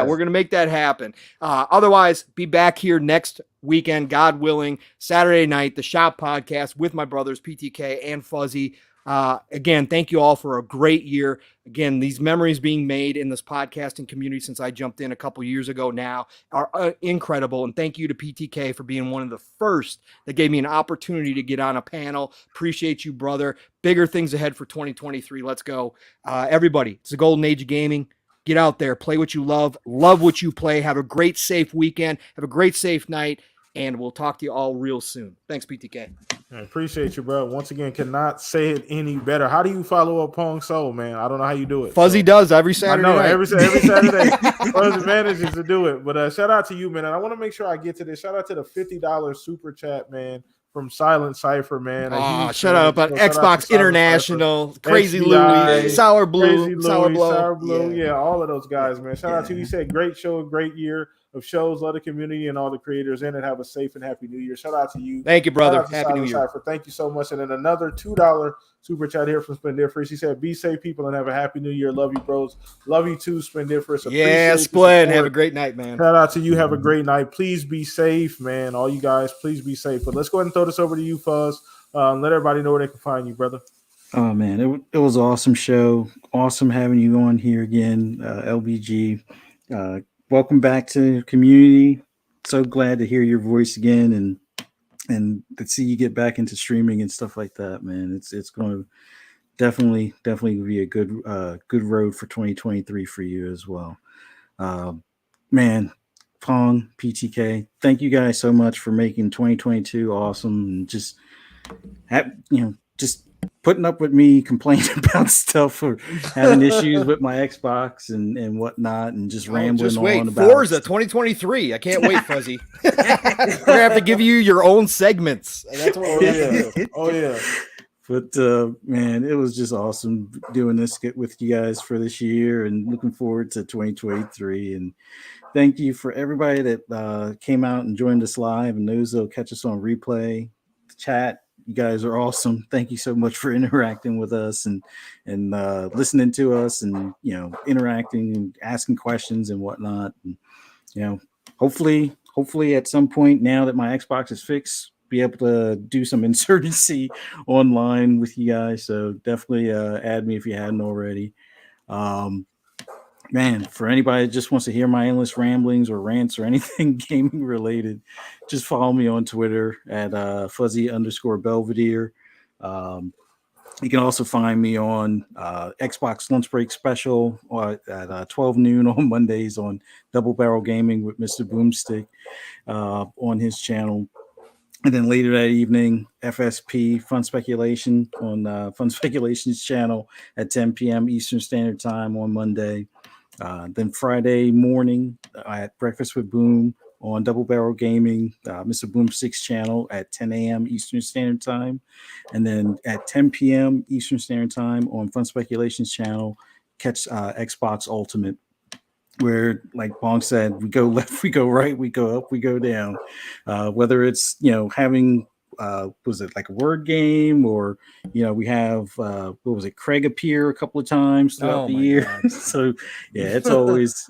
We're going to make that happen. Otherwise, be back here next weekend, God willing, Saturday night, the Shop Podcast with my brothers PTK and Fuzzy. Again, thank you all for a great year. Again, these memories being made in this podcasting community since I jumped in a couple years ago now are incredible. And thank you to PTK for being one of the first that gave me an opportunity to get on a panel. Appreciate you, brother. Bigger things ahead for 2023. Let's go. Everybody, it's the golden age of gaming. Get out there, play what you love what you play. Have a great, safe weekend. Have a great, safe night. and we'll talk to you all real soon. Thanks, PTK. I appreciate you, bro. Once again, cannot say it any better. How do you follow up Pong Soul, man? I don't know how you do it. Fuzzy does every Saturday I know, night. every Saturday. Fuzzy manages to do it. But shout out to you, man. And I want to make sure I get to this. Shout out to the $50 super chat, man, from Silent Cypher, man. Shout out on Xbox International, Crazy Louie, Sour Blue, Sour Blue. Yeah, all of those guys, man. Shout out to you. He said, great show, great year of shows. Love the community and all the creators in it. Have a safe and happy new year. Shout out to you. Thank you, brother. Happy New Year. Cypher. Thank you so much. And then another $2 super chat here from Splendiferous. He said, be safe, people, and have a happy new year. Love you, bros. Love you too, Splendiferous. Yeah, Splen. Have a great night, man. Shout out to you. Have a great night. Please be safe, man. All you guys, please be safe. But let's go ahead and throw this over to you, Fuzz. Let everybody know where they can find you, brother. Oh, man. It was an awesome show. Awesome having you on here again, LBG. Welcome back to the community. So glad to hear your voice again and to see you get back into streaming and stuff like that, man. It's going to definitely be a good road for 2023 for you as well. Man, Pong, PTK, thank you guys so much for making 2022 awesome and just putting up with me complaining about stuff or having issues with my Xbox and whatnot and just rambling on about Forza 2023. I can't wait, Fuzzy. We're gonna have to give you your own segments. That's what we're do. Oh yeah. But man, it was just awesome doing this with you guys for this year and looking forward to 2023. And thank you for everybody that came out and joined us live and those that'll catch us on replay. The chat, you guys are awesome. Thank you so much for interacting with us and listening to us and interacting and asking questions and whatnot. And hopefully at some point now that my Xbox is fixed, be able to do some insurgency online with you guys. So definitely add me if you hadn't already. Man, for anybody that just wants to hear my endless ramblings or rants or anything gaming related, just follow me on Twitter at fuzzy_Belvedere. You can also find me on Xbox Lunch Break Special at 12 noon on Mondays on Double Barrel Gaming with Mr. Boomstick on his channel. And then later that evening, FSP Fun Speculation on Fun Speculation's channel at 10 p.m. Eastern Standard Time on Monday. Then Friday morning at Breakfast with Boom on Double Barrel Gaming, Mr. Boomstick's channel at 10 a.m. Eastern Standard Time. And then at 10 p.m. Eastern Standard Time on Fun Speculation's channel, catch Xbox Ultimate, where, like Pong said, we go left, we go right, we go up, we go down. Whether it's, having was it like a word game or, we have, Craig appear a couple of times throughout the year. So yeah, it's always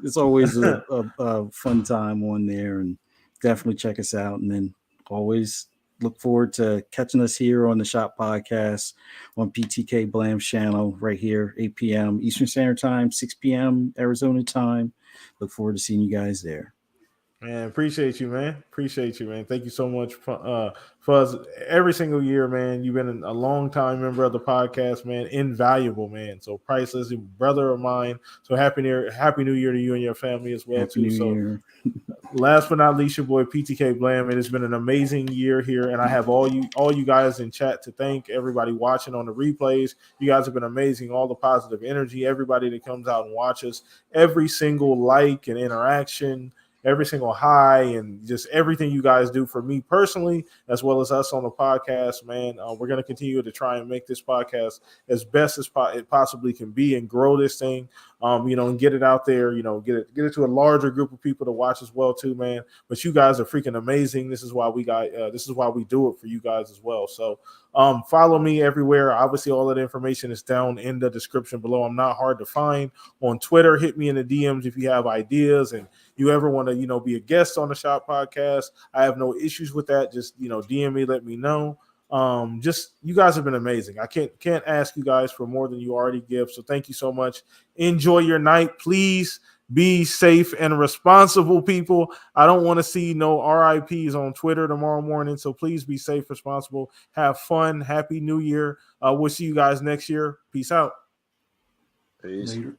a fun time on there, and definitely check us out. And then always look forward to catching us here on the Shop Podcast on PTK Blam's channel right here, 8 p.m. Eastern Standard Time, 6 p.m. Arizona time. Look forward to seeing you guys there. Man, appreciate you, man. Thank you so much, Fuzz. Every single year, man, you've been a long time member of the podcast, man. Invaluable, man. So priceless, brother of mine. So happy New Year to you and your family as well, Happy New Year. Last but not least, your boy PTK Blam. It has been an amazing year here, and I have all you guys in chat to thank. Everybody watching on the replays, you guys have been amazing. All the positive energy, everybody that comes out and watches, every single like and interaction, every single hi, and just everything you guys do for me personally, as well as us on the podcast, man. We're going to continue to try and make this podcast as best as it possibly can be and grow this thing, and get it out there, get it to a larger group of people to watch as well too, man. But you guys are freaking amazing. This is why we do it for you guys as well. So follow me everywhere. Obviously, all of the information is down in the description below. I'm not hard to find. On Twitter, hit me in the DMs if you have ideas and you ever want to, be a guest on the Shop Podcast. I have no issues with that. Just, DM me, let me know. You guys have been amazing. I can't ask you guys for more than you already give. So thank you so much. Enjoy your night. Please be safe and responsible, people. I don't want to see no RIPs on Twitter tomorrow morning. So please be safe, responsible, have fun. Happy New Year. We'll see you guys next year. Peace out. Peace. Later.